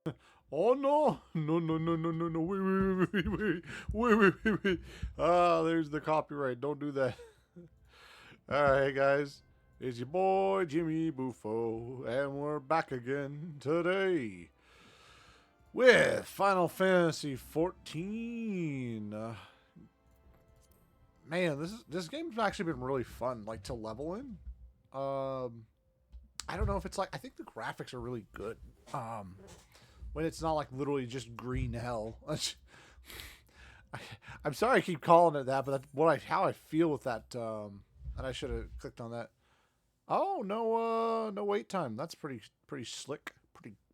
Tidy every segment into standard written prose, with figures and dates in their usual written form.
Oh no! No no no no no no! Wait! Ah, there's the copyright. Don't do that. All right, guys. It's your boy Jimmy Buffo, and we're back again today with Final Fantasy 14. Man, this game's actually been really fun, like to level in. Um, I don't know if it's like I think the graphics are really good. Um, when it's not like literally just green hell. I'm sorry I keep calling it that, but that's how I feel with that. And I should have clicked on that. Oh no, no wait time. That's pretty slick.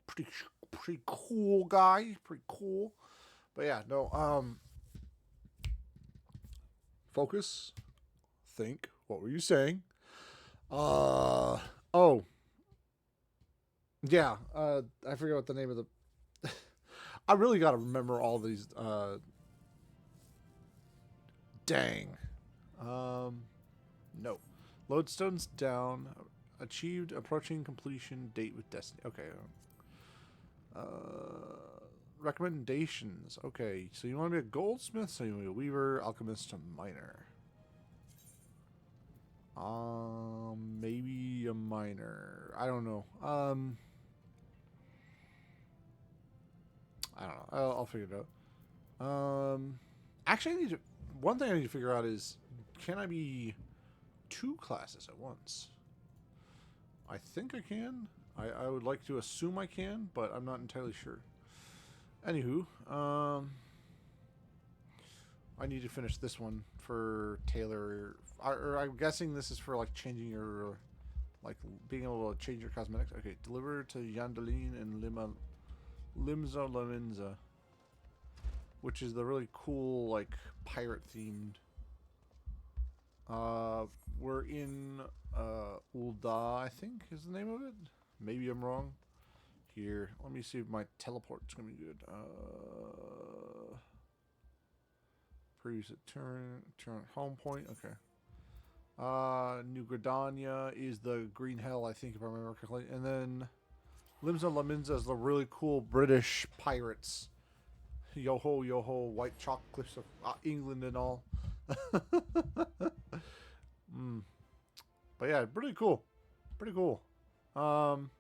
Pretty cool guy. Pretty cool. But yeah, no. Focus. Think. What were you saying? Oh yeah. I forget what the name of the. I really got to remember all these. Dang. Um, no. Lodestone's down. Achieved approaching completion date with Destiny. Okay. Recommendations. Okay, so you want to be a goldsmith, so you want to be a weaver, alchemist, a miner. Maybe a miner. I don't know. I don't know. I'll figure it out. Actually, I need to. One thing I need to figure out is, can I be two classes at once? I think I can. I would like to assume I can, but I'm not entirely sure. Anywho, I need to finish this one for Taylor. Or I'm guessing this is for like changing your, like being able to change your cosmetics. Okay, deliver to Yandaline and Limza Laminza, which is the really cool like pirate themed. We're in Ulda, I think is the name of it. Maybe I'm wrong. Here, let me see if my teleport's gonna be good. Previous turn home point. Okay. New Gradania is the Green Hell, I think, if I remember correctly, and then Limsa Laminza is the really cool British pirates. Yo ho, white chalk cliffs of England and all. mm. But yeah, pretty cool. Pretty cool. Um,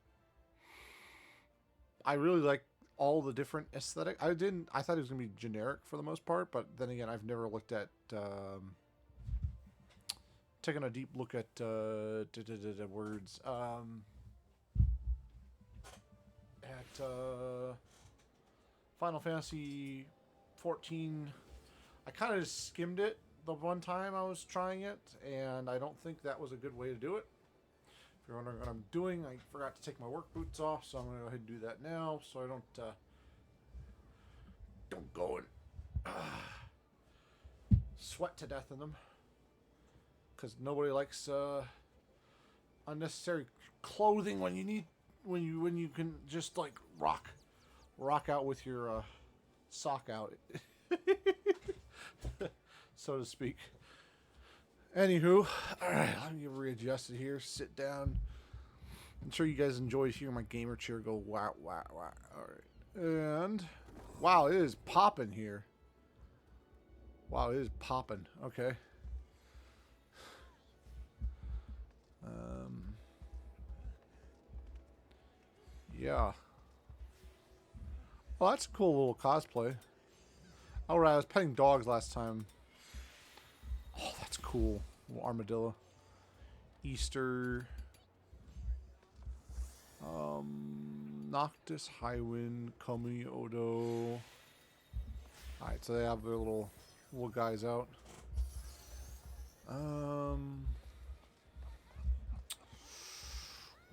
I really like all the different aesthetic. I thought it was gonna be generic for the most part, but then again, I've never looked at taking a deep look at words. At Final Fantasy 14, I kind of just skimmed it the one time I was trying it, and I don't think that was a good way to do it. If you're wondering what I'm doing, I forgot to take my work boots off, so I'm going to go ahead and do that now, so I don't go and sweat to death in them, because nobody likes unnecessary clothing when you can just like rock out with your sock out, so to speak. Anywho, all right, let me get readjusted here. Sit down. I'm sure you guys enjoy hearing my gamer chair go wow. All right, and wow, it is popping here. Wow, it is popping. Okay. Um, yeah. Well, that's a cool little cosplay. All right, I was petting dogs last time. Oh, that's cool. Little armadillo. Easter. Noctis, Highwind, Komi, Odo. Alright, so they have their little guys out.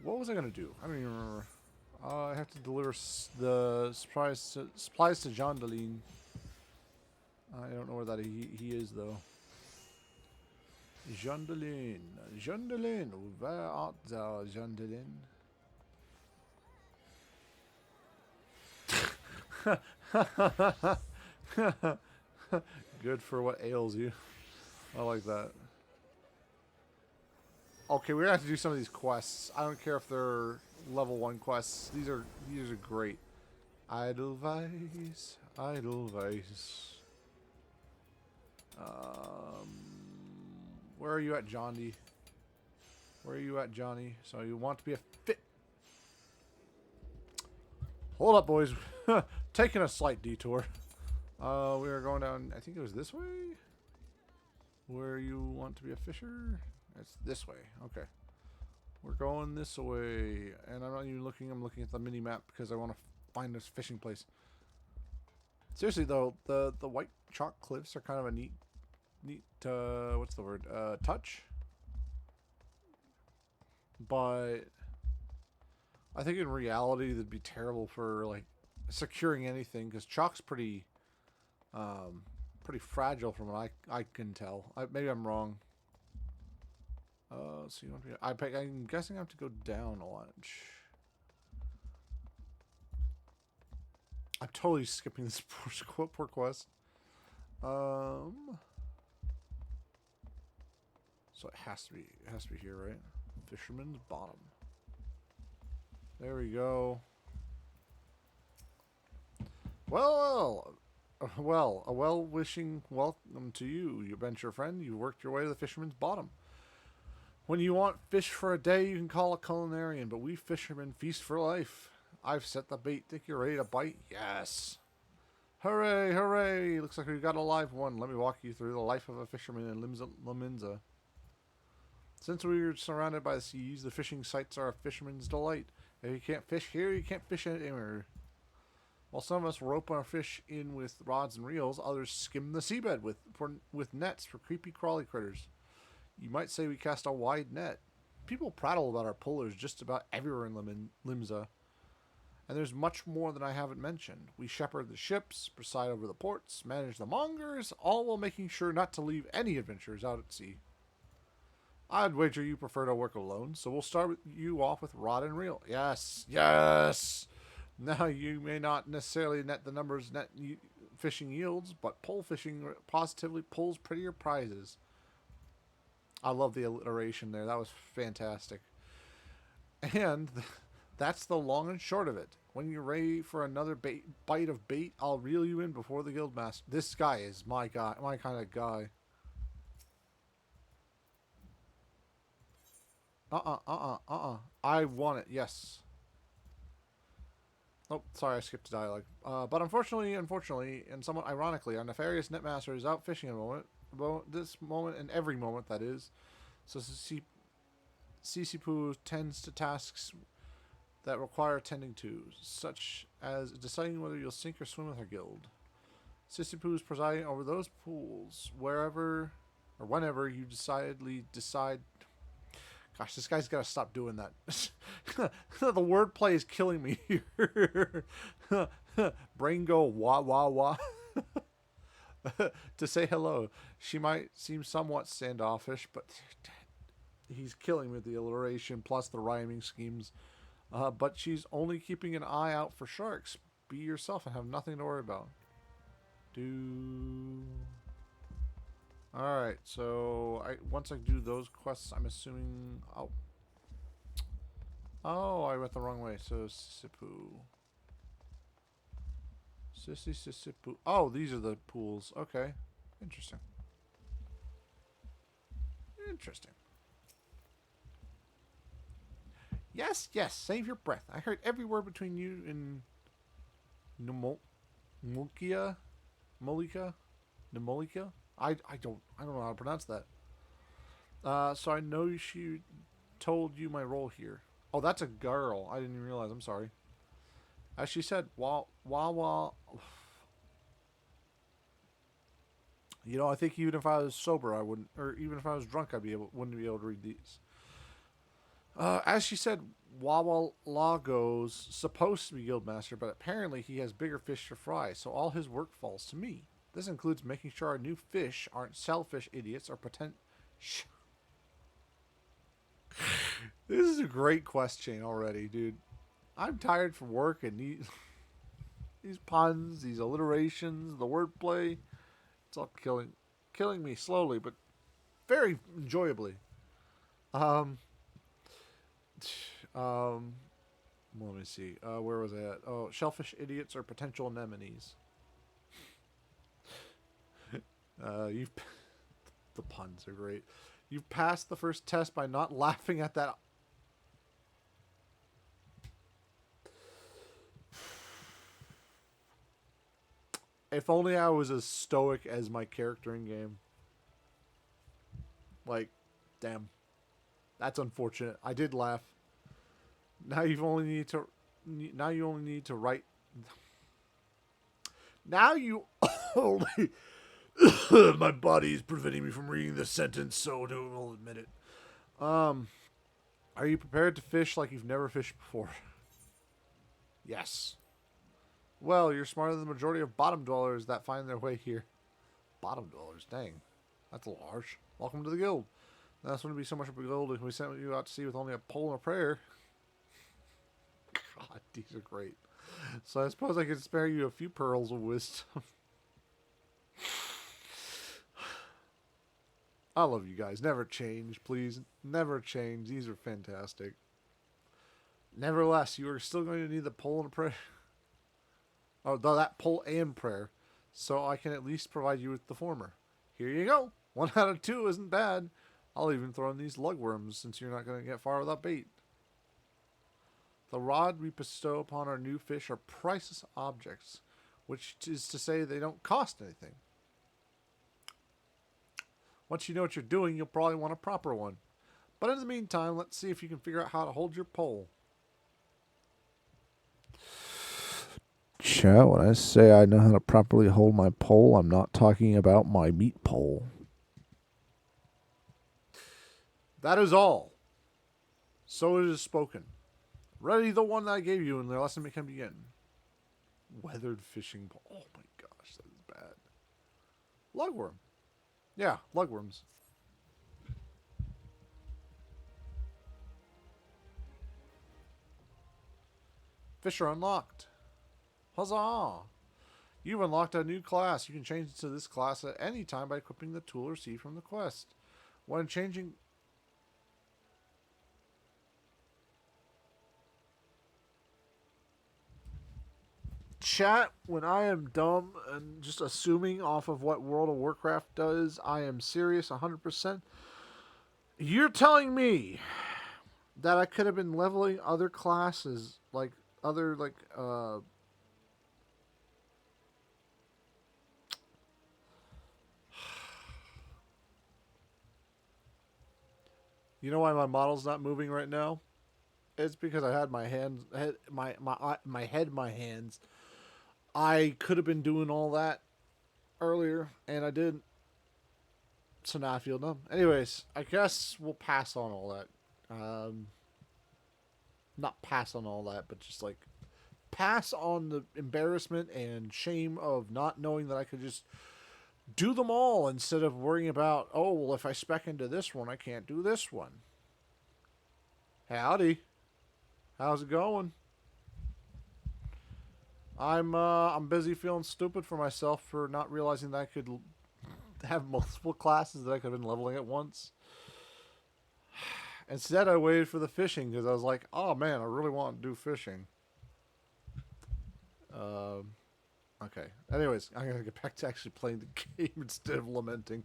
What was I gonna do? I don't even remember. I have to deliver the supplies to Jean Deline. I don't know where that he is though. Jean Deline, where art thou, Jean Deline? Good for what ails you. I like that. Okay, we're gonna have to do some of these quests. I don't care if they're level 1 quests. These are great. Edelweiss. Edelweiss. Where are you at, Johnny? Where are you at, Johnny? So you want to be a fit... Hold up, boys. Taking a slight detour. We are going down... I think it was this way? Where you want to be a fisher? It's this way. Okay. We're going this way. And I'm not even looking. I'm looking at the mini-map because I want to find this fishing place. Seriously, though, the white chalk cliffs are kind of a neat... what's the word? Touch? But... I think in reality, that'd be terrible for, like, securing anything. Because chalk's pretty... pretty fragile from what I can tell. Maybe I'm wrong. So you want to be... I'm guessing I have to go down a lunch. I'm totally skipping this poor quest. So it has to be here, right? Fisherman's Bottom. There we go. Well, a well-wishing welcome to you, your venture friend. You worked your way to the Fisherman's Bottom. When you want fish for a day, you can call a culinarian, but we fishermen feast for life. I've set the bait. Think you're ready to bite? Yes. Hooray, hooray. Looks like we've got a live one. Let me walk you through the life of a fisherman in Liminza. Since we are surrounded by the seas, the fishing sites are a fisherman's delight. If you can't fish here, you can't fish anywhere. While some of us rope our fish in with rods and reels, others skim the seabed with nets for creepy crawly critters. You might say we cast a wide net. People prattle about our pullers just about everywhere in Limza. And there's much more than I haven't mentioned. We shepherd the ships, preside over the ports, manage the mongers, all while making sure not to leave any adventurers out at sea. I'd wager you prefer to work alone, so we'll start you off with rod and reel. Yes, yes! Now you may not necessarily net the numbers fishing yields, but pole fishing positively pulls prettier prizes. I love the alliteration there. That was fantastic. And that's the long and short of it. When you're ready for another bite of bait, I'll reel you in before the guildmaster. This guy is my guy, my kind of guy. I want it, yes. Oh, sorry, I skipped the dialogue. But unfortunately, and somewhat ironically, our nefarious netmaster is out fishing at the moment. This moment and every moment, that is. So Sisipu tends to tasks that require attending to, such as deciding whether you'll sink or swim with her guild. Sisipu is presiding over those pools wherever or whenever you decide. Gosh, this guy's got to stop doing that. The wordplay is killing me here. Brain go wah wah wah. To say hello. She might seem somewhat standoffish, but he's killing me with the alliteration plus the rhyming schemes. But she's only keeping an eye out for sharks. Be yourself and have nothing to worry about. Alright, so once I do those quests, I'm assuming... Oh, I went the wrong way. So, Sisipu. Sisipu. Oh, these are the pools. Okay. Interesting. Yes, save your breath. I heard every word between you and... Mulika? I don't know how to pronounce that. So I know she told you my role here. Oh, that's a girl. I didn't even realize. I'm sorry. As she said, wah. You know, I think even if I was sober, I wouldn't, or even if I was drunk, wouldn't be able to read these. As she said, Wawa Lago's supposed to be guildmaster, but apparently he has bigger fish to fry, so all his work falls to me. This includes making sure our new fish aren't selfish idiots or This is a great quest chain already, dude. I'm tired from work and these puns, these alliterations, the wordplay. It's all killing me slowly, but very enjoyably. Let me see. Where was I at? Oh, shellfish idiots are potential anemones. You've the puns are great. You've passed the first test by not laughing at that. If only I was as stoic as my character in game. Like, damn. That's unfortunate. I did laugh. Now you only need to. Now you only need to write. Now you only. My body is preventing me from reading this sentence, so I will admit it. Are you prepared to fish like you've never fished before? Yes. Well, you're smarter than the majority of bottom dwellers that find their way here. Bottom dwellers, dang, that's a little harsh. Welcome to the guild. That's wouldn't be so much of a guild if we sent you out to sea with only a pole and a prayer. God, these are great. So I suppose I could spare you a few pearls of wisdom. I love you guys. Never change, please. Never change. These are fantastic. Nevertheless, you are still going to need the pole and a prayer. Oh, that pole and prayer. So I can at least provide you with the former. Here you go. 1 out of 2 isn't bad. I'll even throw in these lugworms since you're not going to get far without bait. The rod we bestow upon our new fish are priceless objects, which is to say they don't cost anything. Once you know what you're doing, you'll probably want a proper one. But in the meantime, let's see if you can figure out how to hold your pole. Chat, when I say I know how to properly hold my pole, I'm not talking about my meat pole. That is all. So it is spoken. Ready the one that I gave you and the lesson can begin. Weathered fishing pole. Oh my gosh, that is bad. Lugworm. Yeah, lugworms. Fish are unlocked. Huzzah! You've unlocked a new class. You can change to this class at any time by equipping the tool received from the quest. When changing... Chat, when I am dumb and just assuming off of what World of Warcraft does, I am serious 100%. You're telling me that I could have been leveling other classes, like other, like, you know why my model's not moving right now? It's because I had my hands, my head in my hands. I could have been doing all that earlier, and I didn't. So now I feel dumb. Anyways, I guess we'll pass on all that. Not pass on all that, but just like pass on the embarrassment and shame of not knowing that I could just do them all instead of worrying about, oh, well, if I spec into this one, I can't do this one. Howdy. How's it going? I'm busy feeling stupid for myself for not realizing that I could have multiple classes that I could have been leveling at once. Instead, I waited for the fishing because I was like, oh man, I really want to do fishing. Okay. Anyways, I'm going to get back to actually playing the game instead of lamenting.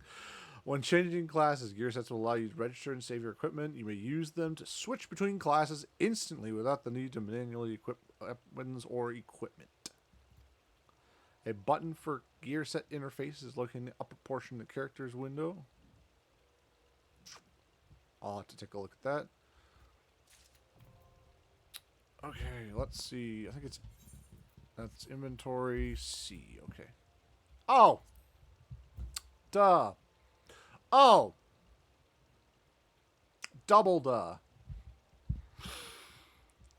When changing classes, gear sets will allow you to register and save your equipment. You may use them to switch between classes instantly without the need to manually equip weapons or equipment. A button for gear set interface is located in the upper portion of the character's window. I'll have to take a look at that. Okay, let's see. I think that's inventory C. Okay. Oh! Duh. Oh! Double duh.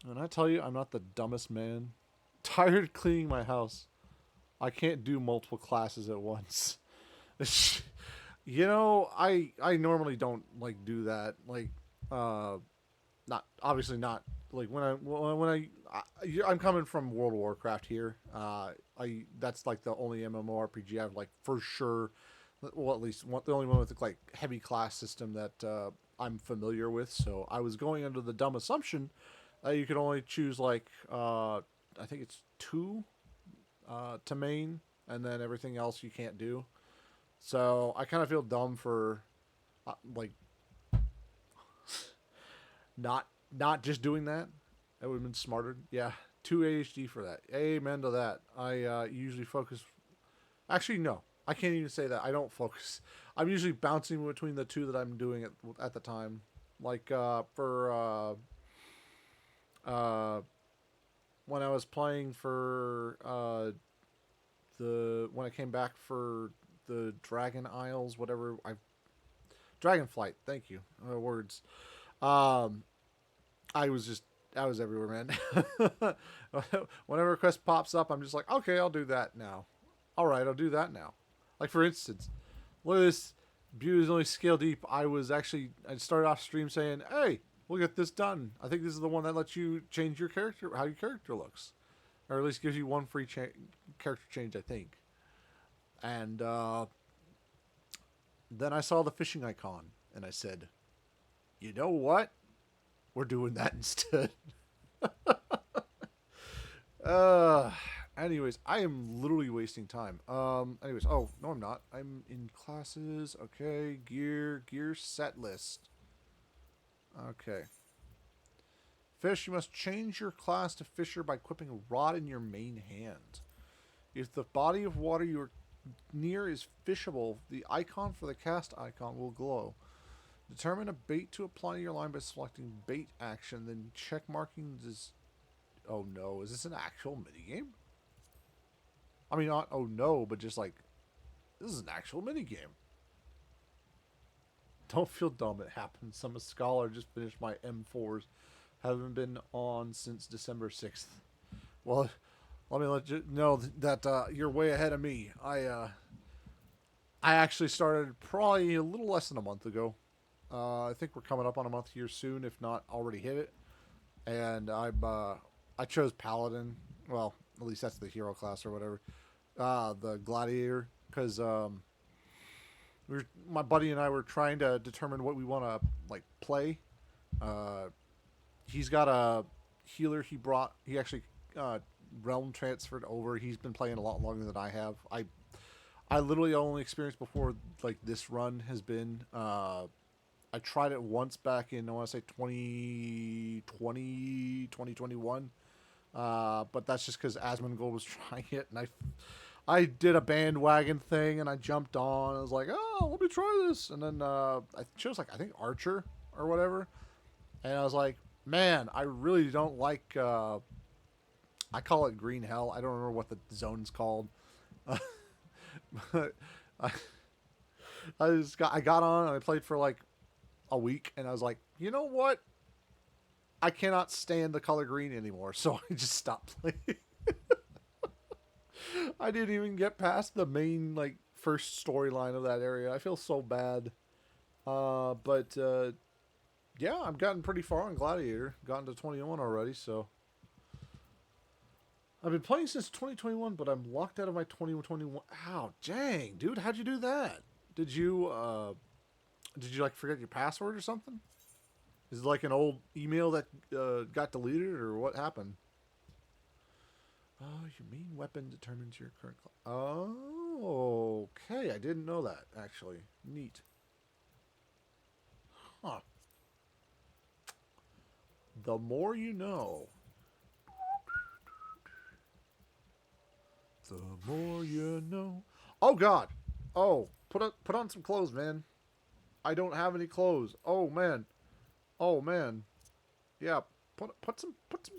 And I tell you, I'm not the dumbest man. Tired of cleaning my house. I can't do multiple classes at once. You know, I normally don't like do that. Like, not obviously not like I'm coming from World of Warcraft here. That's like the only MMORPG I've like for sure. Well, at least the only one with the like heavy class system that I'm familiar with. So I was going under the dumb assumption You can only choose like I think it's two to main, and then everything else you can't do. So I kind of feel dumb for like not just doing that. That would have been smarter. Yeah, two AHD for that. Amen to that. I usually focus. Actually, no. I can't even say that. I don't focus. I'm usually bouncing between the two that I'm doing at the time. Like for uh, when I was playing for the when I came back for the Dragon Isles, whatever I Dragonflight. Thank you. Words. Um, I was just I was everywhere, man. Whenever a quest pops up, I'm just like, okay, I'll do that now. All right, I'll do that now. Like for instance, look at this. Beauty is only scale deep. I started off stream saying, hey, we'll get this done. I think this is the one that lets you change your character, how your character looks, or at least gives you one free character change, I think. And then I saw the fishing icon, and I said, you know what? We're doing that instead. uh, anyways, I am literally wasting time. Anyways, oh no, I'm not. I'm in classes. Okay, gear set list. Okay. Fish, you must change your class to fisher by equipping a rod in your main hand. If the body of water you are near is fishable, the icon for the cast icon will glow. Determine a bait to apply to your line by selecting bait action, then check marking this. Oh no, is this an actual minigame? I mean, not oh no, but just like, this is an actual minigame. Don't feel dumb, it happens. I'm a scholar, just finished my M4s. Haven't been on since December 6th. Well, let me let you know that you're way ahead of me. I actually started probably a little less than a month ago. I think we're coming up on a month here soon, if not already hit it. And I chose Paladin. Well, at least that's the hero class or whatever. The Gladiator, because my buddy and I were trying to determine what we want to like play. Uh, he's got a healer he brought. He actually realm transferred over. He's been playing a lot longer than I have. I literally only experience before like this run has been. I tried it once back in I want to say 2020, 2021. But that's just because Asmongold was trying it, and I did a bandwagon thing, and I jumped on. I was like, oh, let me try this, and then I chose like I think Archer or whatever, and I was like, man, I really don't like. I call it Green Hell. I don't remember what the zone's called. But I got on and I played for like a week, and I was like, you know what? I cannot stand the color green anymore, so I just stopped playing. I didn't even get past the main like first storyline of that area. I feel so bad. But yeah, I've gotten pretty far on Gladiator. Gotten to 21 already, so I've been playing since 2021, but I'm locked out of my 2021. Ow, dang, dude, how'd you do that? Did you like forget your password or something? Is it like an old email that got deleted, or what happened? Oh, your main weapon determines your current. Oh, okay. I didn't know that actually. Neat. Huh. The more you know. The more you know. Oh God. Oh, put on some clothes, man. I don't have any clothes. Oh man. Oh man. Yeah. Put some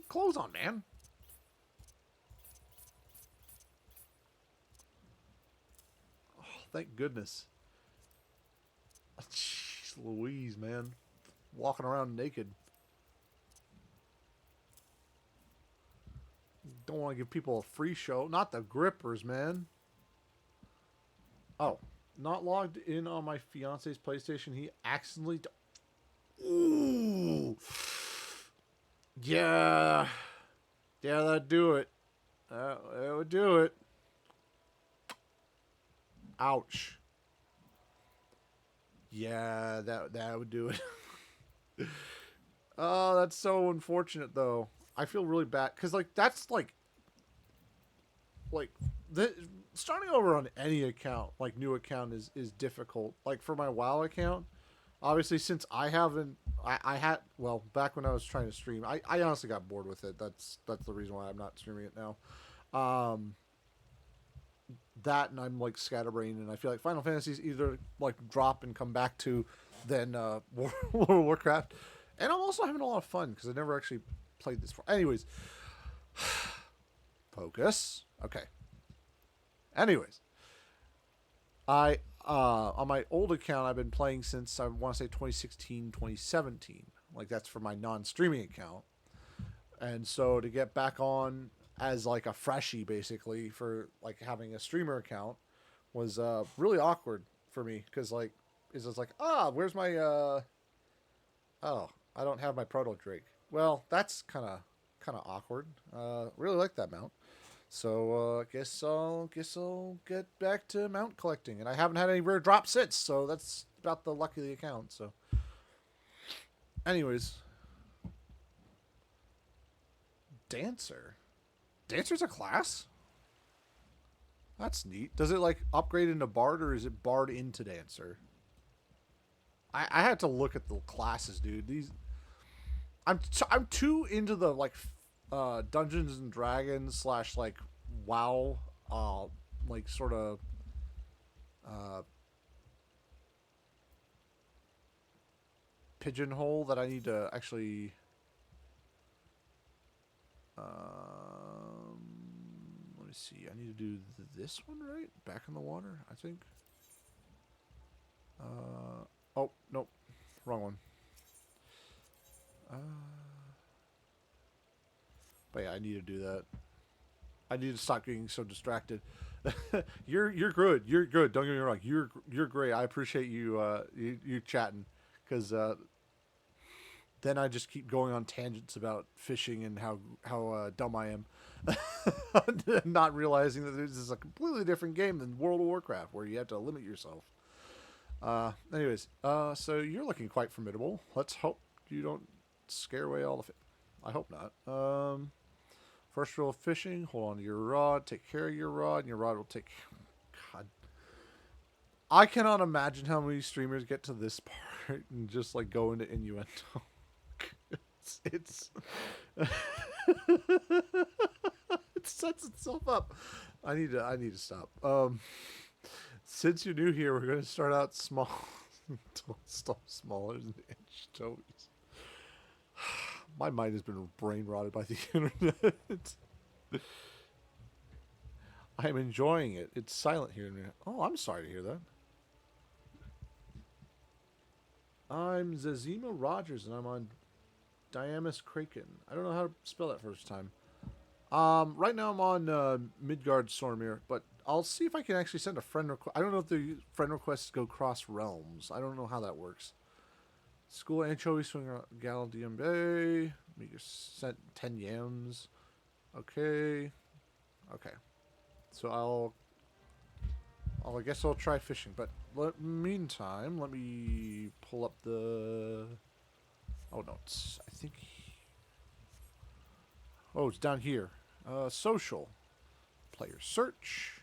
clothes on, man. Oh, thank goodness. Jeez Louise, man. Walking around naked. Don't want to give people a free show. Not the grippers, man. Oh, not logged in on my fiance's PlayStation. He accidentally. Ooh. Yeah. Yeah, that'd do it. That would do it. Ouch. Yeah, that would do it. Oh, that's so unfortunate though. I feel really bad because like that's like the starting over on any account, like new account is difficult. Like for my WoW account, obviously since I haven't I had well back when I was trying to stream, I honestly got bored with it. That's the reason why I'm not streaming it now. Um that and I'm like scatterbrained and I feel like Final Fantasy's either like drop and come back to than World of Warcraft. And I'm also having a lot of fun because I never actually played this before. Anyways, focus. Okay. Anyways, I on my old account I've been playing since I want to say 2016, 2017. Like that's for my non-streaming account. And so to get back on as like a freshie basically for like having a streamer account was really awkward for me cuz like is just like, where's my oh, I don't have my proto Drake. Well, that's kind of awkward. Really like that mount. So guess I'll get back to mount collecting, and I haven't had any rare drop since, so that's about the luck of the account. So, anyways, dancer, dancer's a class. That's neat. Does it like upgrade into bard, or is it bard into dancer? I had to look at the classes, dude. I'm too into the like Dungeons and Dragons slash like WoW like sort of uh pigeonhole that I need to actually let me see. I need to do this one right back in the water. I think. Oh nope, wrong one. Uh, but yeah, I need to do that. I need to stop getting so distracted. You're good. You're good. Don't get me wrong. You're great. I appreciate you chatting because then I just keep going on tangents about fishing and how dumb I am, not realizing that this is a completely different game than World of Warcraft where you have to limit yourself. Anyways, so you're looking quite formidable. Let's hope you don't scare away all the. I hope not. First rule of fishing: hold on to your rod, take care of your rod, and your rod will take. God, I cannot imagine how many streamers get to this part and just like go into innuendo. it's it sets itself up. I need to stop. Since you're new here, we're going to start out small. Don't stop smaller than anchovies. My mind has been brain rotted by the internet. I am enjoying it. It's silent here. Oh, I'm sorry to hear that. I'm Zazima Rogers, and I'm on Diamus Kraken. I don't know how to spell that first time. Right now I'm on Midgard Sormir, but I'll see if I can actually send a friend request. I don't know if the friend requests go cross realms. I don't know how that works. School anchovy swing Galadium Bay. We just sent 10 yams. Okay. Okay. So I guess I'll try fishing, but meantime, let me pull up the. Oh no, I think. Oh, it's down here. Social. Player search.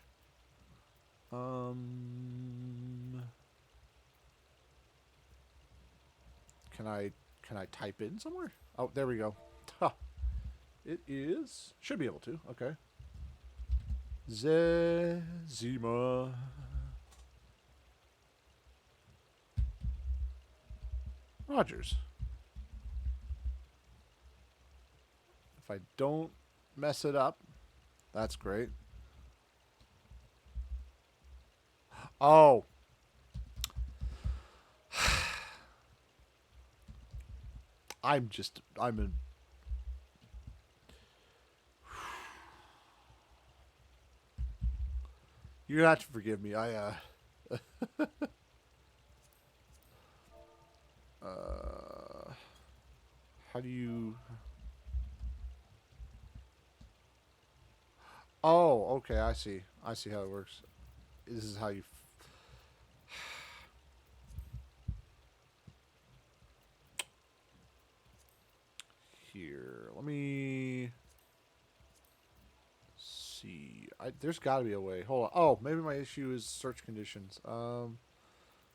Can I type in somewhere? Oh, there we go. Ha. It is. Should be able to. Okay. Zima. Rogers. If I don't mess it up, that's great. Oh. I'm in. You're gonna have to forgive me. How do you? Oh, okay. I see. I see how it works. This is how you. there's got to be a way. Hold on. Oh, maybe my issue is search conditions.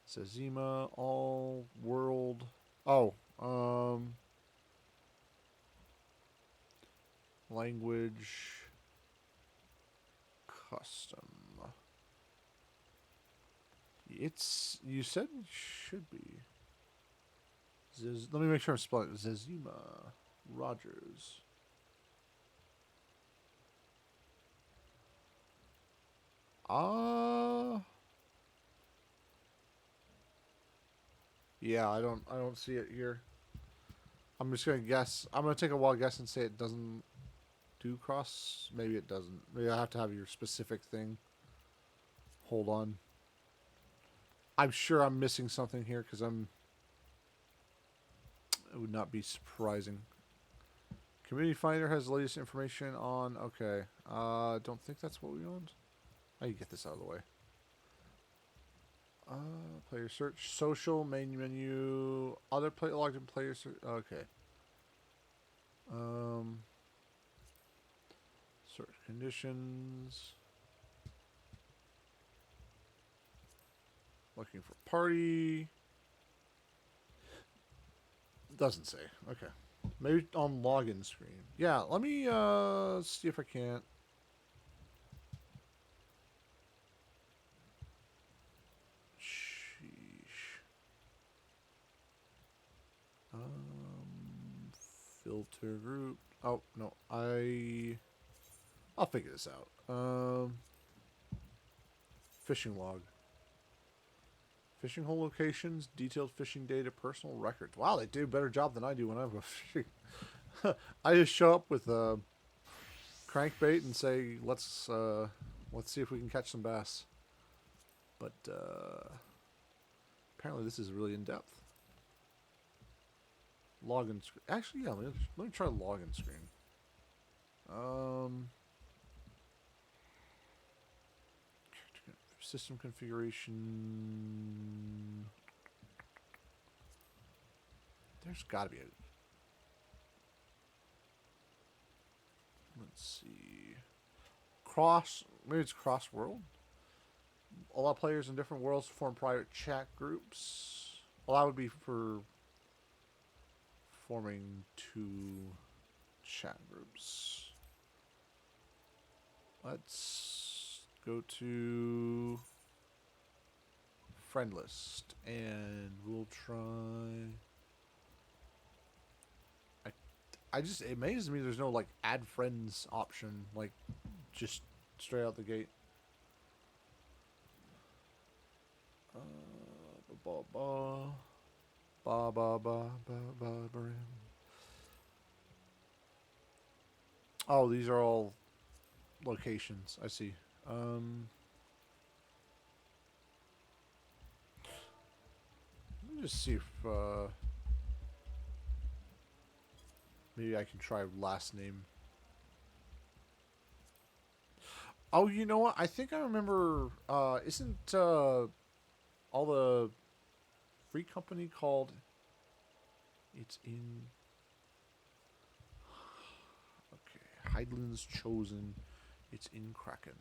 Says Zima, all world. Oh, language, custom. It's, you said it should be. Let me make sure I'm spelling it. Zezima Rogers. Yeah, I don't see it here. I'm just gonna guess. I'm gonna take a wild guess and say it doesn't do cross. Maybe it doesn't. Maybe I have to have your specific thing. Hold on. I'm sure I'm missing something here because it would not be surprising. Community Finder has the latest information on. Okay. Don't think that's what we want. How do you get this out of the way? Player search, social, main menu, other logged in player search. Okay. Search conditions. Looking for party. Doesn't say. Okay. Maybe on login screen. Yeah, let me see if I can't. Sheesh. Filter group. Oh, no. I'll figure this out. Fishing log. Fishing hole locations, detailed fishing data, personal records. Wow, they do a better job than I do when I go fishing. I just show up with a crankbait and say, let's see if we can catch some bass. But apparently this is really in depth. Login screen. Actually, yeah. Let me try login screen. System configuration. There's got to be a. Let's see. Maybe it's cross world. Allow players in different worlds to form private chat groups. Well, that would be for forming 2 chat groups. Let's go to friend list and we'll try. It amazes me there's no like add friends option, like just straight out the gate. Oh, these are all locations. I see. Let me just see if maybe I can try last name. Oh, you know what? I think I remember. Isn't all the free company called? It's in. Okay, Heidland's Chosen. It's in Kraken.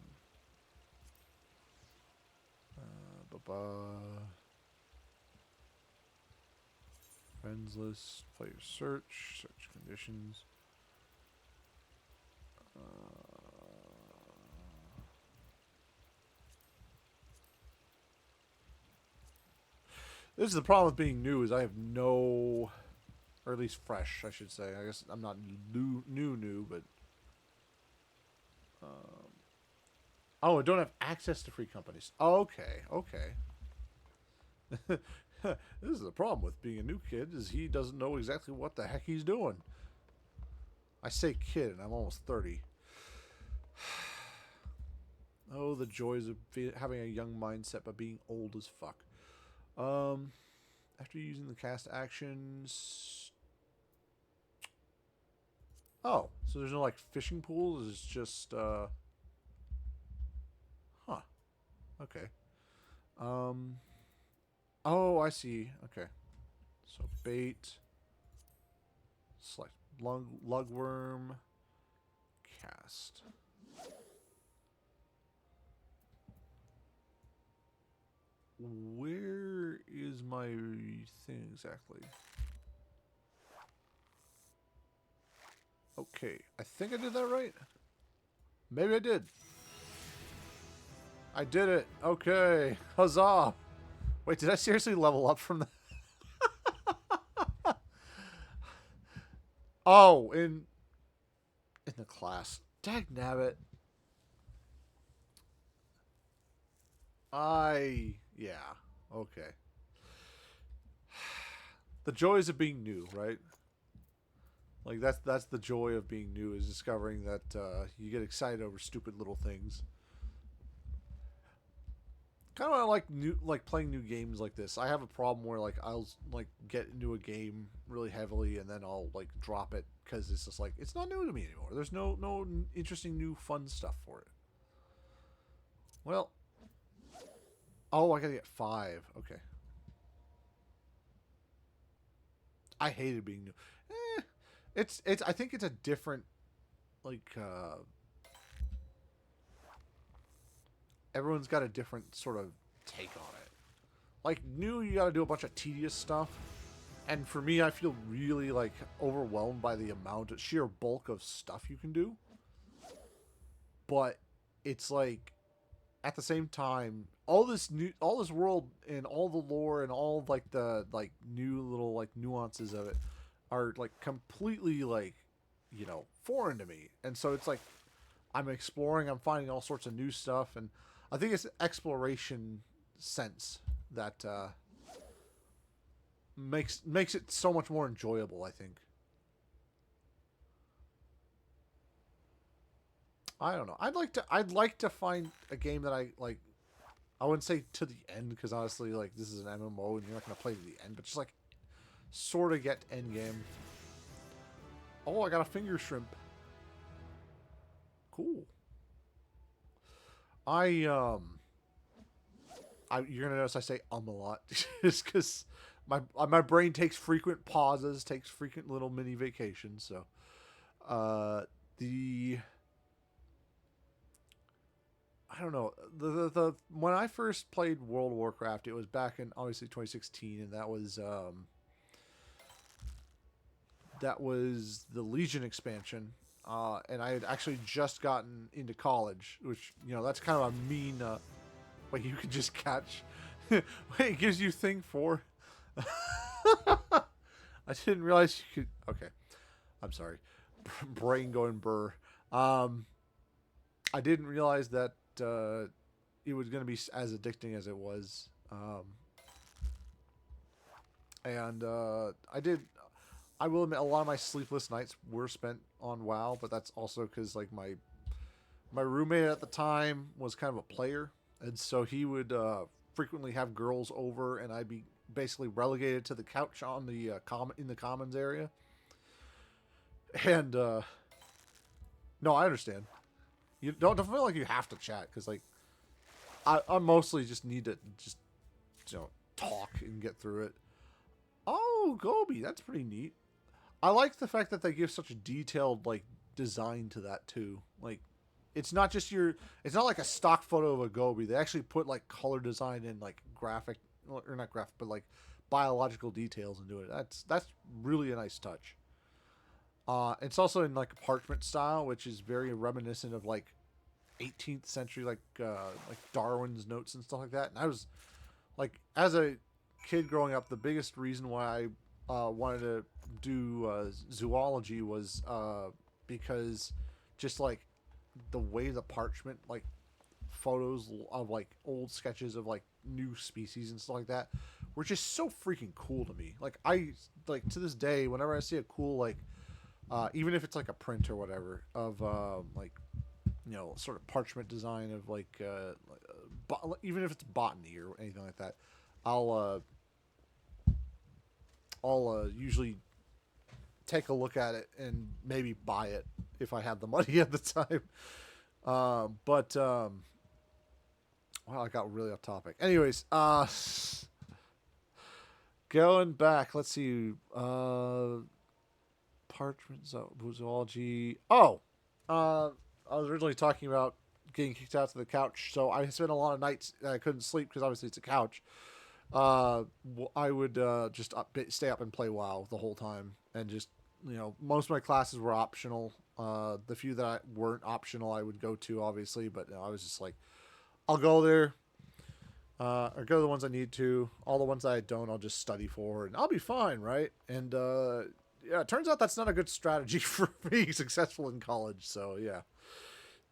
Friends list, player search conditions. This is the problem with being new is I have no, or at least fresh, I should say. I guess I'm not new, but oh, I don't have access to free companies. Okay. This is the problem with being a new kid is he doesn't know exactly what the heck he's doing. I say kid, and I'm almost 30. Oh, the joys of having a young mindset but being old as fuck. After using the cast actions. Oh, so there's no like fishing pools. It's just huh. Okay. Oh, I see. Okay. So bait. Select lugworm. Cast. Where is my thing exactly? Okay, I think I did that right. Maybe I did. I did it. Okay. Huzzah. Wait, did I seriously level up from the... Oh, in the class. Dagnabbit. Yeah. Okay. The joys of being new, right? Like that's the joy of being new, is discovering that you get excited over stupid little things. Kind of like playing new games like this. I have a problem where like I'll like get into a game really heavily and then I'll like drop it because it's just like it's not new to me anymore. There's no interesting new fun stuff for it. Well, oh, I gotta get 5. Okay, I hated being new. It's. I think it's a different like. Everyone's got a different sort of take on it. Like new, you got to do a bunch of tedious stuff, and for me, I feel really like overwhelmed by the amount, of sheer bulk of stuff you can do. But it's like at the same time, all this world and all the lore and all like the like new little like nuances of it are like completely like foreign to me, and so it's like I'm exploring, I'm finding all sorts of new stuff, and I think it's exploration sense that makes it so much more enjoyable. I think. I don't know. I'd like to find a game that I like. I wouldn't say to the end because honestly, like this is an MMO and you're not gonna play to the end, but just like sort of get end game. Oh, I got a finger shrimp. Cool. I you're gonna notice I say a lot just because my brain takes frequent pauses, takes frequent little mini vacations. So, uh, the I don't know the when I first played World of Warcraft, it was back in obviously 2016, and that was the Legion expansion. And I had actually just gotten into college, which that's kind of a mean. Wait, you can just catch. Wait, it gives you thing for. I didn't realize you could. Okay, I'm sorry. Brain going burr. Um, I didn't realize that it was going to be as addicting as it was. And I did. I will admit, a lot of my sleepless nights were spent on WoW, but that's also because like my roommate at the time was kind of a player, and so he would frequently have girls over, and I'd be basically relegated to the couch on the in the commons area. And no, I understand. You don't feel like you have to chat because like I mostly just need to just talk and get through it. Oh, Gobi, that's pretty neat. I like the fact that they give such a detailed like design to that too. Like it's not just it's not like a stock photo of a goby. They actually put like color design and like graphic or not graphic, but like biological details into it. That's really a nice touch. It's also in like a parchment style, which is very reminiscent of like 18th century like Darwin's notes and stuff like that. And I was like as a kid growing up, the biggest reason why I wanted to do zoology was because just like the way the parchment like photos of like old sketches of like new species and stuff like that were just so freaking cool to me. Like I like to this day, whenever I see a cool like even if it's like a print or whatever of like sort of parchment design of like even if it's botany or anything like that, I'll usually take a look at it and maybe buy it if I have the money at the time. But Wow, I got really off topic. Anyways, going back, let's see. Parchment zoology. Oh, I was originally talking about getting kicked out to the couch. So I spent a lot of nights I couldn't sleep because obviously it's a couch. I would just stay up and play WoW the whole time, and just most of my classes were optional. The few that weren't optional, I would go to obviously, but I was just like, I'll go there. Or go to the ones I need to. All the ones that I don't, I'll just study for, and I'll be fine, right? And yeah, it turns out that's not a good strategy for being successful in college. So yeah,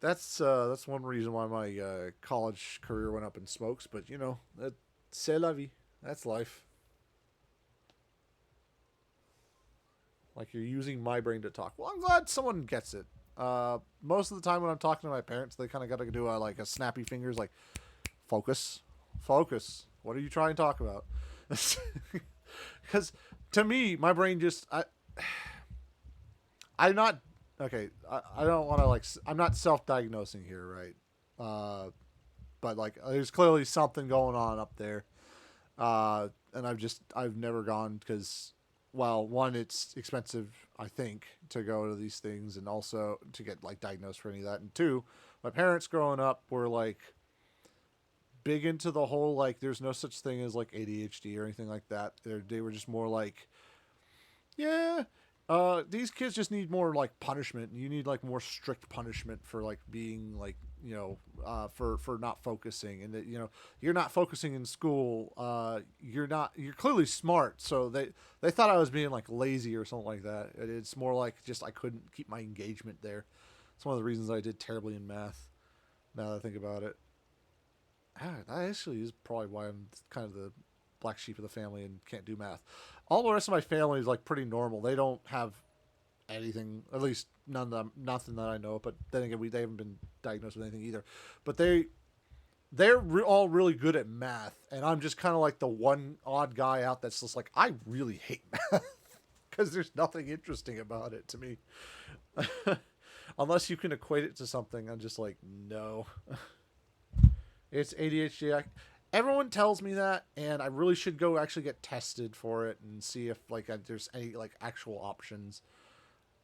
that's one reason why my college career went up in smokes. But c'est la vie. That's life. Like you're using my brain to talk. Well, I'm glad someone gets it. Most of the time when I'm talking to my parents, they kind of got to do like a snappy fingers, like focus, focus. What are you trying to talk about? Because to me, my brain just I'm not okay. I don't want to like. I'm not self-diagnosing here, right? But like, there's clearly something going on up there. And I've never gone because, well, one, it's expensive, I think, to go to these things, and also to get like diagnosed for any of that. And two, my parents growing up were like big into the whole like there's no such thing as like ADHD or anything like that. They were just more like, yeah, these kids just need more like punishment. You need like more strict punishment for like being like for not focusing, and that you're not focusing in school. You're clearly smart, so they thought I was being like lazy or something like that. It's more like just I couldn't keep my engagement there. It's one of the reasons I did terribly in math. Now that I think about it, that actually is probably why I'm kind of the black sheep of the family and can't do math. All the rest of my family is like pretty normal. They don't have anything, at least none of them, nothing that I know. But then again, they haven't been diagnosed with anything either. But they're all really good at math, and I'm just kind of like the one odd guy out that's just like I really hate math because there's nothing interesting about it to me. Unless you can equate it to something, I'm just like no. It's ADHD. Everyone tells me that, and I really should go actually get tested for it and see if like there's any like actual options.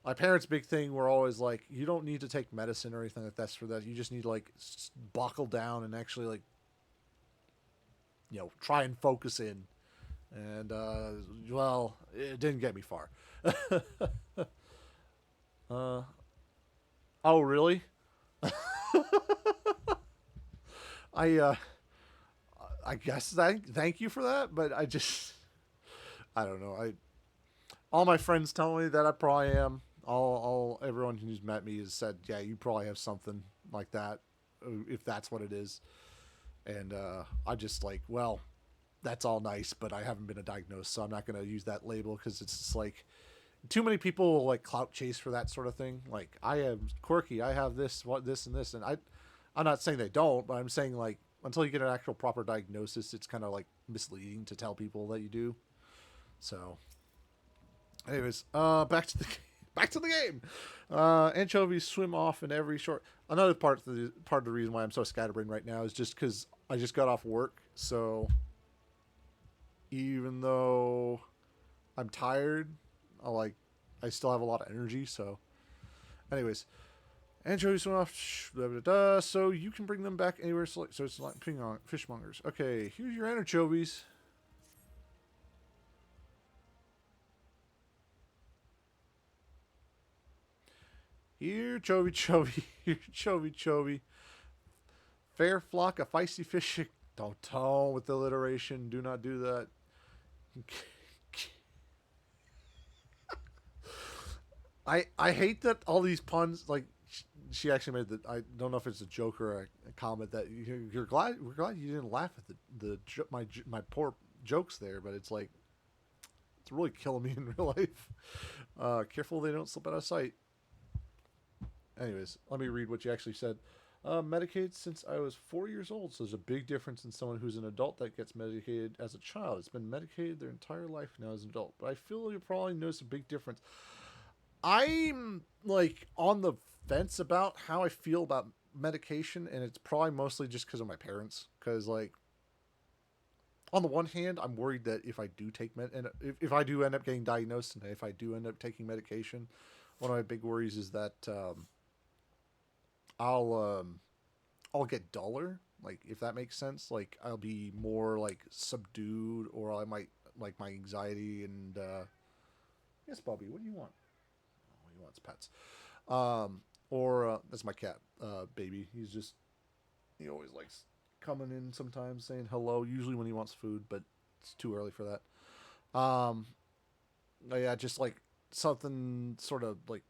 My parents' big thing were always like, you don't need to take medicine or anything like that for that. You just need to like buckle down and actually like try and focus in. And well, it didn't get me far. uh, oh really? I I guess thank you for that, but I don't know. All my friends tell me that I probably am. All everyone who's met me has said, yeah, you probably have something like that, if that's what it is. And I just like, well, that's all nice, but I haven't been diagnosed, so I'm not going to use that label because it's just like too many people like clout chase for that sort of thing. Like I am quirky, I have this and this, and I'm not saying they don't, but I'm saying like until you get an actual proper diagnosis, it's kind of like misleading to tell people that you do. So, anyways, back to the game. Anchovies swim off in every short. Another part of the reason why I'm so scatterbrained right now is just because I just got off work. So even though I'm tired, I still have a lot of energy. So, anyways, anchovies swim off. Blah, blah, blah, so you can bring them back anywhere. So it's like fishmongers. Okay, here's your anchovies. Here, here, chovy. Fair flock of feisty fish. Don't tone with the alliteration. Do not do that. I hate that all these puns. Like she actually made the. I don't know if it's a joke or a comment that we're glad you didn't laugh at my poor jokes there, but it's like it's really killing me in real life. Careful they don't slip out of sight. Anyways, let me read what you actually said. Medicated since I was 4 years old, so there's a big difference in someone who's an adult that gets medicated as a child. It's been medicated their entire life now as an adult, but I feel you probably notice a big difference. I'm like on the fence about how I feel about medication, and it's probably mostly just because of my parents. Because like, on the one hand, I'm worried that if I do if I do end up getting diagnosed, and if I do end up taking medication, one of my big worries is that I'll I'll get duller, like if that makes sense. Like I'll be more like subdued, or I might like my anxiety and yes, Bobby, what do you want? Oh, he wants pets. Or that's my cat, baby. He always likes coming in sometimes saying hello. Usually when he wants food, but it's too early for that. Yeah, just like something sort of like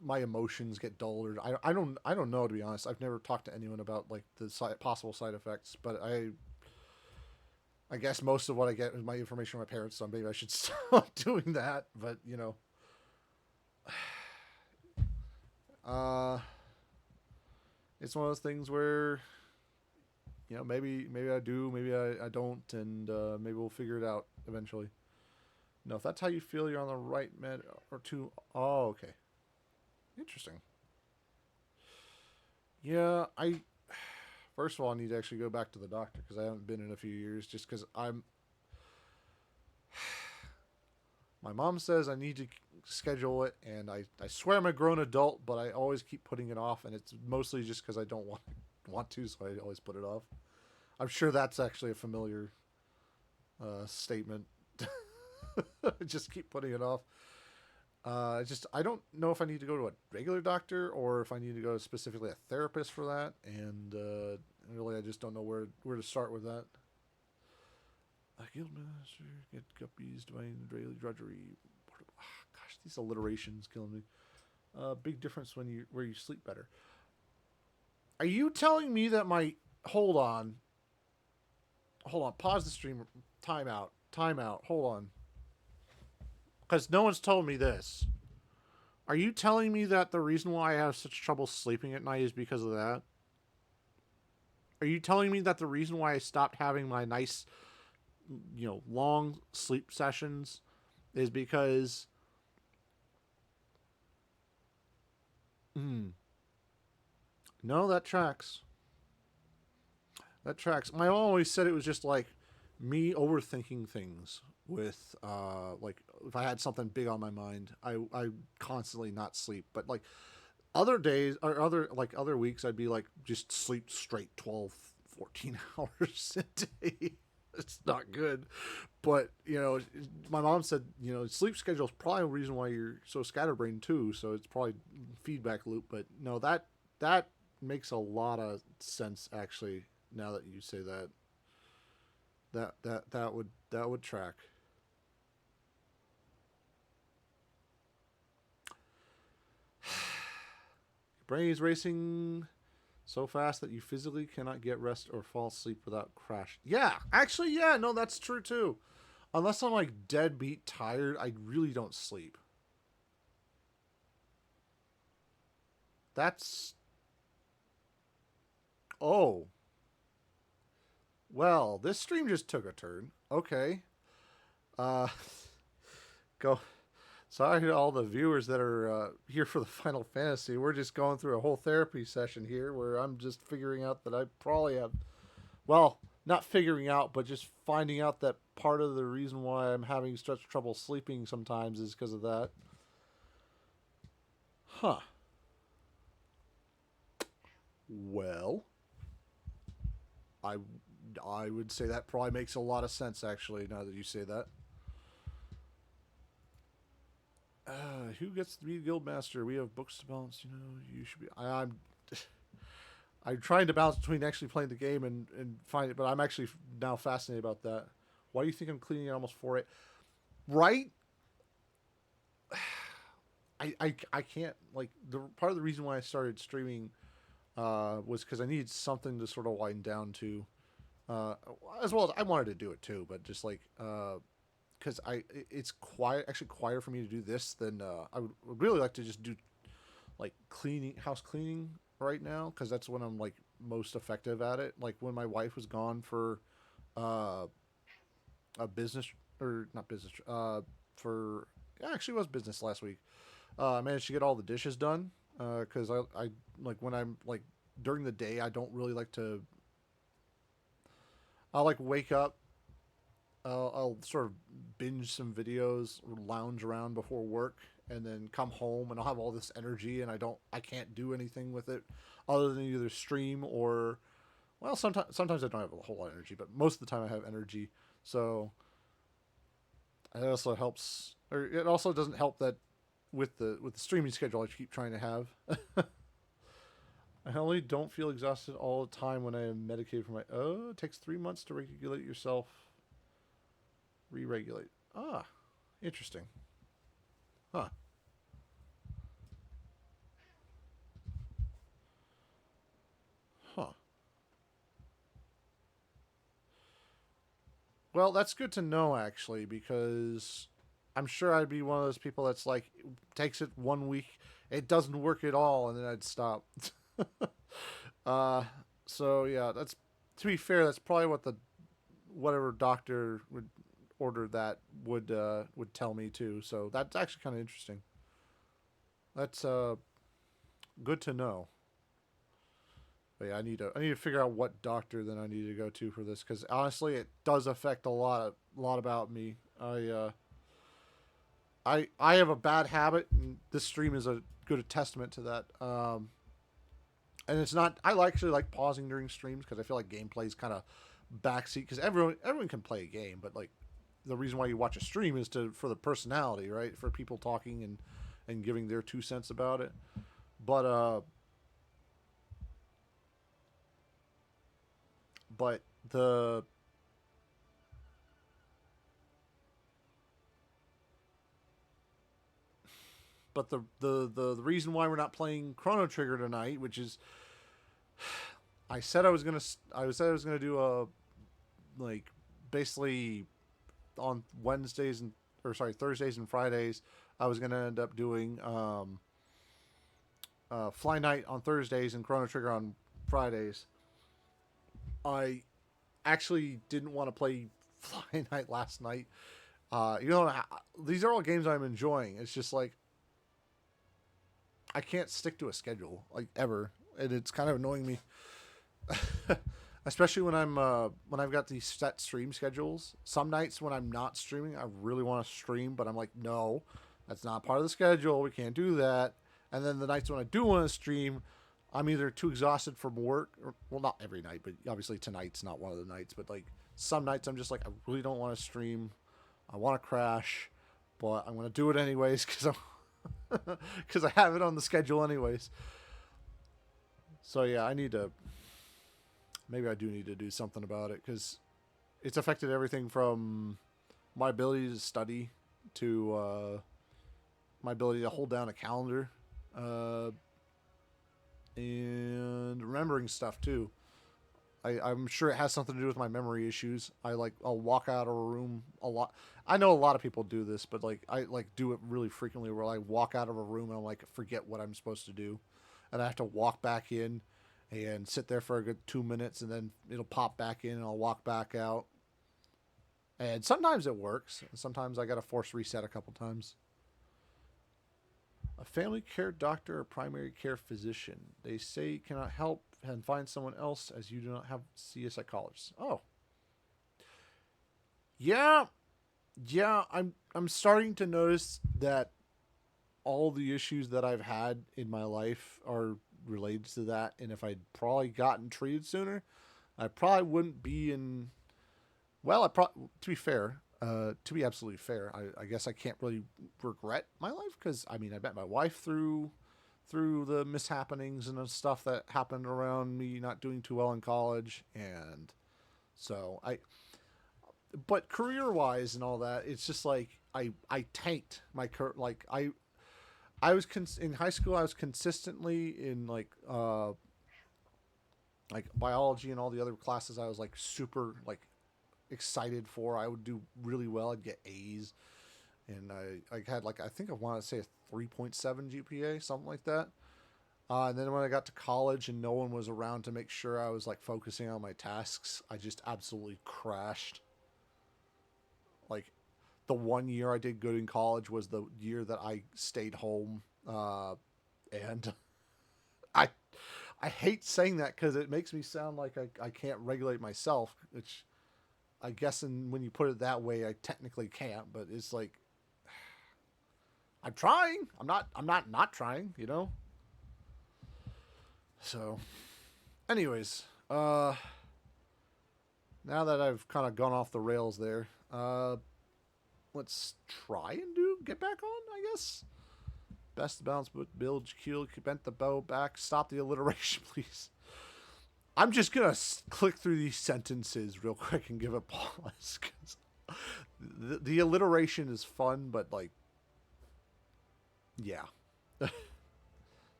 my emotions get duller. I don't know, to be honest. I've never talked to anyone about like the possible side effects, but I guess most of what I get is my information from my parents, so maybe I should stop doing that. But uh, it's one of those things where maybe I do, maybe I don't, and maybe we'll figure it out eventually. No, if that's how you feel, you're on the right med or two. Oh, okay, interesting. Yeah, I first of all I need to actually go back to the doctor because I haven't been in a few years. Just because my mom says I need to schedule it, and I swear I'm a grown adult, but I always keep putting it off, and it's mostly just because I don't want to, so I always put it off. I'm sure that's actually a familiar statement. Just keep putting it off. Just I don't know if I need to go to a regular doctor or if I need to go to specifically a therapist for that, and really I just don't know where to start with that. A guildmaster, get guppies, divine daily drudgery. Gosh, these alliterations killing me. Big difference when you where you sleep better. Are you telling me that my hold on, pause the stream, time out, hold on, because no one's told me this. Are you telling me that the reason why I have such trouble sleeping at night is because of that? Are you telling me that the reason why I stopped having my nice, long sleep sessions is because no, that tracks. That tracks. My mom always said it was just like me overthinking things with like if I had something big on my mind, I constantly not sleep. But like other days or other weeks I'd be like just sleep straight 12, 14 hours a day. It's not good. But, my mom said, sleep schedule is probably the reason why you're so scatterbrained too. So it's probably feedback loop. But no, that makes a lot of sense actually. Now that you say that, that would track. Your brain is racing so fast that you physically cannot get rest or fall asleep without crash. Yeah, actually, yeah, no, that's true too. Unless I'm like dead beat tired, I really don't sleep. That's oh well. This stream just took a turn. Okay, uh, go. Sorry to all the viewers that are here for the Final Fantasy. We're just going through a whole therapy session here where I'm just figuring out that I probably have, well, not figuring out, but just finding out that part of the reason why I'm having such trouble sleeping sometimes is because of that. Huh. Well, I I would say that probably makes a lot of sense actually. Now that you say that, who gets to be guild master? We have books to balance. You should be. I'm trying to balance between actually playing the game and find it, but I'm actually now fascinated about that. Why do you think I'm cleaning at almost 4 right? I can't like the part of the reason why I started streaming was because I needed something to sort of wind down to, uh, as well as I wanted to do it too, but just like because it's quiet actually quieter for me to do this than I would really like to just do like cleaning house cleaning right now because that's when I'm like most effective at it. Like when my wife was gone for uh, a business or not business for yeah, actually it was business last week. I managed to get all the dishes done because I like when I'm like during the day I don't really like to. I'll like wake up. I'll sort of binge some videos or lounge around before work, and then come home and I'll have all this energy and I can't do anything with it other than either stream or, well, sometimes I don't have a whole lot of energy, but most of the time I have energy. So it also helps, or it also doesn't help that with the streaming schedule I keep trying to have. I only don't feel exhausted all the time when I am medicated for my. Oh, it takes 3 months to regulate yourself. Re-regulate. Ah, interesting. Huh. Huh. Well, that's good to know actually, because I'm sure I'd be one of those people that's like takes it 1 week, it doesn't work at all, and then I'd stop. uh, so yeah, that's to be fair, that's probably what the whatever doctor would order that would tell me too. So that's actually kind of interesting. That's good to know. But yeah, I need to figure out what doctor then I need to go to for this because honestly, it does affect a lot about me. I have a bad habit, and this stream is a good testament to that. And it's not. Actually like pausing during streams because I feel like gameplay is kind of backseat because everyone can play a game, but like the reason why you watch a stream is to for the personality, right? For people talking and giving their 2 cents about it. But but the reason why we're not playing Chrono Trigger tonight, which is I said I was gonna do a like basically on Wednesdays and or sorry Thursdays and Fridays. I was gonna end up doing Fly Night on Thursdays and Chrono Trigger on Fridays. I actually didn't want to play Fly Night last night. These are all games I'm enjoying. It's just like I can't stick to a schedule like ever, and it's kind of annoying me. Especially when I've got these set stream schedules. Some nights when I'm not streaming, I really want to stream, but I'm like, no, that's not part of the schedule. We can't do that. And then the nights when I do want to stream, I'm either too exhausted from work, or, well, not every night, but obviously tonight's not one of the nights. But like some nights, I'm just like, I really don't want to stream. I want to crash, but I'm gonna do it anyways because I have it on the schedule anyways. So yeah, I need to maybe I do need to do something about it because it's affected everything from my ability to study to my ability to hold down a calendar uh, and remembering stuff too. I'm sure it has something to do with my memory issues. I'll walk out of a room a lot. I know a lot of people do this, but like I like do it really frequently where I walk out of a room and I'm like forget what I'm supposed to do, and I have to walk back in and sit there for a good 2 minutes, and then it'll pop back in, and I'll walk back out. And sometimes it works. Sometimes I got to force reset a couple times. A family care doctor or primary care physician. They say you cannot help and find someone else as you do not have see a psychologist. Oh, yeah, yeah. I'm starting to notice that all the issues that I've had in my life are related to that. And if I'd probably gotten treated sooner, I probably wouldn't be in. Well, to be fair, to be absolutely fair, I guess I can't really regret my life because I mean I met my wife through the mishappenings and the stuff that happened around me not doing too well in college, and so I. But career wise and all that, it's just like I tanked my like I was in high school. I was consistently in like biology and all the other classes. I was like super like excited for. I would do really well. I'd get A's, and I had like I think I want to say a 3.7 GPA, something like that. And then when I got to college and no one was around to make sure I was like focusing on my tasks, I just absolutely crashed. Like the 1 year I did good in college was the year that I stayed home, and I I hate saying that because it makes me sound like I can't regulate myself, which I guess when you put it that way, I technically can't. But it's like I'm trying. I'm not trying, you know? So, anyways, now that I've kind of gone off the rails there, let's try and get back on, I guess. Best balance build, kill, bent the bow back, stop the alliteration, please. I'm just gonna click through these sentences real quick and give a pause because the alliteration is fun, but like, yeah,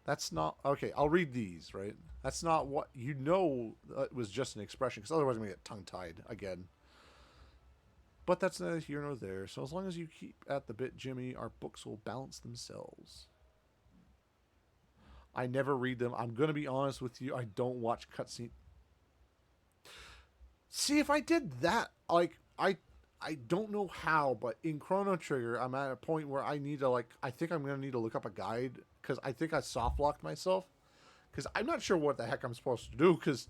that's not okay. I'll read these, right? That's not what you know. It was just an expression because otherwise I'm gonna get tongue tied again. But that's neither here nor there. So as long as you keep at the bit, Jimmy, our books will balance themselves. I never read them. I'm gonna be honest with you. I don't watch cutscene. See, if I did that, like I don't know how, but in Chrono Trigger, I'm at a point where I need to like. I think I'm gonna need to look up a guide because I think I soft locked myself because I'm not sure what the heck I'm supposed to do because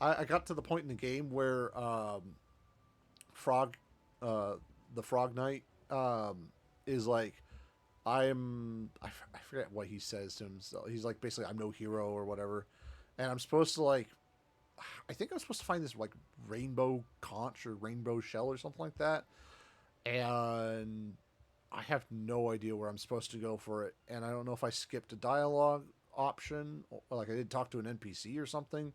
I got to the point in the game where Frog, uh, the Frog Knight, is like I forget what he says to himself. He's like basically I'm no hero or whatever, and I'm supposed to like I think I'm supposed to find this like rainbow conch or rainbow shell or something like that, and I have no idea where I'm supposed to go for it, and I don't know if I skipped a dialogue option or like I did talk to an NPC or something,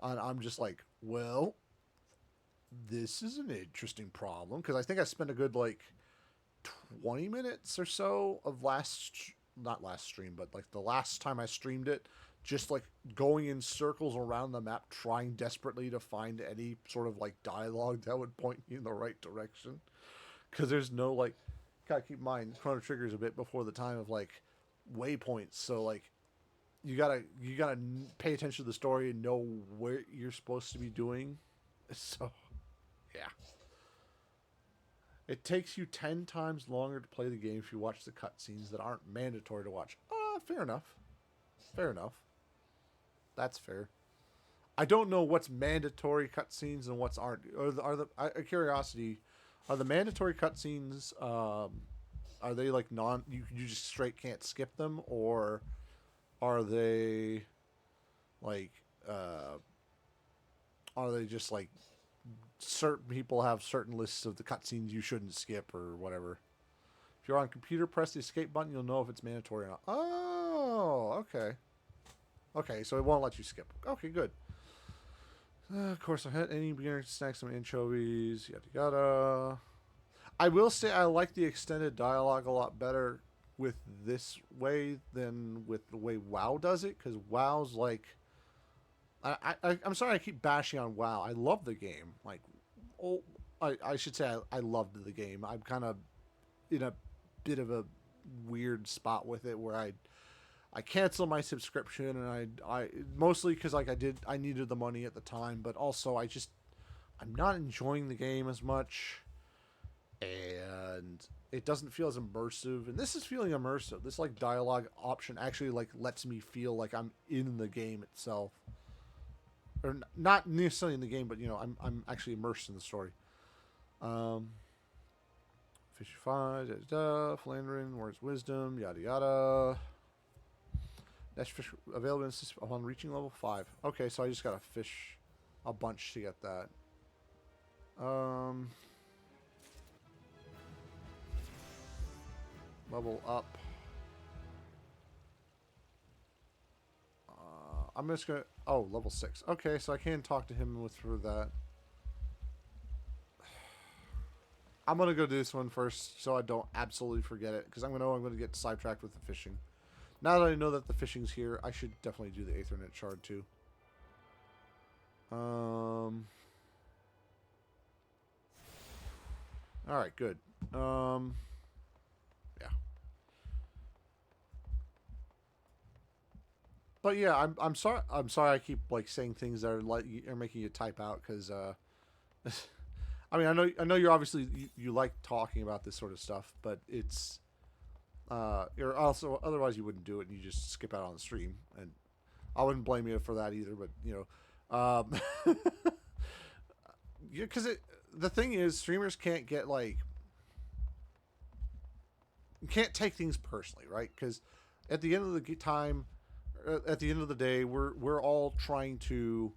and I'm just like, well, this is an interesting problem because I think I spent a good like 20 minutes or so of not last stream but like the last time I streamed it just like going in circles around the map trying desperately to find any sort of like dialogue that would point me in the right direction because there's no like gotta keep in mind Chrono Trigger is a bit before the time of like waypoints, so like you gotta pay attention to the story and know what you're supposed to be doing. So yeah, it takes you 10 times longer to play the game if you watch the cutscenes that aren't mandatory to watch. Fair enough. Fair enough. That's fair. I don't know what's mandatory cutscenes and what's aren't. A curiosity, are the mandatory cutscenes, are they like you just straight can't skip them, or are they like, uh, are they just like certain people have certain lists of the cutscenes you shouldn't skip or whatever? If you're on computer, press the escape button. You'll know if it's mandatory or not. Oh, okay. Okay, so it won't let you skip. Okay, good. Of course, I had any beginner snacks, some anchovies, yada yada. I will say I like the extended dialogue a lot better with this way than with the way WoW does it, because WoW's like, I'm sorry I keep bashing on WoW. I love the game. Like, oh, I should say I loved the game. I'm kind of in a bit of a weird spot with it where I canceled my subscription, and I mostly because like I needed the money at the time, but also I'm not enjoying the game as much, and it doesn't feel as immersive. And this is feeling immersive. This like dialogue option actually like lets me feel like I'm in the game itself, or not necessarily in the game, but you know I'm actually immersed in the story. Um, Fish 5, Flandrin, where's wisdom, yada yada. Dash fish available upon reaching level 5. Okay, so I just gotta fish a bunch to get that. Level up. I'm just gonna... Oh, level 6. Okay, so I can talk to him through that. I'm gonna go do this one first so I don't absolutely forget it, because I'm gonna get sidetracked with the fishing. Now that I know that the fishing's here, I should definitely do the Aethernet shard too. Alright, good. Yeah. But yeah, I'm sorry I keep like saying things that are making you type out because I mean I know you're obviously you like talking about this sort of stuff, but it's you're also otherwise you wouldn't do it and you just skip out on the stream, and I wouldn't blame you for that either, but you know because the thing is streamers can't get like you can't take things personally, right? Because at the end of the time, at the end of the day, we're all trying to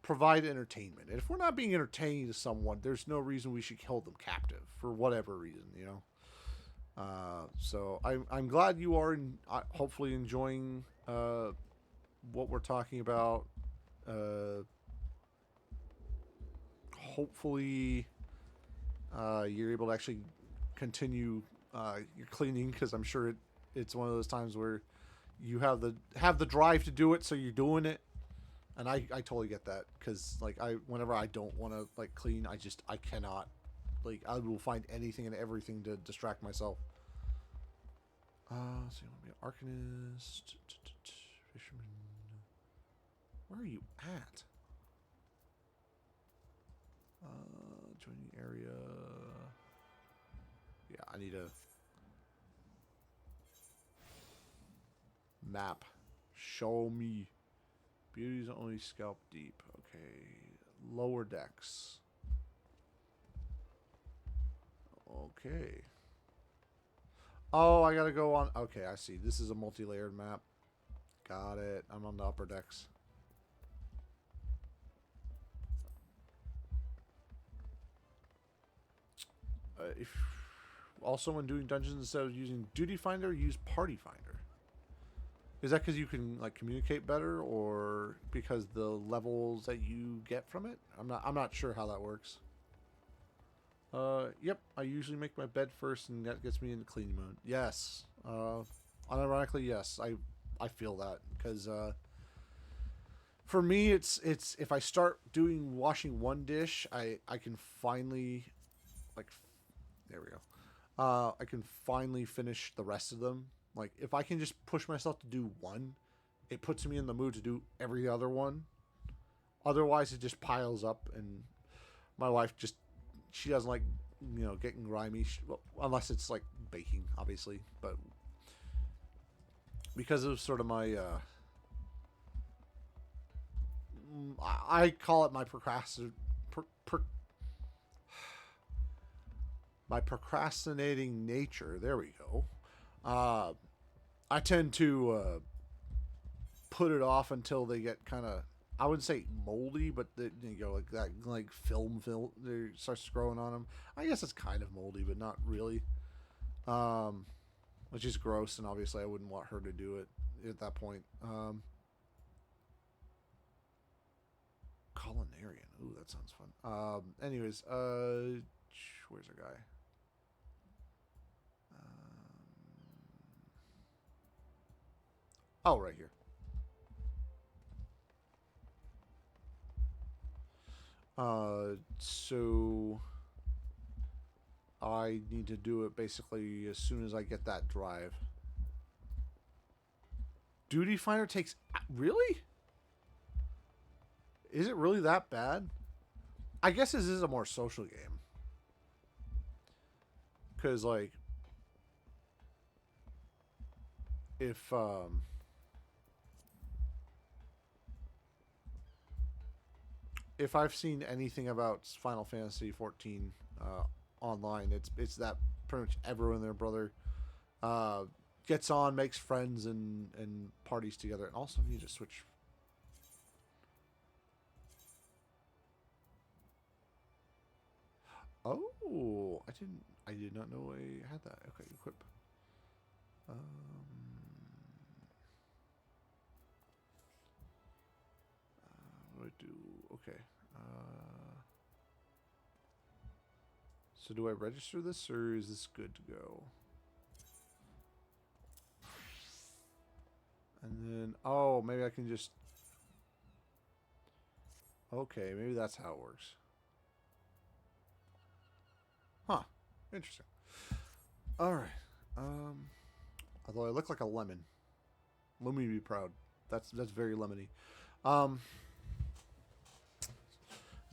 provide entertainment. And if we're not being entertaining to someone, there's no reason we should hold them captive for whatever reason, you know. So I'm glad you are hopefully enjoying what we're talking about. Hopefully, you're able to actually continue your cleaning, because I'm sure it's one of those times where you have the drive to do it, so you're doing it. And I totally get that, because like whenever I don't want to like clean, I cannot, like I will find anything and everything to distract myself. So you want to be an arcanist, fisherman. Where are you at? Joining area. Yeah, I need a map. Show me. Beauty's only scalp deep. Okay. Lower decks. Okay. Oh, I gotta go on. Okay, I see. This is a multi-layered map. Got it. I'm on the upper decks. If also, when doing dungeons, instead of using Duty Finder, use Party Finder. Is that because you can like communicate better, or because the levels that you get from it? I'm not sure how that works. Yep. I usually make my bed first, and that gets me into cleaning mode. Yes. Unironically, yes. I feel that, because for me, it's if I start doing washing one dish, I can finally like. There we go. I can finally finish the rest of them. Like, if I can just push myself to do one, it puts me in the mood to do every other one. Otherwise, it just piles up, and my wife she doesn't like, getting grimy. Well, unless it's like baking, obviously. But because of sort of my, I call it my my procrastinating nature. There we go. I tend to put it off until they get kind of, I wouldn't say moldy, but like that, like film starts growing on them. I guess it's kind of moldy, but not really. Which is gross, and obviously I wouldn't want her to do it at that point. Culinarian. Ooh, that sounds fun. Anyways, where's our guy? Oh, right here. So I need to do it basically as soon as I get that drive. Duty Finder takes... Really? Is it really that bad? I guess this is a more social game. Because, like... If I've seen anything about Final Fantasy 14 online, it's that pretty much everyone and their brother gets on, makes friends, and parties together. And also, need to switch. Oh, I did not know I had that. Okay, equip. What do I do? Okay. So do I register this, or is this good to go? And then, oh, maybe I can just... Okay, maybe that's how it works. Huh. Interesting. Alright. Although I look like a lemon. Let me be proud. That's very lemony. As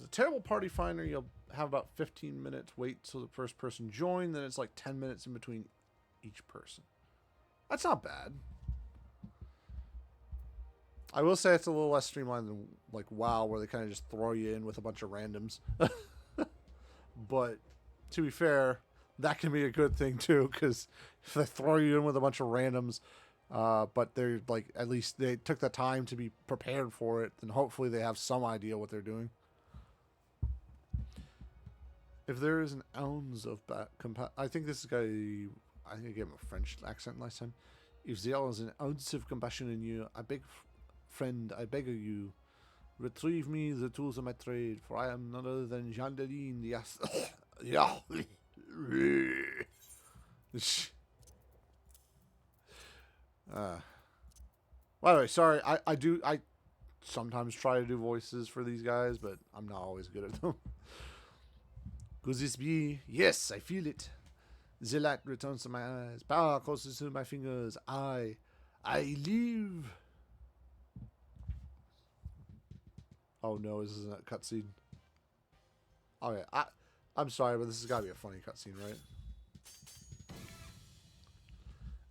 a terrible party finder, you'll have about 15 minutes wait till the first person join, then it's like 10 minutes in between each person. That's not bad. I will say it's a little less streamlined than like WoW, where they kind of just throw you in with a bunch of randoms. But to be fair, That can be a good thing too, because if they throw you in with a bunch of randoms, but they're like, at least they took the time to be prepared for it, then hopefully they have some idea what they're doing. If there is an ounce of I think this guy, I think I gave him a French accent last time. If there is an ounce of compassion in you, I beg, friend, I beg of you, retrieve me the tools of my trade, for I am none other than Jean Deline, yes. Yeah. By the way, sorry, I sometimes try to do voices for these guys, but I'm not always good at them. Could this be? Yes, I feel it. The light returns to my eyes. Power courses to my fingers. I live. Oh no, this isn't a cutscene. Oh yeah, I'm sorry, but this has got to be a funny cutscene, right?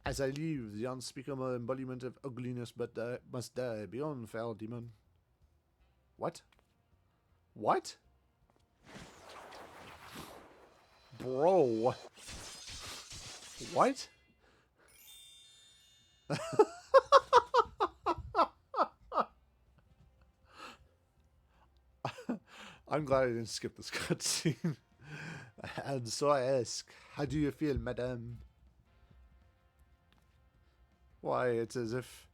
As I live, the unspeakable embodiment of ugliness but must die beyond foul demon. What? What? Bro. What? I'm glad I didn't skip this cutscene. And so I ask, how do you feel, madame? Why, it's as if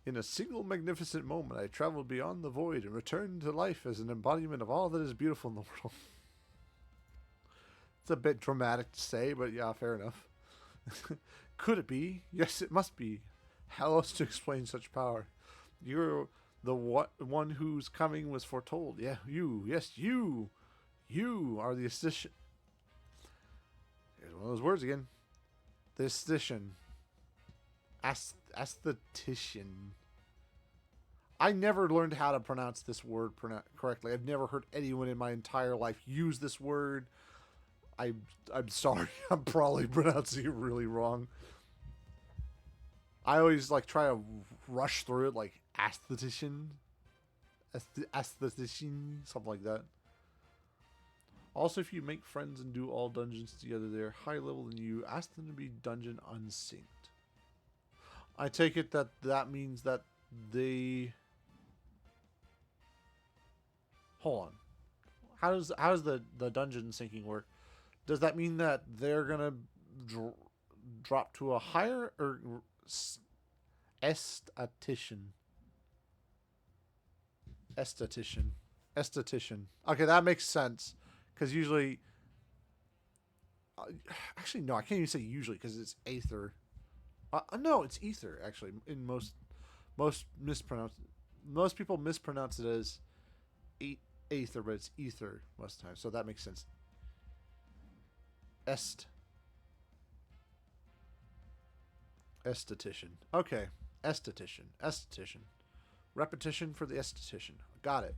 in a single magnificent moment I traveled beyond the void and returned to life as an embodiment of all that is beautiful in the world. It's a bit dramatic to say, but yeah, fair enough. Could it be? Yes, it must be. How else to explain such power? You're the one whose coming was foretold. Yeah, you. Yes, you. You are the aesthetician. Here's one of those words again. The aesthetician. Aesthetician. I never learned how to pronounce this word correctly. I've never heard anyone in my entire life use this word. I'm sorry. I'm probably pronouncing it really wrong. I always like try to rush through it, like aesthetician, aesthetician, something like that. Also, if you make friends and do all dungeons together, they're higher level than you. Ask them to be dungeon unsynced. I take it that means that they. Hold on. How does the dungeon syncing work? Does that mean that they're gonna drop to a higher or esthetician? Esthetician. Okay, that makes sense. Because usually, actually no, I can't even say usually because it's aether. No, it's ether actually. In most people mispronounce it as aether, but it's ether most of the time. So that makes sense. Esthetician. Okay. Esthetician. Repetition for the esthetician. Got it.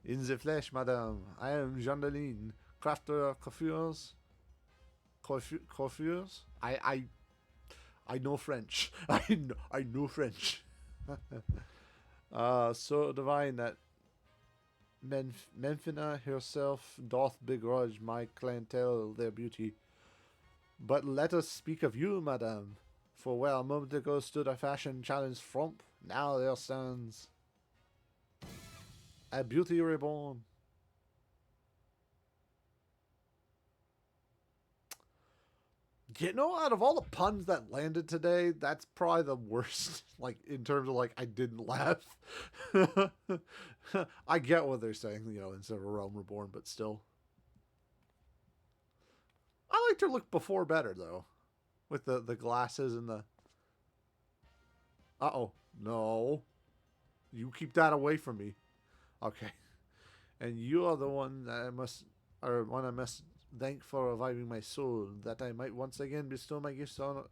In the flesh, madame, I am Jean-Deline, crafter of coiffures. Coiffures? I know French. I know French. So divine that Memphina herself doth begrudge my clientele their beauty. But let us speak of you, madame, for where a moment ago stood a fashion challenged frump, now there stands a beauty reborn. You know, out of all the puns that landed today, that's probably the worst. Like, in terms of, like, I didn't laugh. I get what they're saying, you know, instead of a realm reborn, but still. I liked her look before better, though. With the glasses and the... Uh-oh. No. You keep that away from me. Okay. And you are the one that I must thank for reviving my soul, that I might once again bestow my gifts on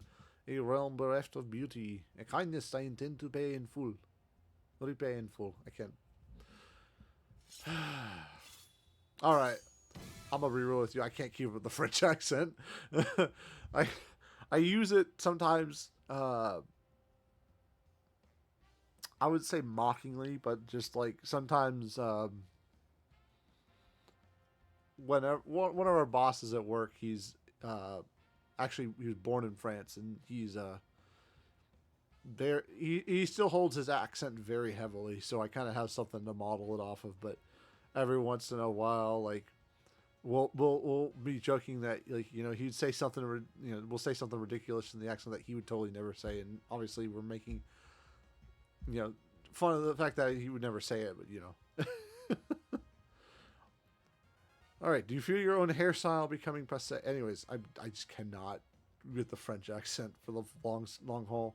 a realm bereft of beauty, a kindness I intend to pay in full. Repay in full. I can't. Alright. I'm gonna reroll with you. I can't keep up with the French accent. I use it sometimes, I would say mockingly, but just like sometimes, whenever one of our bosses at work, he's uh, actually he was born in France, and he's there. He still holds his accent very heavily, so I kind of have something to model it off of. But every once in a while, like we'll be joking that, like, you know, he'd say something, you know, we'll say something ridiculous in the accent that he would totally never say, and obviously we're making, you know, fun of the fact that he would never say it, but you know. All right, do you feel your own hairstyle becoming passe? Anyways, I just cannot with the French accent for the long haul.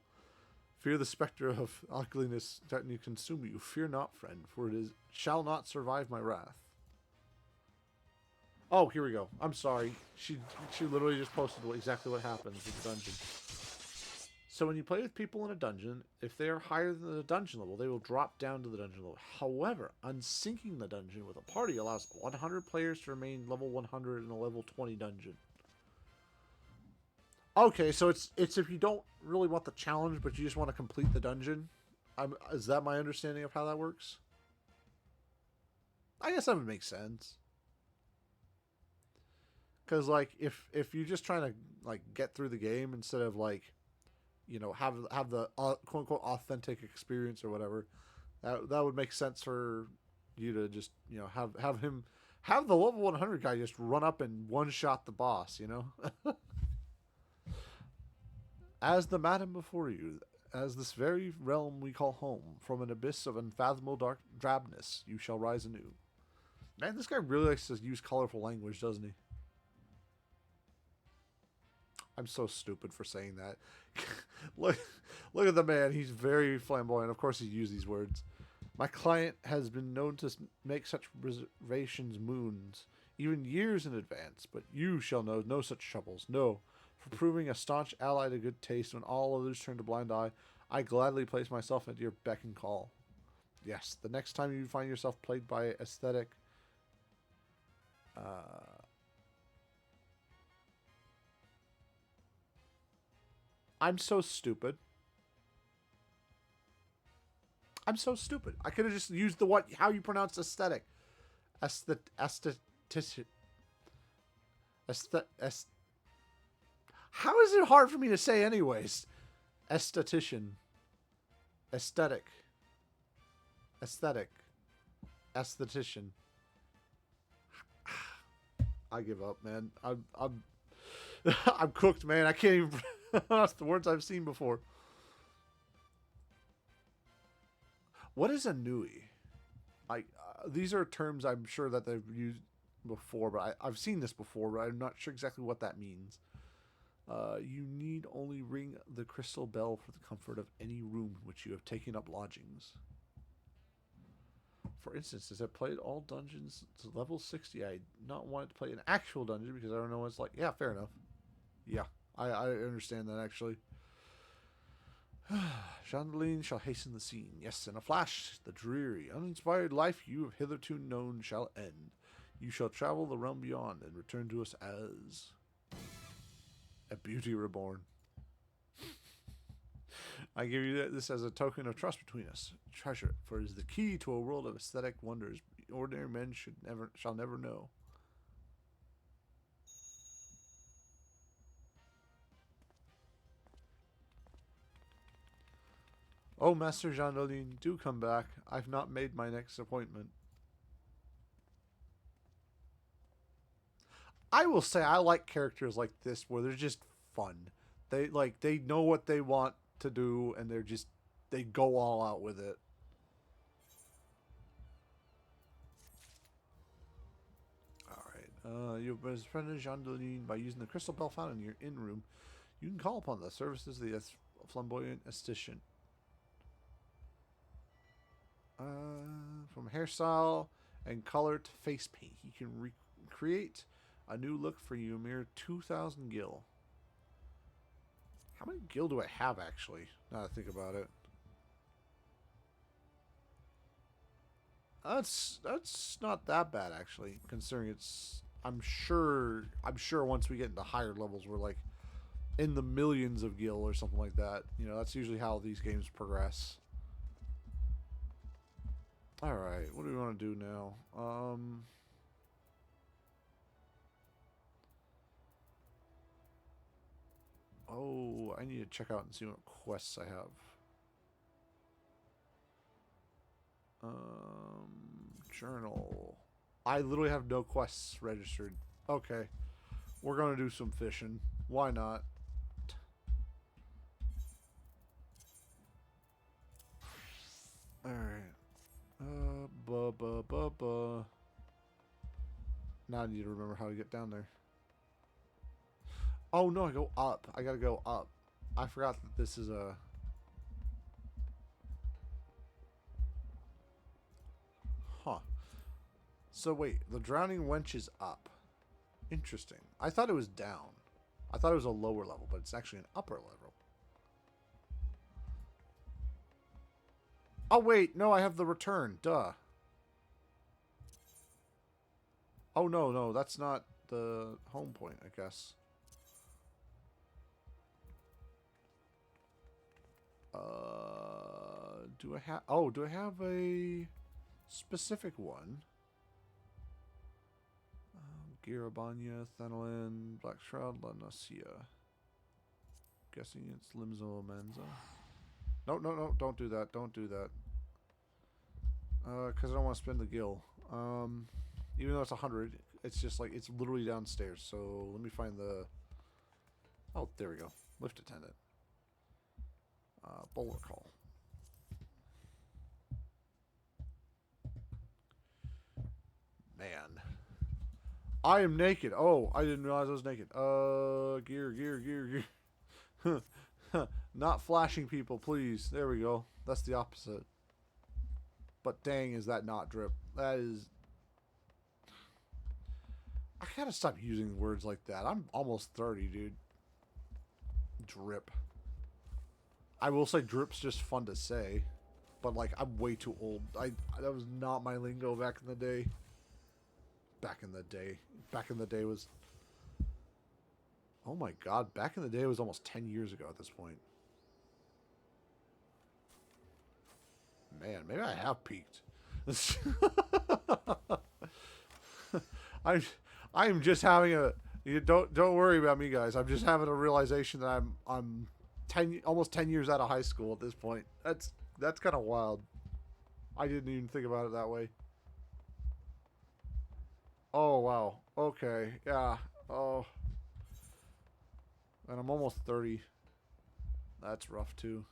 Fear the specter of ugliness that you consume you. Fear not, friend, for it is shall not survive my wrath. Oh, here we go. I'm sorry. She literally just posted exactly what happens with the dungeon. So when you play with people in a dungeon, if they are higher than the dungeon level, they will drop down to the dungeon level. However, unsyncing the dungeon with a party allows 100 players to remain level 100 in a level 20 dungeon. Okay, so it's if you don't really want the challenge, but you just want to complete the dungeon. Is that my understanding of how that works? I guess that would make sense. Because, like, if you're just trying to, like, get through the game instead of, like, you know, have the quote unquote authentic experience or whatever, that would make sense for you to just, you know, have the level 100 guy just run up and one shot the boss, you know. As the madam before you, as this very realm we call home, from an abyss of unfathomable dark drabness, you shall rise anew. Man, this guy really likes to use colorful language, doesn't he? I'm so stupid for saying that. look at the man. He's very flamboyant. Of course, he used these words. My client has been known to make such reservations moons, even years in advance, but you shall know no such troubles. No, for proving a staunch ally to good taste when all others turn a blind eye, I gladly place myself at your beck and call. Yes, the next time you find yourself plagued by aesthetic... I'm so stupid. I'm so stupid. I could have just used the how you pronounce aesthetic. Aesthetician. How is it hard for me to say anyways? Esthetician. Aesthetic. Aesthetic. Esthetician. I give up, man. I'm I'm cooked, man. I can't even pronounce the words I've seen before. What is a nui? These are terms I'm sure that they've used before, but I've seen this before, but I'm not sure exactly what that means. You need only ring the crystal bell for the comfort of any room in which you have taken up lodgings. For instance, as I played all dungeons to level 60, I not wanted to play an actual dungeon because I don't know what it's like. Yeah, fair enough. Yeah, I understand that, actually. Chandeline shall hasten the scene. Yes, in a flash, the dreary, uninspired life you have hitherto known shall end. You shall travel the realm beyond and return to us as a beauty reborn. I give you this as a token of trust between us. Treasure it, for it is the key to a world of aesthetic wonders ordinary men shall never know. Oh, Master Jean-Dolin, do come back. I've not made my next appointment. I will say I like characters like this where they're just fun. They know what they want to do and they go all out with it. Alright. You've befriended Jean-Dolin by using the crystal bell found in your inn room. You can call upon the services of the flamboyant esthetician. From hairstyle and color to face paint, he can recreate a new look for you, a mere 2,000 gil. How many gil do I have, actually, now that I think about it? That's not that bad, actually, considering it's... I'm sure once we get into higher levels, we're like in the millions of gil or something like that. You know, that's usually how these games progress. Alright, what do we want to do now? Oh, I need to check out and see what quests I have. Journal. I literally have no quests registered. Okay. We're going to do some fishing. Why not? Alright. Now I need to remember how to get down there. Oh, no, I go up. I gotta go up. I forgot that this is a... Huh. So, wait. The drowning wench is up. Interesting. I thought it was down. I thought it was a lower level, but it's actually an upper level. Oh, wait. No, I have the return. Duh. Oh, no, no. That's not the home point, I guess. Do I have... Oh, do I have a specific one? Girabanya, Thanalin, Black Shroud, La Nacia. Guessing it's Limzo Menza. No, no, no. Don't do that. Don't do that. Because I don't want to spend the gil. Even though it's 100, it's just like, it's literally downstairs. So let me find the... Oh, there we go. Lift attendant. Bowler call. Man. I am naked. Oh, I didn't realize I was naked. Gear. Not flashing people, please. There we go. That's the opposite. But dang, is that not drip. That is... I gotta stop using words like that. I'm almost 30, dude. Drip. I will say drip's just fun to say. But, like, I'm way too old. That was not my lingo back in the day. Back in the day was... Oh my god, back in the day was almost 10 years ago at this point. Man, maybe I have peaked. I'm just having a... Don't worry about me, guys. I'm just having a realization that I'm almost 10 years out of high school at this point. That's kind of wild. I didn't even think about it that way. Oh, wow. Okay. Yeah. Oh. And I'm almost 30. That's rough, too.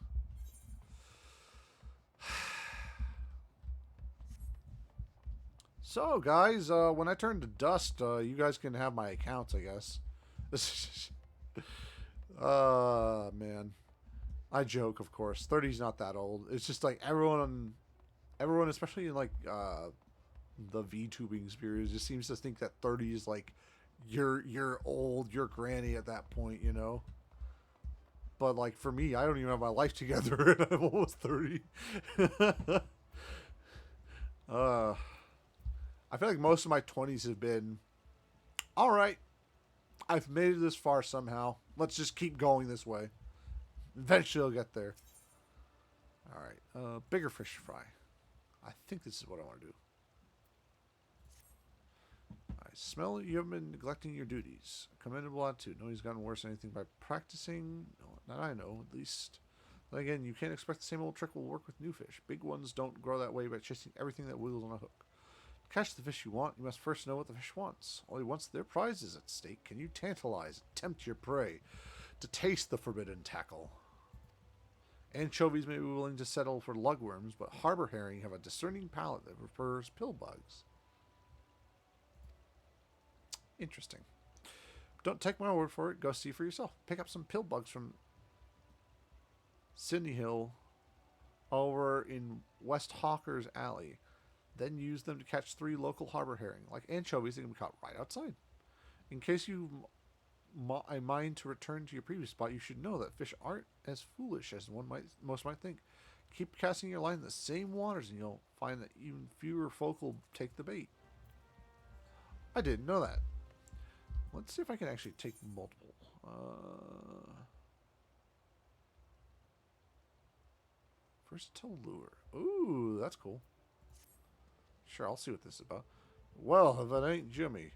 So, guys, when I turn to dust, you guys can have my accounts, I guess. Man. I joke, of course. 30's not that old. It's just like everyone, especially in like the VTubing sphere, just seems to think that 30 is like you're old, you're granny at that point, you know. But like for me, I don't even have my life together, and I'm almost 30. I feel like most of my 20s have been all right. I've made it this far somehow. Let's just keep going this way. Eventually, I'll get there. All right, bigger fish fry. I think this is what I want to do. I smell you haven't been neglecting your duties. Commendable attitude. No, he's gotten worse than anything by practicing. No, not I know, at least. Then again, you can't expect the same old trick will work with new fish. Big ones don't grow that way by chasing everything that wiggles on a hook. To catch the fish you want, you must first know what the fish wants. Only once their prize is at stake can you tantalize and tempt your prey to taste the forbidden tackle. Anchovies may be willing to settle for lugworms, but harbor herring have a discerning palate that prefers pill bugs. Interesting. Don't take my word for it. Go see for yourself. Pick up some pill bugs from Sydney Hill over in West Hawker's Alley. Then use them to catch 3 local harbor herring. Like anchovies, they can be caught right outside. In case you mind to return to your previous spot, you should know that fish aren't as foolish as most might think. Keep casting your line in the same waters, and you'll find that even fewer folk will take the bait. I didn't know that. Let's see if I can actually take multiple. Versatile lure. Ooh, that's cool. Sure, I'll see what this is about. Well, if it ain't Jimmy.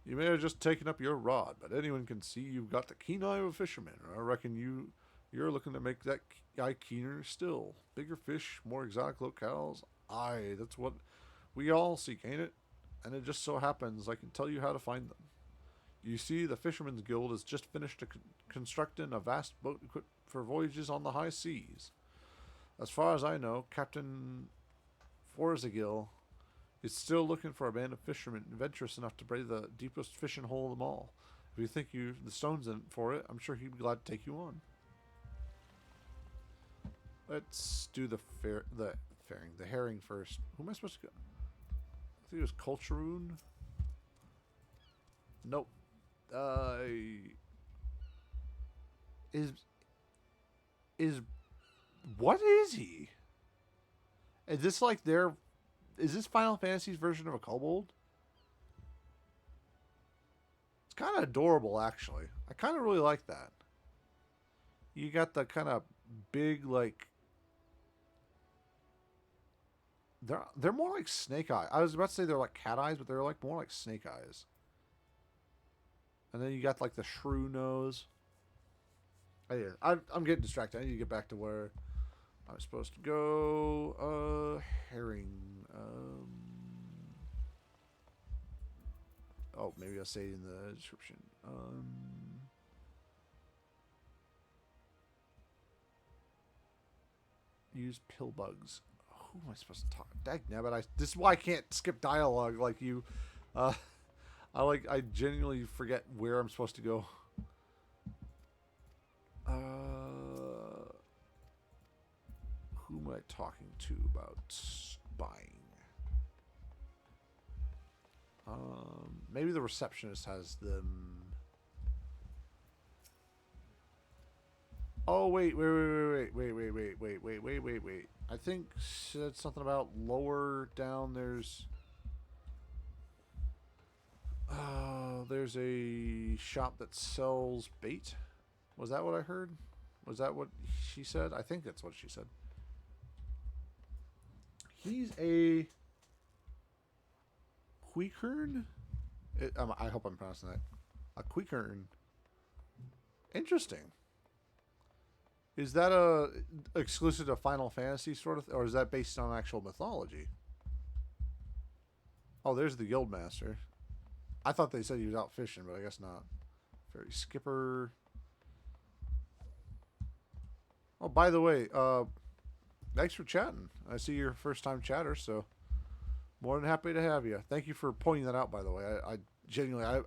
You may have just taken up your rod, but anyone can see you've got the keen eye of a fisherman. I reckon you're looking to make that eye keener still. Bigger fish, more exotic locales. Aye, that's what we all seek, ain't it? And it just so happens I can tell you how to find them. You see, the Fishermen's Guild has just finished constructing a vast boat equipped for voyages on the high seas. As far as I know, Captain Forzagil is still looking for a band of fishermen adventurous enough to brave the deepest fishing hole of them all. If you think you the stone's in for it, I'm sure he'd be glad to take you on. Let's do the herring first. Who am I supposed to go? I think it was Culturoon. Nope. Is what is he? Is this like their? Is this Final Fantasy's version of a kobold? It's kind of adorable, actually. I kind of really like that. You got the kind of big, like they're more like snake eyes. I was about to say they're like cat eyes, but they're like more like snake eyes. And then you got like the shrew nose. Oh, yeah, I'm getting distracted. I need to get back to where I'm supposed to go. Herring. Oh, maybe I'll say it in the description. Use pill bugs. Who am I supposed to talk? Dagnabbit, this is why I can't skip dialogue like you. I genuinely forget where I'm supposed to go. Who am I talking to about buying? Maybe the receptionist has them. Oh wait. I think she said something about lower down. There's a shop that sells bait. Was that what I heard? Was that what she said? I think that's what she said. He's a Queekern. I hope I'm pronouncing that. A Queekern. Interesting. Is that a exclusive to Final Fantasy sort of, or is that based on actual mythology? Oh, there's the Guildmaster. I thought they said he was out fishing, but I guess not. Ferry skipper. Oh, by the way, thanks for chatting. I see you're a first-time chatter, so more than happy to have you. Thank you for pointing that out, by the way. I genuinely,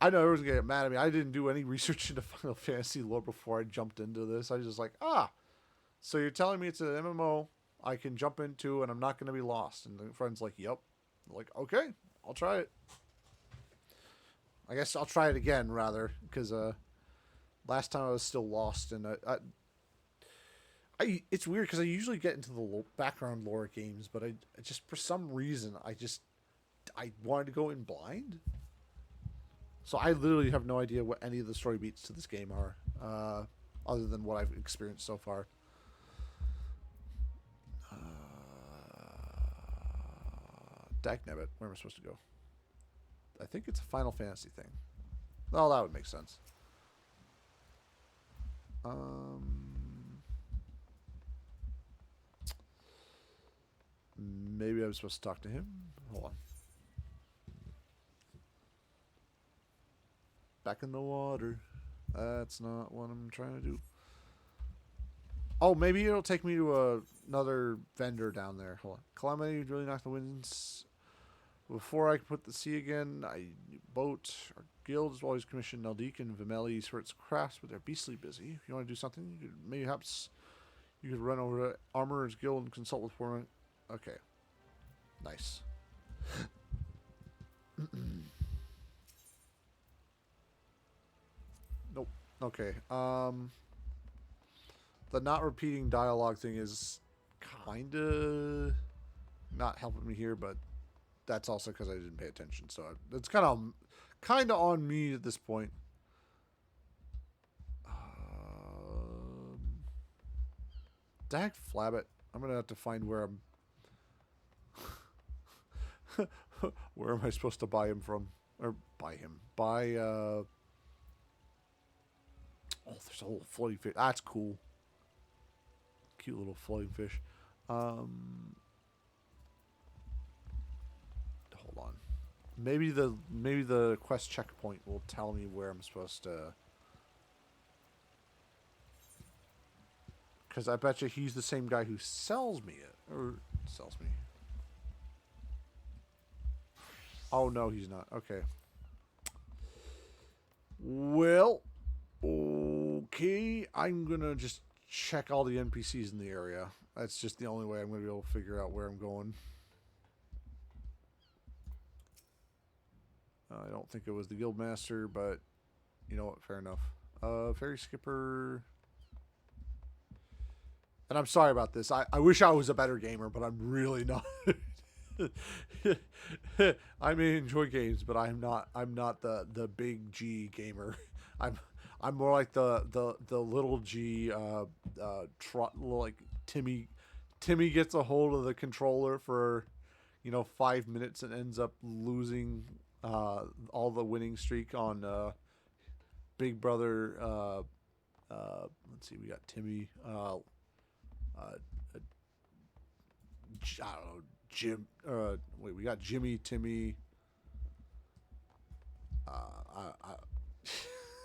I know everyone's going to get mad at me. I didn't do any research into Final Fantasy lore before I jumped into this. I was just like, so you're telling me it's an MMO I can jump into and I'm not going to be lost. And the friend's like, yep. I'm like, okay, I'll try it. I guess I'll try it again, rather, because last time I was still lost. And it's weird because I usually get into the background lore games, but I just, for some reason, I wanted to go in blind. So I literally have no idea what any of the story beats to this game are, other than what I've experienced so far. Dagnabbit, where am I supposed to go? I think it's a Final Fantasy thing. Well, that would make sense. Maybe I was supposed to talk to him. Hold on. Back in the water. That's not what I'm trying to do. Oh, maybe it'll take me to another vendor down there. Hold on. Calamity really knocked the winds. Before I can put the sea again, boat. Our guild has always commissioned Neldik and Vimelis for its crafts, but they're beastly busy. If you want to do something, perhaps you could run over to Armorer's Guild and consult with Foreman. Okay. Nice. Nope. Okay. The not repeating dialogue thing is kind of not helping me here, but that's also because I didn't pay attention. So it's kind of on me at this point. Dag flabbit. I'm gonna have to find where I'm. Where am I supposed to buy him from? Or buy him? Buy, oh, there's a whole floating fish. That's cool. Cute little floating fish. Hold on. Maybe the quest checkpoint will tell me where I'm supposed to. Because I bet you he's the same guy who sells me it. Or sells me. Oh, no, he's not. Okay. Well, okay. I'm going to just check all the NPCs in the area. That's just the only way I'm going to be able to figure out where I'm going. I don't think it was the Guildmaster, but you know what? Fair enough. Ferry Skipper. And I'm sorry about this. I wish I was a better gamer, but I'm really not. I may enjoy games, but I'm not the big G gamer. I'm more like the little G like Timmy gets a hold of the controller for 5 minutes and ends up losing all the winning streak on Big Brother. Let's see, we got Timmy. I don't know, Jim. Wait, we got Jimmy, Timmy.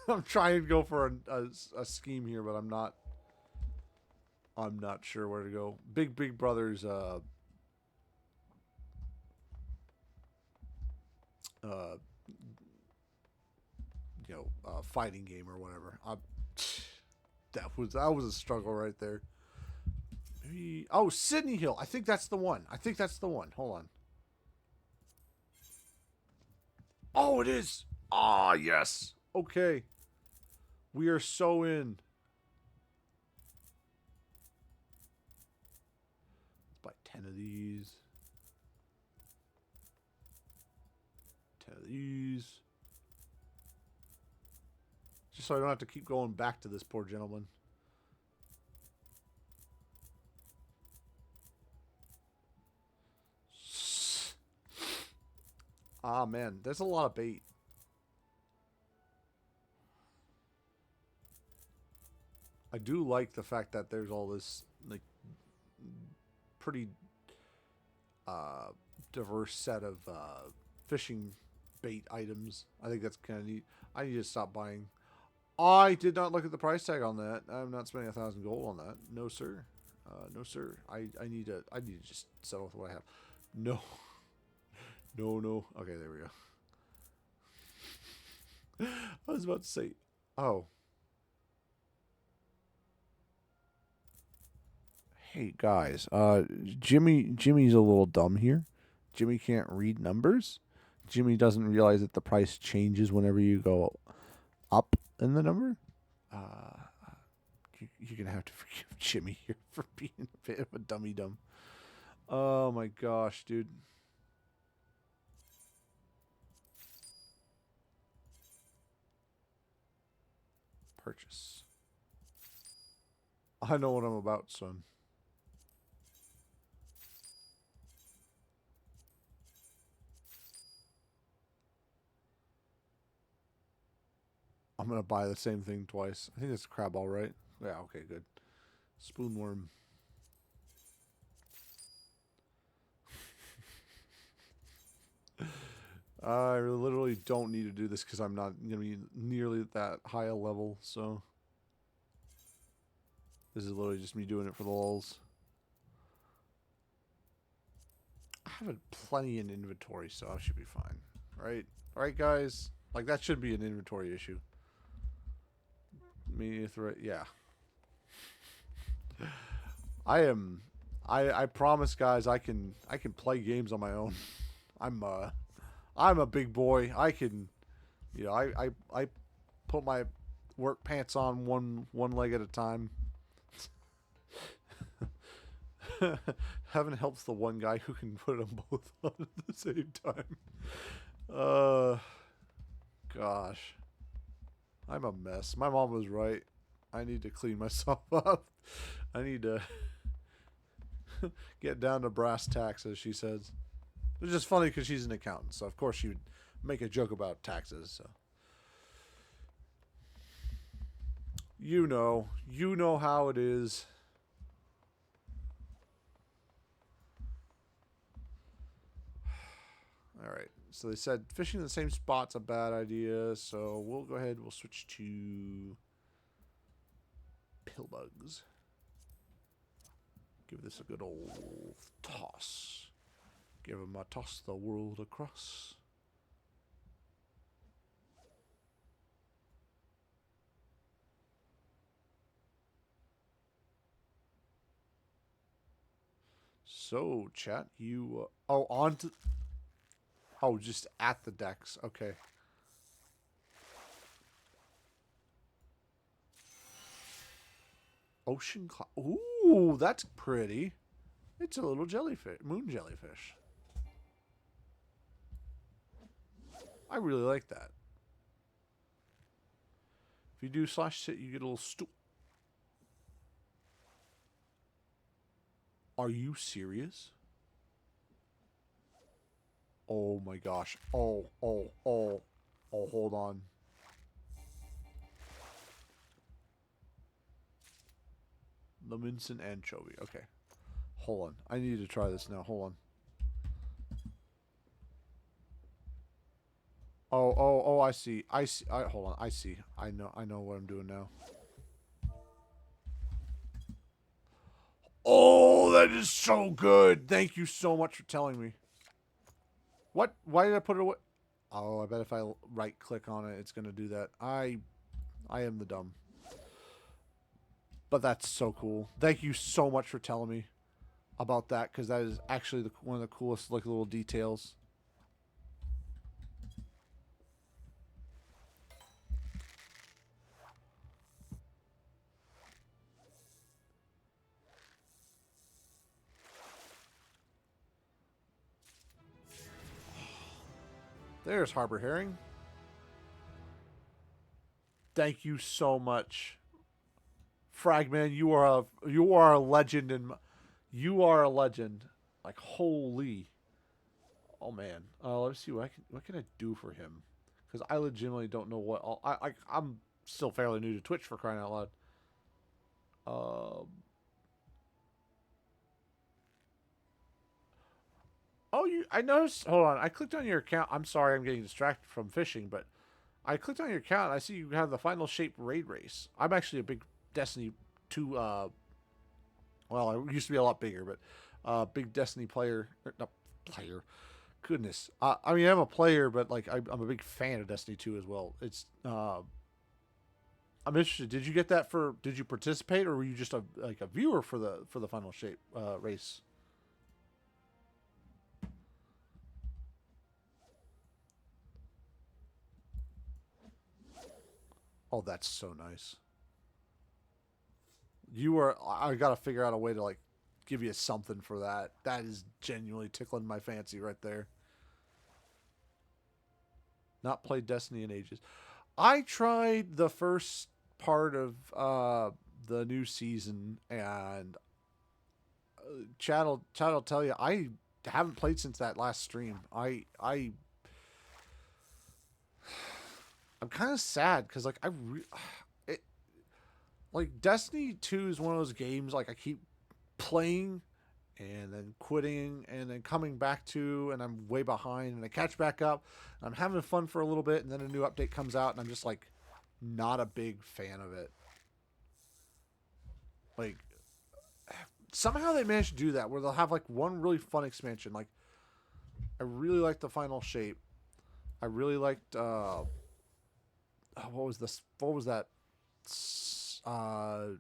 I'm trying to go for a scheme here, but I'm not sure where to go. Big Brother's fighting game or whatever. That was a struggle right there. Maybe, oh, Sydney Hill. I think that's the one. Hold on. Oh, it is. Ah, yes. Okay. We are so in. Let's buy 10 of these. 10 of these. Just so I don't have to keep going back to this poor gentleman. Ah, man. There's a lot of bait. I do like the fact that there's all this, like, pretty diverse set of fishing bait items. I think that's kind of neat. I need to stop buying. I did not look at the price tag on that. I'm not spending 1,000 gold on that. No, sir. No, sir. I need to just settle with what I have. No. No. Okay, there we go. I was about to say, oh. Hey, guys. Jimmy's a little dumb here. Jimmy can't read numbers. Jimmy doesn't realize that the price changes whenever you go up in the number. You're going to have to forgive Jimmy here for being a bit of a dummy-dumb. Oh, my gosh, dude. Purchase. I know what I'm about, son. I'm going to buy the same thing twice. I think that's a crab, all right. Yeah, okay, good. Spoonworm. I literally don't need to do this because I'm not going to be nearly at that high a level, so this is literally just me doing it for the lulz. I have plenty in inventory, so I should be fine. Right? Right, guys? Like, that should be an inventory issue. Yeah. I promise, guys, I can play games on my own. I'm a big boy. I can, I put my work pants on one leg at a time. Heaven helps the one guy who can put them both on at the same time. Gosh. I'm a mess. My mom was right. I need to clean myself up. I need to get down to brass tacks, as she says. It's just funny because she's an accountant, so of course she would make a joke about taxes. So you know how it is. All right. So they said fishing in the same spot's a bad idea. So we'll go ahead. We'll switch to pill bugs. Give this a good old toss. Give him a toss the world across. So, chat, you... oh, on to... oh, just at the decks. Okay. Ocean cloud. Ooh, that's pretty. It's a little jellyfish. Moon jellyfish. I really like that. If you do slash sit, you get a little stool. Are you serious? Oh my gosh. Oh, hold on. Lemonson anchovy. Okay. Hold on. I need to try this now. Hold on. Oh, I see. Hold on. I see. I know what I'm doing now. Oh, that is so good. Thank you so much for telling me. What? Why did I put it away? Oh, I bet if I right click on it, it's going to do that. I am the dumb. But that's so cool. Thank you so much for telling me about that, because that is actually one of the coolest like little details. There's Harbor Herring. Thank you so much, Fragman. You are a legend, and you are a legend. Like holy. Oh man. Let's see what can I do for him, because I legitimately don't know what. I'm still fairly new to Twitch, for crying out loud. Oh, I noticed. Hold on. I clicked on your account. I'm sorry, I'm getting distracted from fishing, but I clicked on your account. I see you have the Final Shape raid race. I'm actually a big Destiny 2. Well, I used to be a lot bigger, but big Destiny player. Not player. Goodness. I mean, I'm a player, but like I'm a big fan of Destiny 2 as well. It's. I'm interested. Did you get that for? Did you participate, or were you just a viewer for the Final Shape race? Oh, that's so nice. You are. I gotta figure out a way to like give you something for that. That is genuinely tickling my fancy right there. Not played Destiny in ages. I tried the first part of the new season, and Chad will tell you I haven't played since that last stream. I'm kind of sad because like it, like Destiny 2 is one of those games like I keep playing and then quitting and then coming back to, and I'm way behind, and I catch back up, and I'm having fun for a little bit, and then a new update comes out and I'm just like not a big fan of it. Like somehow they managed to do that where they'll have like one really fun expansion. Like I really liked the Final Shape. I really liked what was this? What was that? I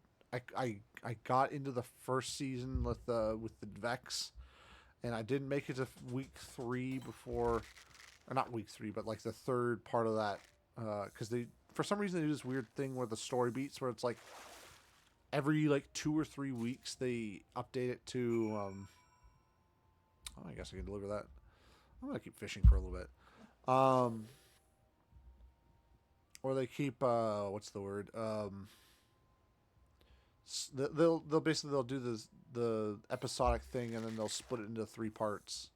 got into the first season with the Vex, and I didn't make it to week 3 before, or not week 3, but like the third part of that, because they for some reason they do this weird thing where the story beats where it's like every like 2 or 3 weeks they update it to. Oh, I guess I can deliver that. I'm gonna keep fishing for a little bit. Or they keep what's the word? They'll basically they'll do the episodic thing, and then they'll split it into 3 parts.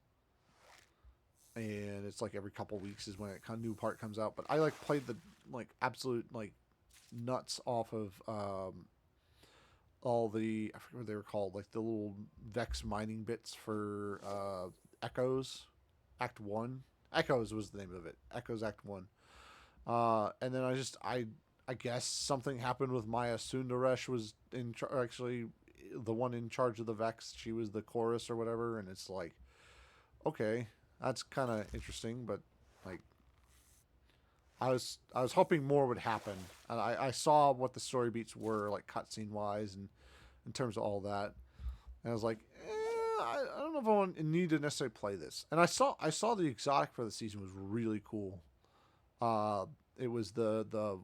and it's like every couple weeks is when a new part comes out. But I like played the like absolute like nuts off of all the, I forget what they were called, like the little Vex mining bits for Echoes Act 1. Echoes was the name of it. Echoes Act 1. And then I guess something happened with Maya Sundaresh was actually the one in charge of the Vex. She was the chorus or whatever, and it's like, okay, that's kind of interesting, but like I was hoping more would happen. And I saw what the story beats were like cutscene wise and in terms of all that, and I was like, I don't know if I need to necessarily play this. And I saw the exotic for the season was really cool. It was the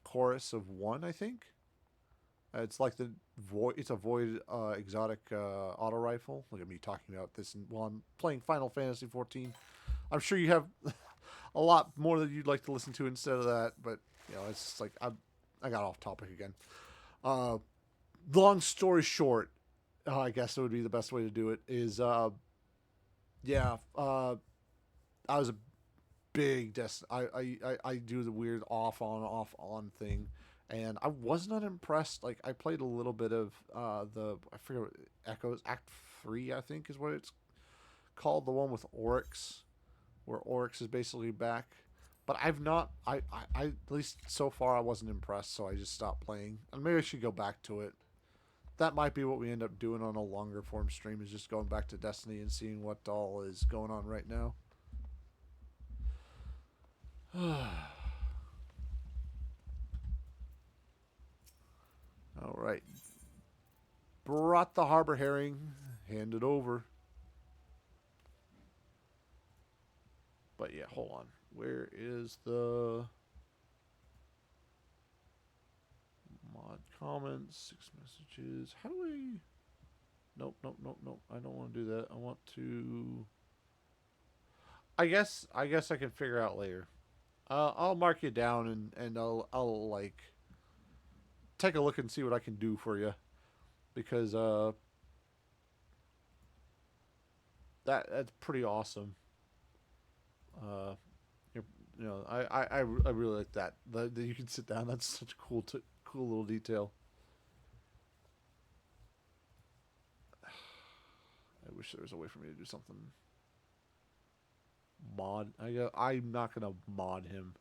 chorus of one, I think. It's like the void. It's a void exotic auto rifle. Look at me talking about this while I'm playing Final Fantasy 14. I'm sure you have a lot more that you'd like to listen to instead of that, but you know, it's just like I got off topic again. Long story short, I guess it would be the best way to do it. Is I was a big I do the weird off on thing, and I was not impressed. Like I played a little bit of I forget what Echoes Act 3, I think is what it's called, the one with Oryx, where Oryx is basically back. But I've not I at least so far I wasn't impressed, so I just stopped playing. And maybe I should go back to it. That might be what we end up doing on a longer form stream, is just going back to Destiny and seeing what all is going on right now. All right. Brought the harbor herring. Hand it over. But yeah, hold on. Where is the mod comments? 6 messages. How do I... Nope. I don't want to do that. I want to... I guess I can figure out later. I'll mark you down and I'll like take a look and see what I can do for you, because that's pretty awesome. You know, I really like that. That you can sit down. That's such a cool little detail. I wish there was a way for me to do something. I'm not gonna mod him.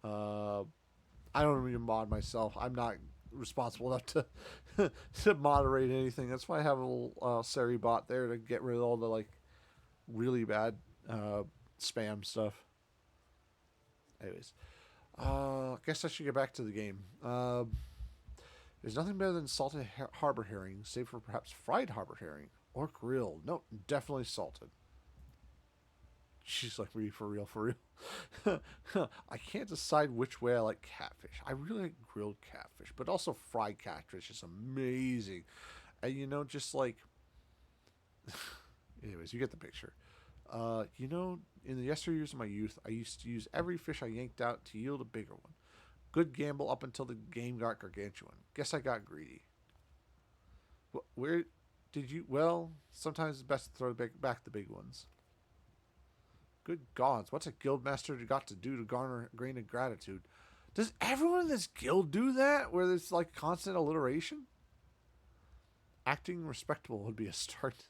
I don't even mod myself. I'm not responsible enough to to moderate anything. That's why I have a little Seri bot there to get rid of all the like really bad spam stuff. Anyways, I guess I should get back to the game. There's nothing better than salted harbor herring, save for perhaps fried harbor herring or grilled. No, definitely salted. She's like, really, for real, for real. I can't decide which way I like catfish. I really like grilled catfish, but also fried catfish is amazing. And you know, just like, anyways, you get the picture. You know, in the yesteryears of my youth, I used to use every fish I yanked out to yield a bigger one. Good gamble up until the game got gargantuan. Guess I got greedy. Where did you? Well, sometimes it's best to throw back the big ones. Good gods, what's a guildmaster got to do to garner a grain of gratitude? Does everyone in this guild do that, where there's like constant alliteration? Acting respectable would be a start.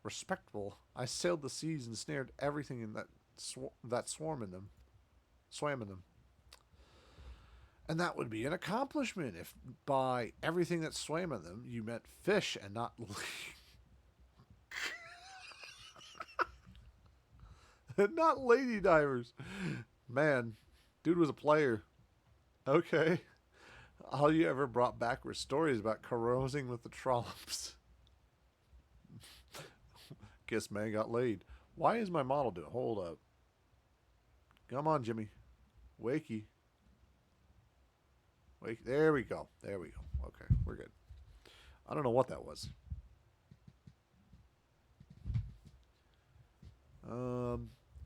Respectable. I sailed the seas and snared everything in that swam in them. And that would be an accomplishment if by everything that swam in them you meant fish and not... not lady divers. Man, dude was a player. Okay. All you ever brought back were stories about carousing with the trollops. Guess man got laid. Why is my model doing? Hold up. Come on, Jimmy. Wakey. Wake. There we go. Okay, we're good. I don't know what that was.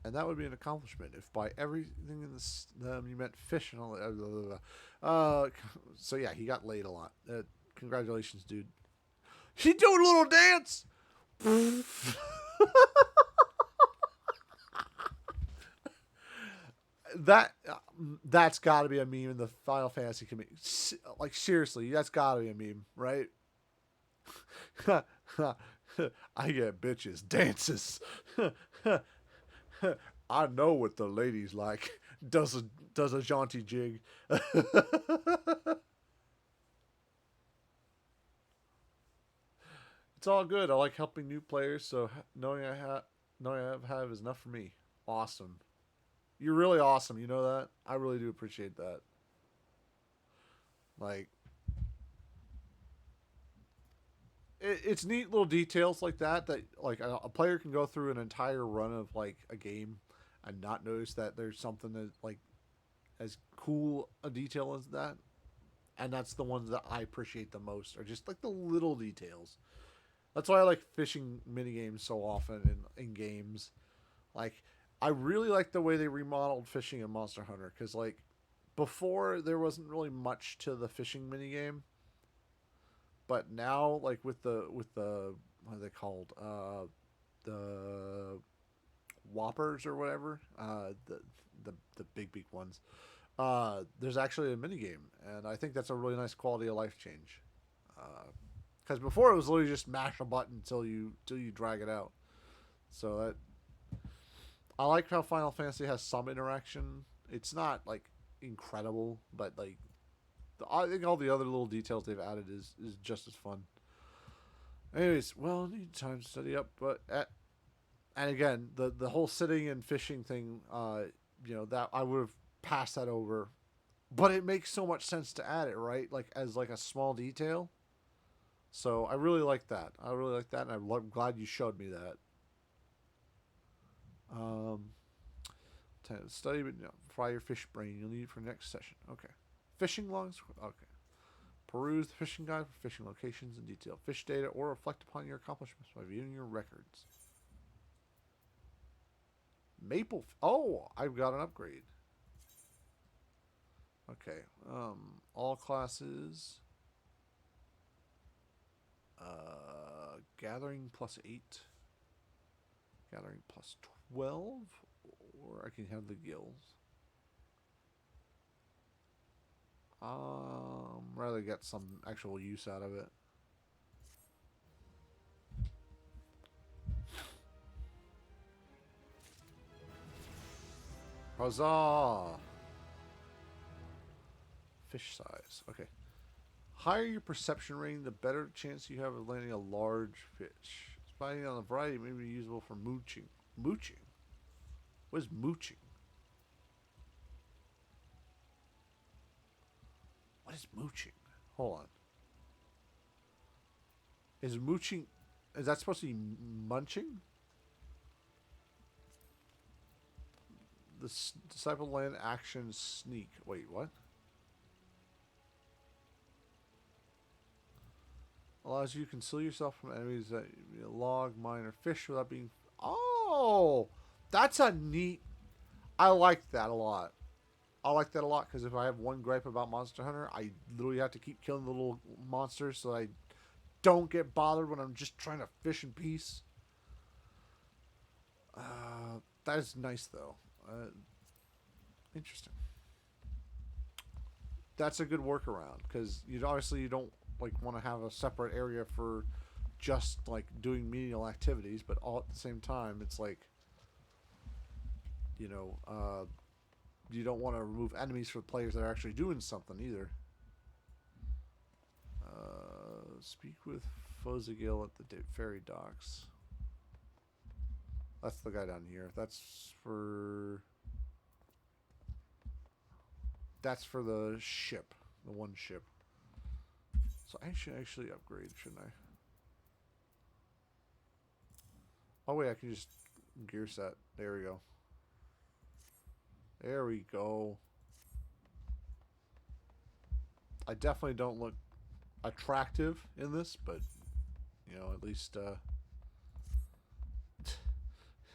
And that would be an accomplishment if by everything in this you meant fish and all that. So yeah, he got laid a lot. Congratulations, dude. He doing a little dance. that's got to be a meme in the Final Fantasy community. Like seriously, that's got to be a meme, right? I get bitches dances. I know what the ladies like. Does a jaunty jig. It's all good. I like helping new players, so knowing I have is enough for me. Awesome. You're really awesome. You know that? I really do appreciate that. Like it's neat little details like that like a player can go through an entire run of like a game and not notice that there's something that like as cool a detail as that. And that's the ones that I appreciate the most are just like the little details. That's why I like fishing mini games so often in games. Like I really like the way they remodeled fishing in Monster Hunter because like before there wasn't really much to the fishing mini game, but now like with the what are they called the whoppers or whatever the big ones. There's actually a mini game, and I think that's a really nice quality of life change. Because before it was literally just mash a button till you drag it out. So that I like how Final Fantasy has some interaction. It's not like incredible, but like I think all the other little details they've added is just as fun. Anyways, well, I need time to study up, but and again, the whole sitting and fishing thing, that I would have passed that over, but it makes so much sense to add it, right? Like as like a small detail. So I really like that. I really like that, and I'm glad you showed me that. Um, study, but no, fry your fish brain. You'll need it for next session. Okay. Fishing logs. Okay. Peruse the fishing guide for fishing locations in detail. Fish data or reflect upon your accomplishments by viewing your records. Maple. Oh, I've got an upgrade. Okay. All classes. Gathering +8. Gathering +12. Or I can have the gills. Rather get some actual use out of it. Huzzah! Fish size. Okay. Higher your perception rating, the better chance you have of landing a large fish. Spotting on a variety may be usable for mooching. Mooching? What is mooching? What is mooching? Hold on. Is mooching... Is that supposed to be munching? The disciple land action sneak. Wait, what? Allows you to conceal yourself from enemies that log, mine, or fish without being... Oh! That's a neat... I like that a lot. I like that a lot because if I have one gripe about Monster Hunter, I literally have to keep killing the little monsters so I don't get bothered when I'm just trying to fish in peace. That is nice, though. Interesting. That's a good workaround because you don't like want to have a separate area for just like doing menial activities, but all at the same time, it's like you know, you don't want to remove enemies for players that are actually doing something either. Speak with Fozagil at the ferry docks. That's the guy down here. That's for the ship, the one ship. So I should actually upgrade, shouldn't I? Oh wait, I can just gear set. There we go. There we go. I definitely don't look attractive in this, but at least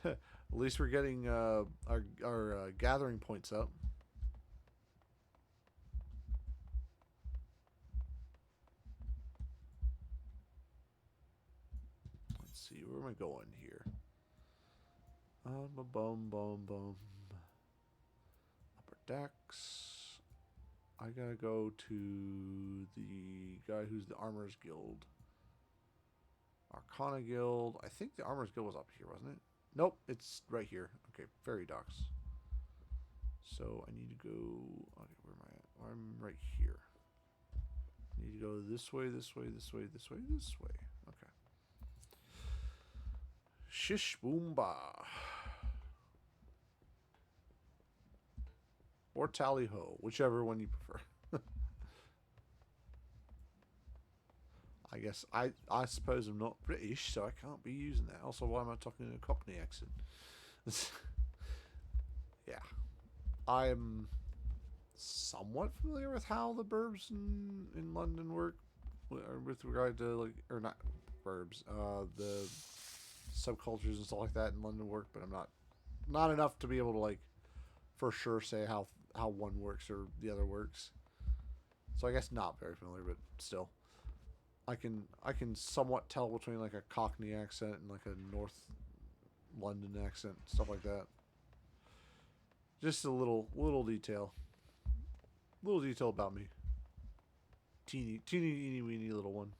at least we're getting our gathering points up. Let's see, where am I going here? Bum. decks. I gotta go to the guy who's the Armorers Guild. Arcana Guild. I think the Armorers Guild was up here, wasn't it? Nope, it's right here. Okay, Fairy Docks. So I need to go. Okay, where am I at? I'm right here. I need to go this way, this way, this way, this way, this way. Okay. Shish boom ba. Or tally ho, whichever one you prefer. I guess I suppose I'm not British, so I can't be using that. Also, why am I talking in a Cockney accent? Yeah. I'm somewhat familiar with how the burbs in London work with regard to, like, or not burbs, the subcultures and stuff like that in London work, but I'm not enough to be able to, like, for sure say how one works or the other works. So I guess not very familiar, but still. I can somewhat tell between, like, a Cockney accent and, like, a North London accent, stuff like that. Just a little detail. Little detail about me. Teeny weeny little one.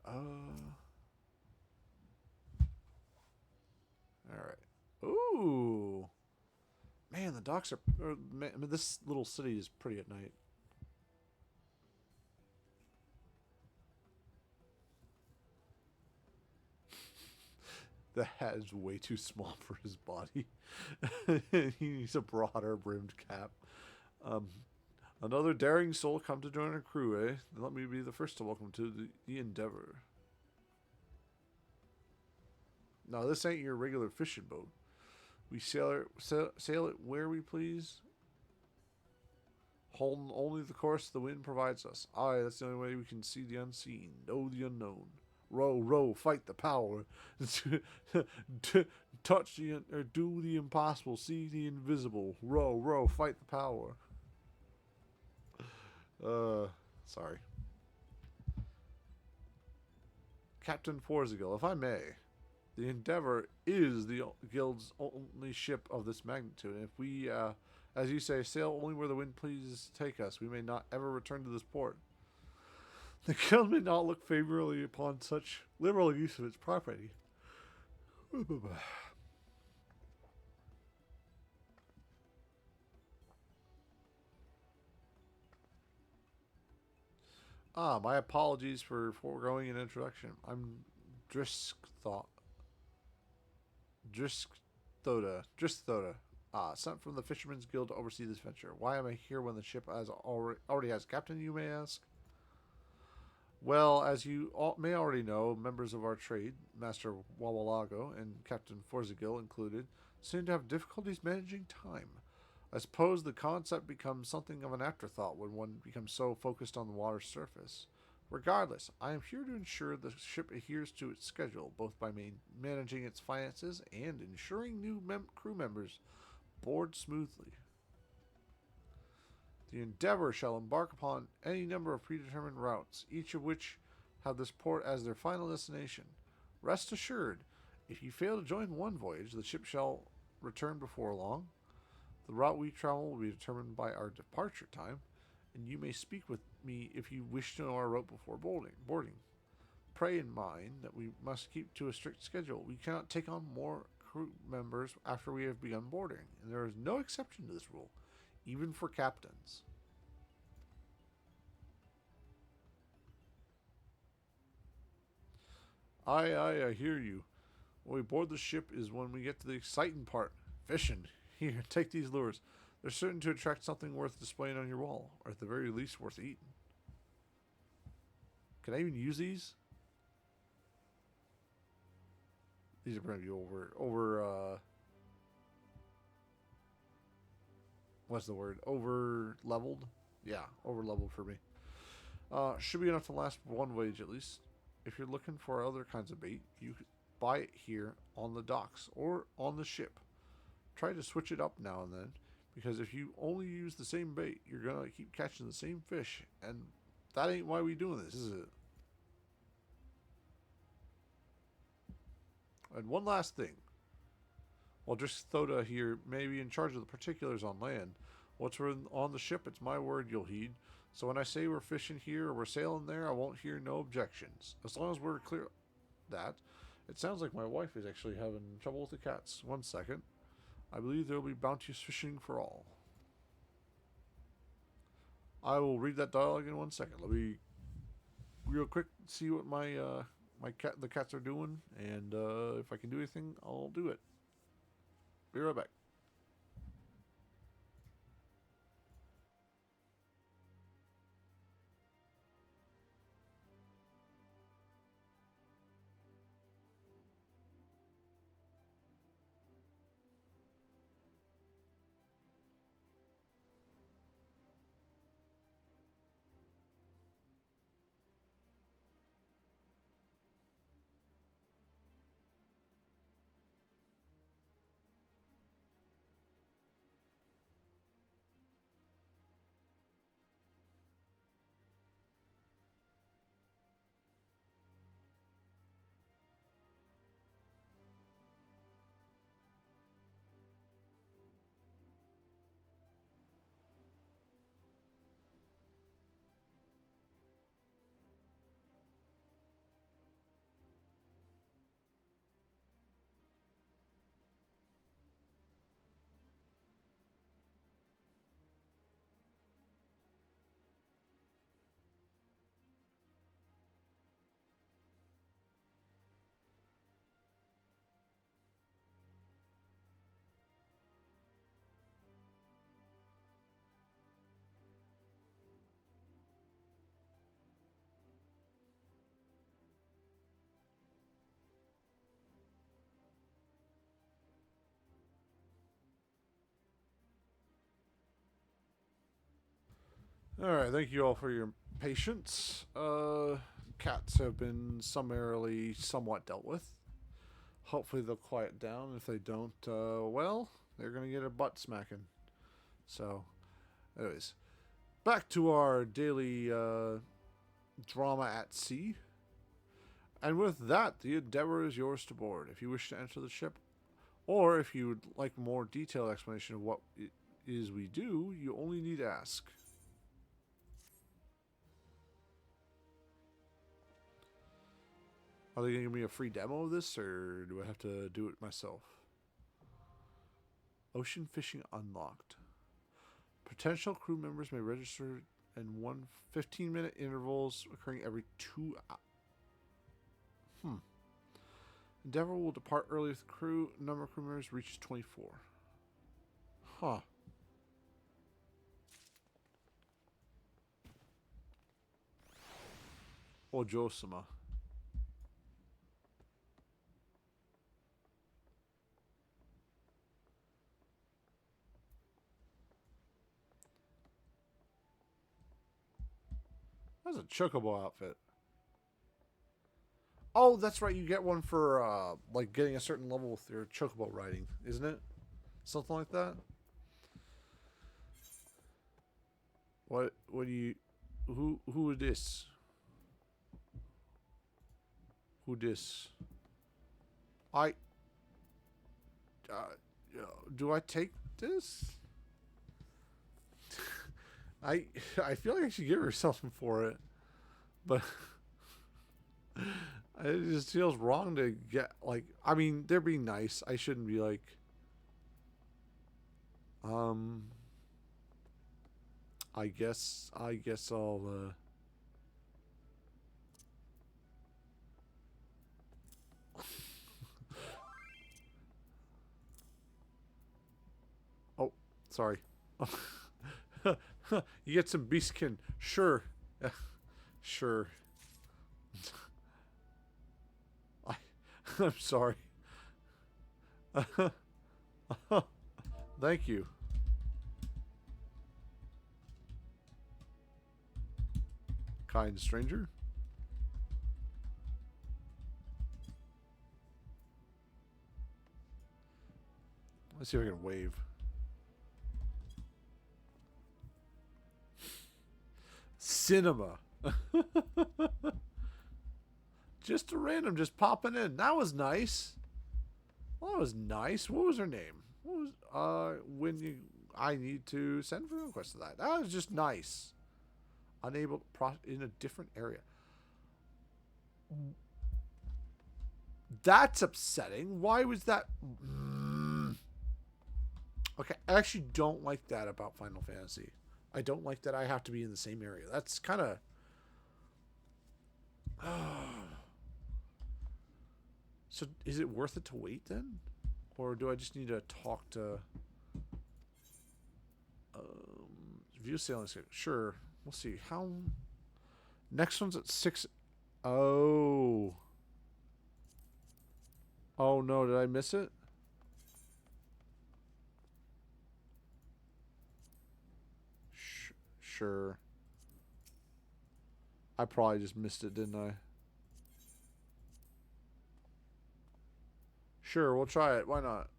Alright. Ooh. Man, the docks are... man, I mean, this little city is pretty at night. The hat is way too small for his body. He needs a broader brimmed cap. Another daring soul come to join our crew, eh? Let me be the first to welcome to the Endeavor. Now, this ain't your regular fishing boat. We sail it where we please, holding only the course the wind provides us. Aye, that's the only way we can see the unseen, know the unknown. Row, row, fight the power. Touch the or do the impossible, see the invisible. Row, row, fight the power. Sorry. Captain Forzigal, if I may, the Endeavor is the Guild's only ship of this magnitude. And if we, as you say, sail only where the wind pleases to take us, we may not ever return to this port. The Guild may not look favorably upon such liberal use of its property. My apologies for foregoing an introduction. I'm Driskthoda, sent from the Fishermen's Guild to oversee this venture. Why am I here when the ship already has a captain, you may ask? Well, as you may already know, members of our trade, Master Wawalago and Captain Forzigal included, seem to have difficulties managing time. I suppose the concept becomes something of an afterthought when one becomes so focused on the water's surface. Regardless, I am here to ensure the ship adheres to its schedule, both by managing its finances and ensuring new crew members board smoothly. The Endeavor shall embark upon any number of predetermined routes, each of which have this port as their final destination. Rest assured, if you fail to join one voyage, the ship shall return before long. The route we travel will be determined by our departure time, and you may speak with me if you wish to know our route before boarding. Pray in mind that we must keep to a strict schedule. We cannot take on more crew members after we have begun boarding, and there is no exception to this rule, even for captains. Aye, I hear you. When we board the ship is when we get to the exciting part, fishing. Here, take these lures. They're certain to attract something worth displaying on your wall, or at the very least worth eating. Can I even use these? These are going to be over what's the word? Over leveled? Yeah, over leveled for me. Should be enough to last one voyage at least. If you're looking for other kinds of bait, you could buy it here on the docks or on the ship. Try to switch it up now and then, because if you only use the same bait, you're going to keep catching the same fish, and that ain't why we doing this, is it? And one last thing. While just Thoda here may be in charge of the particulars on land. What's on the ship, it's my word you'll heed. So when I say we're fishing here or we're sailing there, I won't hear no objections. As long as we're clear that. It sounds like my wife is actually having trouble with the cats. 1 second. I believe there will be bounteous fishing for all. I will read that dialogue in 1 second. Let me real quick see what my the cats are doing, and if I can do anything, I'll do it. Be right back. Alright, thank you all for your patience. Cats have been summarily somewhat dealt with. Hopefully they'll quiet down. If they don't, well, they're going to get a butt smacking. So, anyways, back to our daily drama at sea. And with that, the Endeavor is yours to board. If you wish to enter the ship, or if you would like a more detailed explanation of what it is we do, you only need to ask. Are they going to give me a free demo of this, or do I have to do it myself? Ocean fishing unlocked. Potential crew members may register in 15-minute intervals occurring every 2 hours. Endeavor will depart early with the crew. Number of crew members reaches 24. Huh. Ojosama. That's a chocobo outfit. Oh, that's right. You get one for like getting a certain level with your chocobo riding, isn't it? Something like that. What do you? Who is this? Who this? Do I take this? I feel like I should give her something for it, but it just feels wrong to get like. I mean, they're being nice. I shouldn't be like. I guess I'll. Oh, sorry. You get some beastkin. Sure. Sure. I'm sorry. Thank you. Kind stranger. Let's see if I can wave. Cinema. Just a random, just popping in. That was nice. Well, that was nice. What was her name? What was when you? I need to send for a request to that. That was just nice. Unable to in a different area. That's upsetting. Why was that? Okay, I actually don't like that about Final Fantasy. I don't like that I have to be in the same area. That's kind of. So is it worth it to wait then? Or do I just need to talk to... view sailing schedule. Sure. We'll see. How... Next one's at 6... Oh. Oh no, did I miss it? Sure. I probably just missed it, didn't I? Sure, we'll try it. Why not?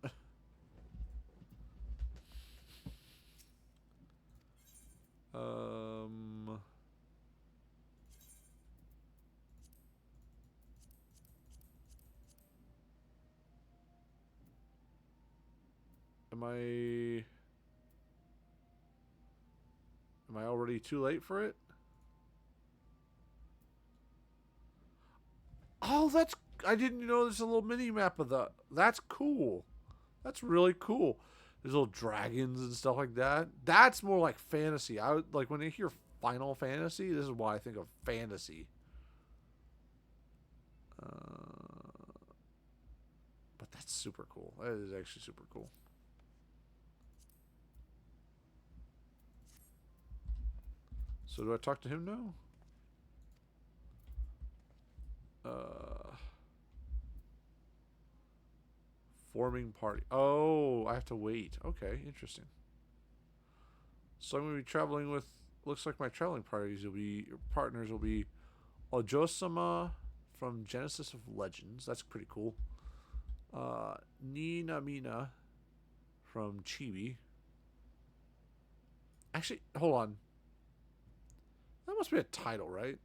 Am I already too late for it? Oh, that's... I didn't know there's a little mini map of that. That's cool. That's really cool. There's little dragons and stuff like that. That's more like fantasy. I would like when I hear Final Fantasy. This is why I think of fantasy. But that's super cool. That is actually super cool. So do I talk to him now? Forming party. Oh, I have to wait. Okay, interesting. So I'm going to be traveling with... Looks like my traveling partners will be Ojo-sama from Genesis of Legends. That's pretty cool. Nina Mina from Chibi. Actually, hold on. That must be a title, right?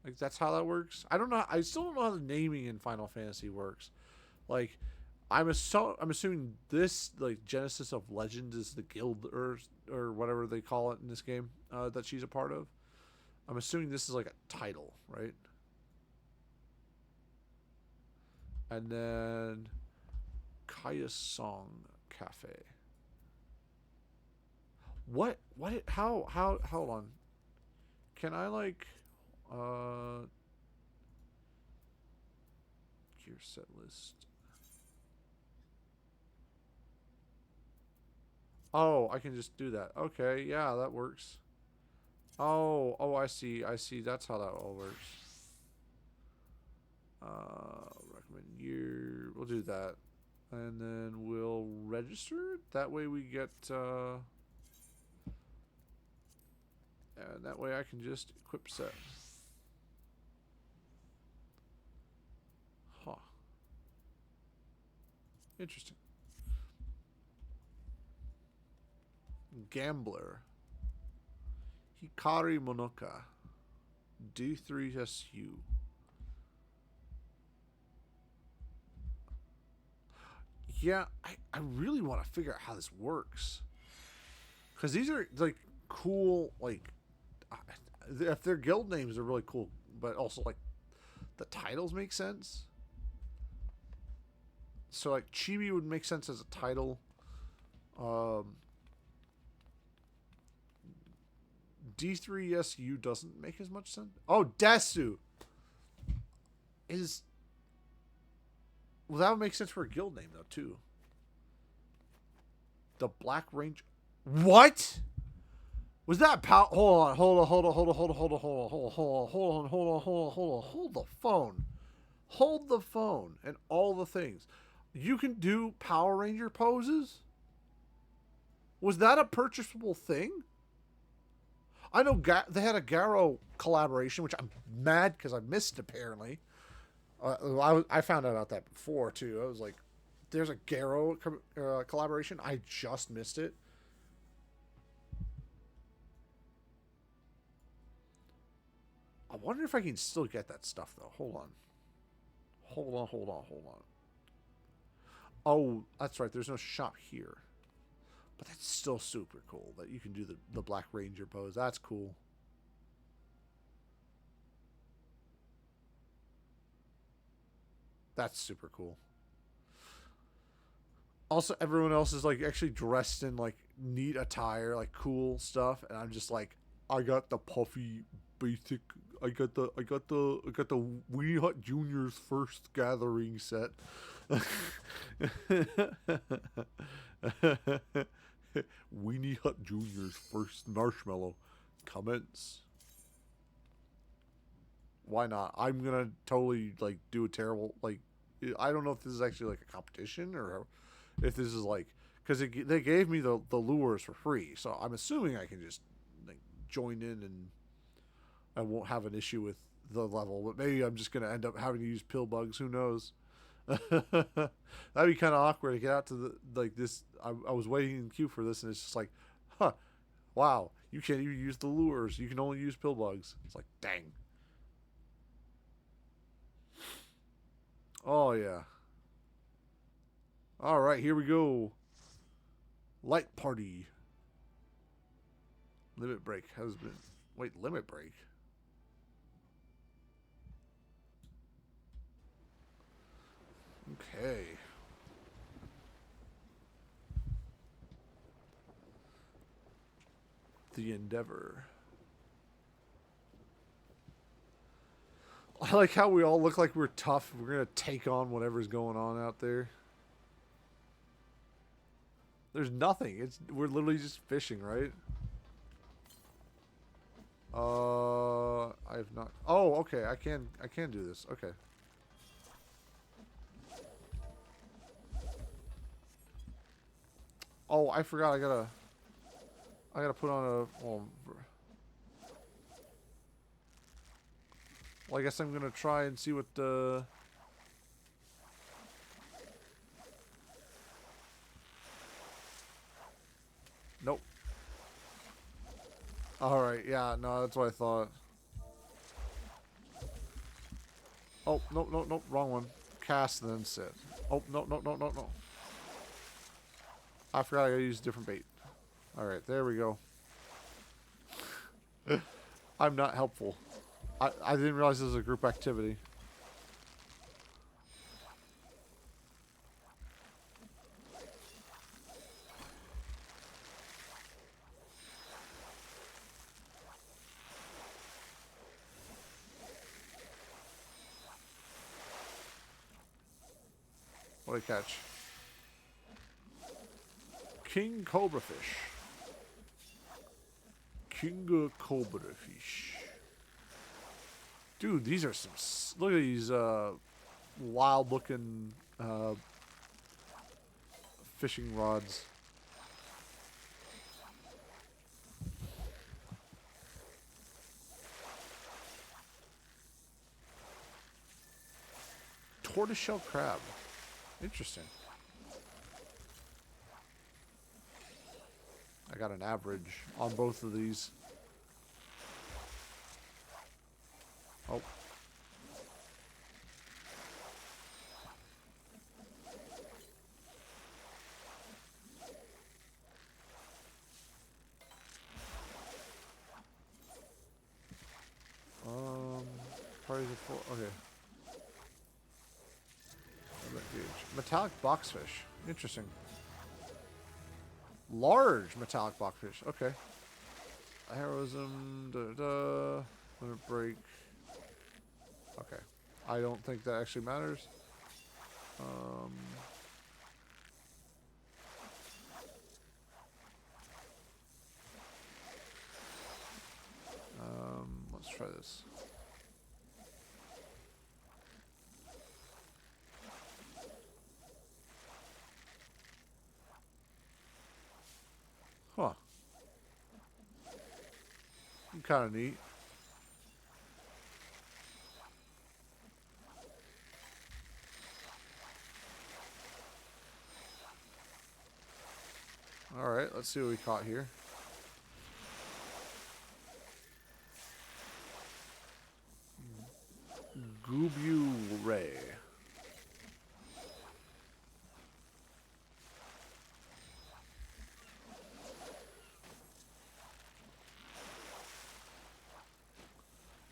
Like, that's how that works? I don't know. I still don't know how the naming in Final Fantasy works. Like, I'm assuming this, like, Genesis of Legends is the guild or whatever they call it in this game that she's a part of. I'm assuming this is like a title, right? And then Kaya's Song Cafe. What? How, hold on. Can I, like, gear set list. Oh, I can just do that. Okay, yeah, that works. Oh, I see. That's how that all works. Recommend year. We'll do that. And then we'll register. That way we get, and that way I can just equip set. Huh. Interesting. Gambler. Hikari Monoka. D3SU. Yeah, I really want to figure out how this works. Because these are, like, cool, like, if their guild names are really cool, but also, like, the titles make sense. So, like, Chibi would make sense as a title. D3SU doesn't make as much sense. Oh, Desu is... Well, that would make sense for a guild name, though, too. The Black Range... What? Was that hold the phone. Hold the phone and all the things. You can do Power Ranger poses? Was that a purchasable thing? I know they had a Garo collaboration, which I'm mad because I missed, apparently. I found out about that before, too. I was like, there's a Garo collaboration. I just missed it. I wonder if I can still get that stuff, though. Hold on. Oh, that's right. There's no shop here. But that's still super cool that you can do the Black Ranger pose. That's cool. That's super cool. Also, everyone else is like actually dressed in like neat attire, like cool stuff, and I'm just like, I got the puffy basic. I got the Weenie Hut Junior's first gathering set. Weenie Hut Junior's first marshmallow. Commence. Why not? I'm gonna totally like do a terrible like. I don't know if this is actually like a competition or if this is like because they gave me the lures for free, so I'm assuming I can just like join in and I won't have an issue with the level. But maybe I'm just gonna end up having to use pill bugs. Who knows? That'd be kind of awkward to get out to the like this. I was waiting in queue for this, and it's just like, huh, wow, you can't even use the lures. You can only use pill bugs. It's like, dang. Oh yeah. All right, here we go. Light party. Limit break has been. Wait, limit break. Okay. The Endeavor. I like how we all look like we're tough. We're gonna take on whatever's going on out there. There's nothing. We're literally just fishing, right? I have not. Oh, okay. I can do this. Okay. Oh, I forgot. I gotta put on a. Well, I guess I'm gonna try and see what the. Nope. Alright, yeah, no, that's what I thought. Oh, no, no, no, wrong one. Cast and then sit. Oh, no, no, no, no, no. I forgot I gotta use a different bait. Alright, there we go. I'm not helpful. I didn't realize this was a group activity. What did I catch? King Cobra Fish. King Cobra Fish. Dude, these are some... Look at these wild looking fishing rods. Tortoiseshell crab. Interesting. I got an average on both of these. Oh. Probably the four. Okay. Metallic boxfish. Interesting. Large metallic boxfish. Okay. Heroism. Limit break. Okay. I don't think that actually matters. Let's try this. Huh. Kind of neat. Alright, let's see what we caught here. Gubu Ray.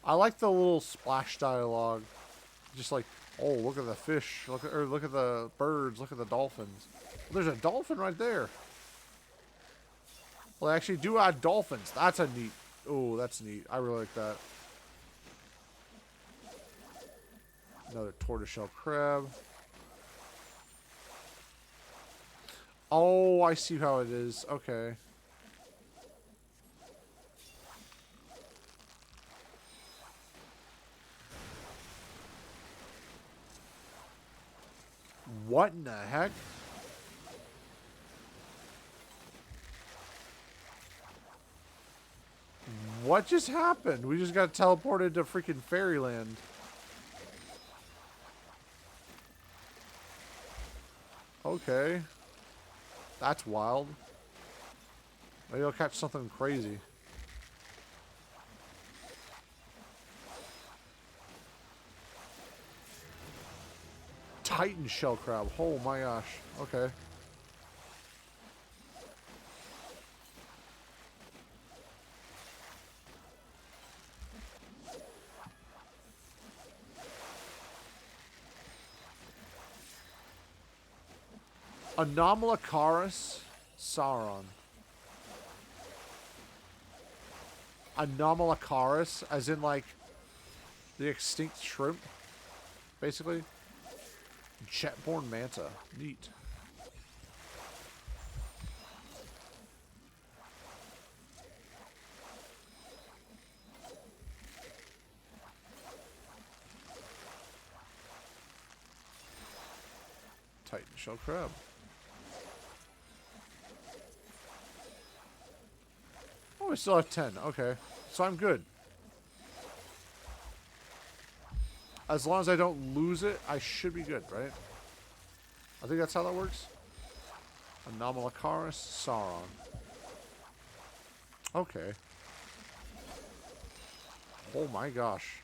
I like the little splash dialogue. Just like, oh, look at the fish. Look at the birds. Look at the dolphins. There's a dolphin right there. Well, they actually do add dolphins. That's a neat. Oh, that's neat. I really like that. Another tortoiseshell crab. Oh, I see how it is. Okay. What in the heck? What just happened? We just got teleported to freaking fairyland. Okay. That's wild. Maybe I'll catch something crazy. Titan shell crab. Oh my gosh. Okay. Anomalocaris Sauron. Anomalocaris, as in like the extinct shrimp, basically. Jetborn manta. Neat. Titan shell crab. Oh, we still have 10. Okay. So I'm good. As long as I don't lose it, I should be good, right? I think that's how that works. Anomalocaris Sauron. Okay. Oh my gosh.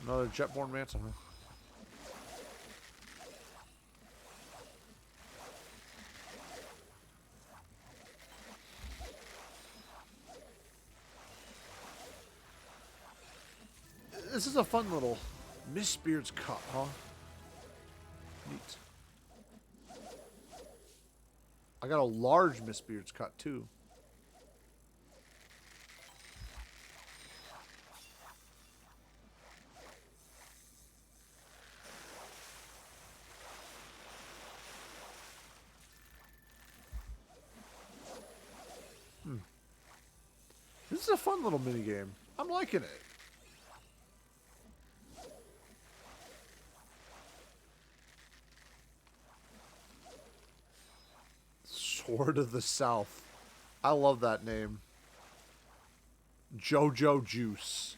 Another jetborn manta, huh? This is a fun little Mistbeard's Cup, huh? Neat. I got a large Mistbeard's Cut, too. This is a fun little mini game. I'm liking it. Sword of the South. I love that name. Jojo Juice.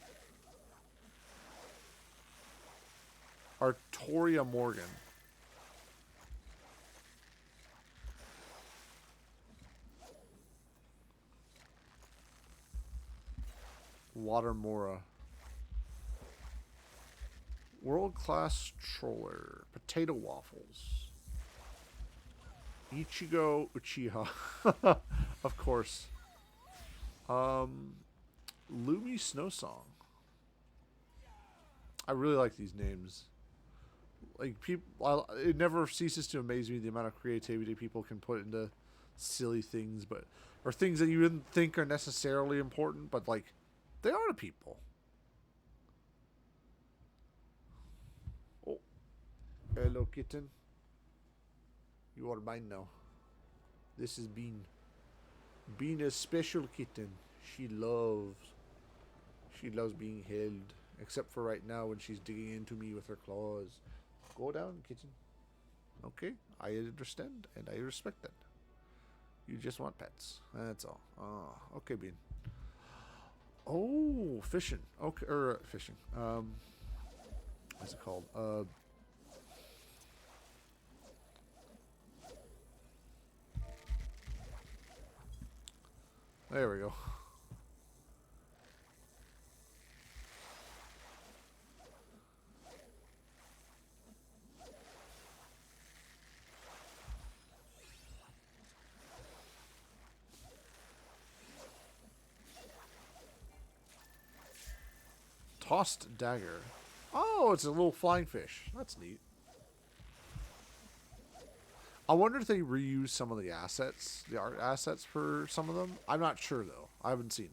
Artoria Morgan. Watermora. World-class troller. Potato waffles. Ichigo Uchiha. Of course. Lumi Snowsong. I really like these names. Like, people, it never ceases to amaze me the amount of creativity people can put into silly things, or things that you didn't think are necessarily important, but like, they are to people. Oh. Hello, kitten. You are mine now. This is Bean. Bean is special kitten. She loves being held. Except for right now when she's digging into me with her claws. Go down, kitten. Okay, I understand and I respect that. You just want pets. That's all. Oh, okay, Bean. Oh, fishing. Okay, fishing. What's it called? There we go. Tossed dagger. Oh, it's a little flying fish. That's neat. I wonder if they reuse some of the assets, the art assets for some of them. I'm not sure, though. I haven't seen it.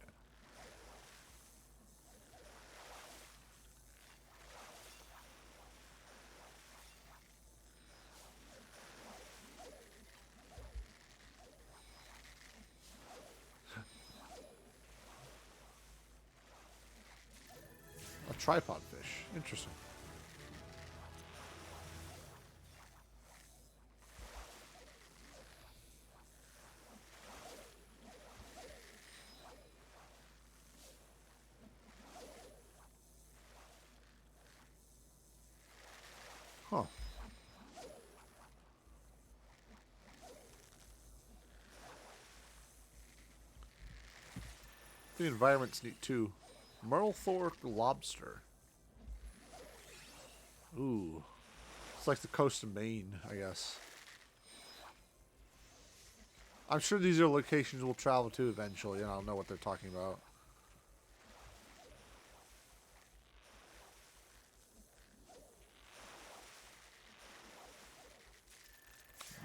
A tripod fish. Interesting. Huh. The environment's neat, too. Merlthorpe lobster. Ooh. It's like the coast of Maine, I guess. I'm sure these are locations we'll travel to eventually, and I'll know what they're talking about.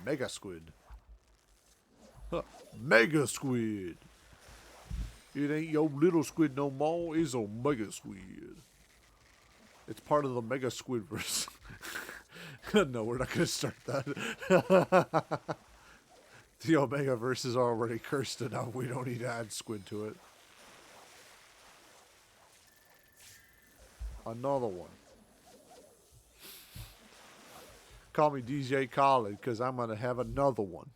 Mega squid. Huh. Mega squid. It ain't your little squid no more. It's a mega squid. It's part of the mega squidverse. No, we're not going to start that. The Omega verse is already cursed enough. We don't need to add squid to it. Another one. Call me DJ Khaled because I'm going to have another one.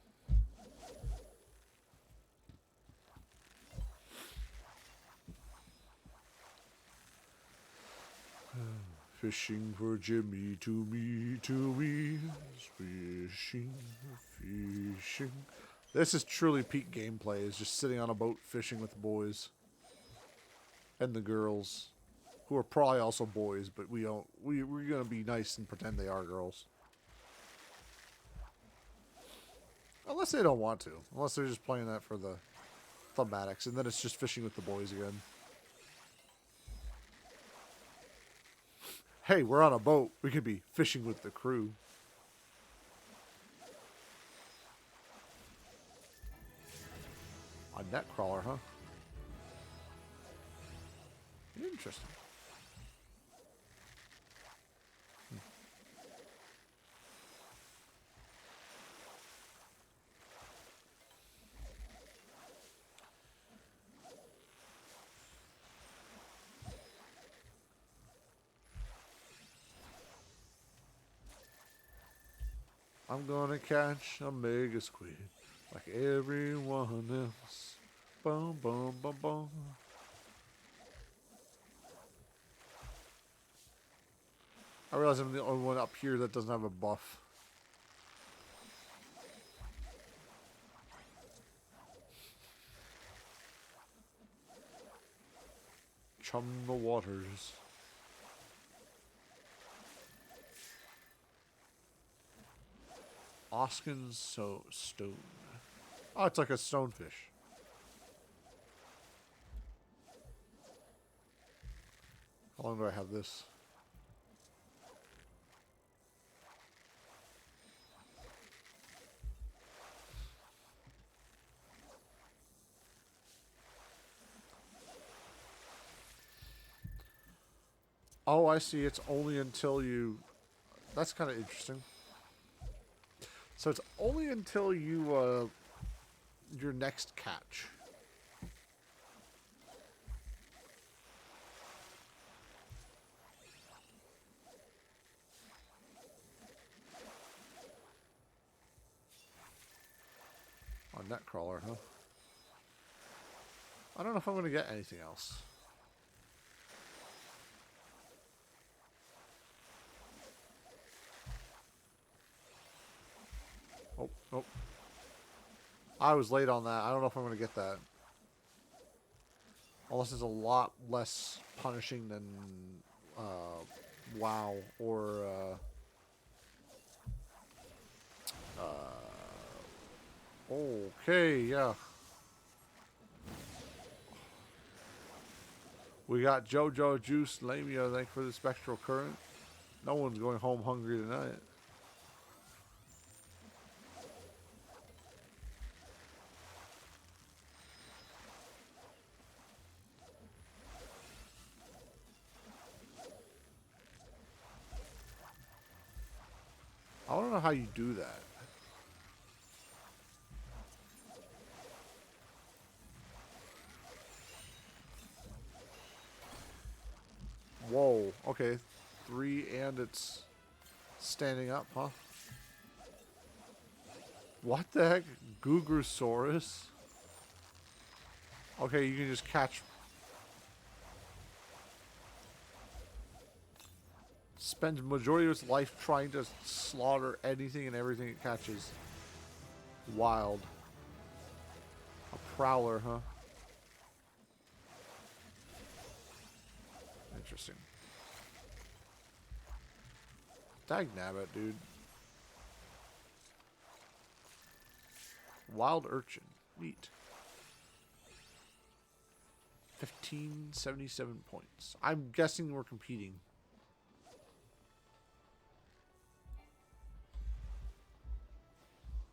Fishing for Jimmy, to me, fishing, fishing. This is truly peak gameplay, is just sitting on a boat fishing with the boys. And the girls, who are probably also boys, but we're going to be nice and pretend they are girls. Unless they don't want to. Unless they're just playing that for the thematics, and then it's just fishing with the boys again. Hey, we're on a boat. We could be fishing with the crew. A net crawler, huh? Interesting. I'm gonna catch a mega squid like everyone else. Boom, boom, boom, boom. I realize I'm the only one up here that doesn't have a buff. Chum the waters. Oskin's stone. Oh, it's like a stonefish. How long do I have this? Oh, I see. It's only until you... That's kind of interesting. So it's only until you, your next catch. A net crawler, huh? I don't know if I'm going to get anything else. Oh, oh. I was late on that. I don't know if I'm going to get that. Unless it's a lot less punishing than WoW or okay, yeah. We got JoJo Juice Lamia, thank for the spectral current. No one's going home hungry tonight. I don't know how you do that. Whoa. Okay. 3 and it's standing up, huh? What the heck? Gugrosaurus? Okay, you can just catch... Spends majority of its life trying to slaughter anything and everything it catches. Wild. A prowler, huh? Interesting. Dagnabbit, dude. Wild urchin. Neat. 1577 points. I'm guessing we're competing.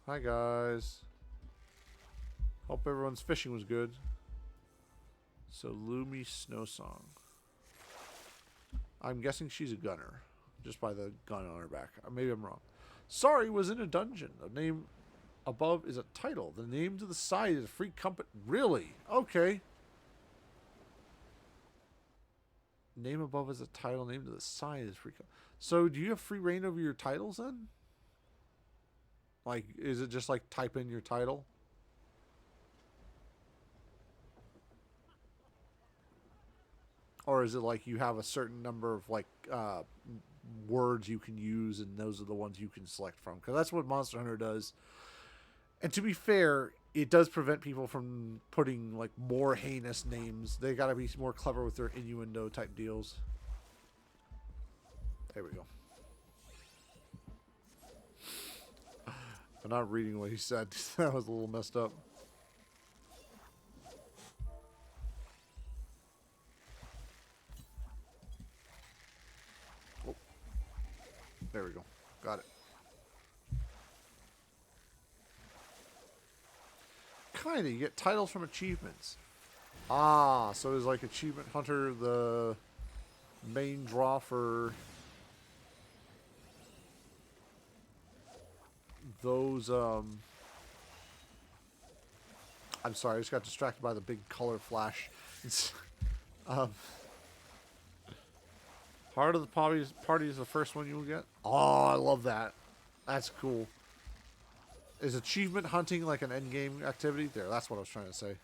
Hi, guys. Hope everyone's fishing was good. So, Lumi Snowsong. I'm guessing she's a gunner. Just by the gun on her back. Maybe I'm wrong. Sorry was in a dungeon. The name above is a title. The name to the side is a free company. Really? Okay. Name above is a title. Name to the side is free. So do you have free reign over your titles then? Like, is it just like type in your title? Or is it like you have a certain number of like words you can use and those are the ones you can select from? Because that's what Monster Hunter does. And to be fair, it does prevent people from putting like more heinous names. They got to be more clever with their innuendo type deals. There we go. I'm not reading what he said. That was a little messed up. Oh. There we go. Got it. Kinda. You get titles from achievements. Ah, so there's like Achievement Hunter, the main draw for those, I'm sorry, I just got distracted by the big color flash. Heart of the Party is the first one you will get. Oh, I love that. That's cool. Is achievement hunting like an endgame activity? There, that's what I was trying to say.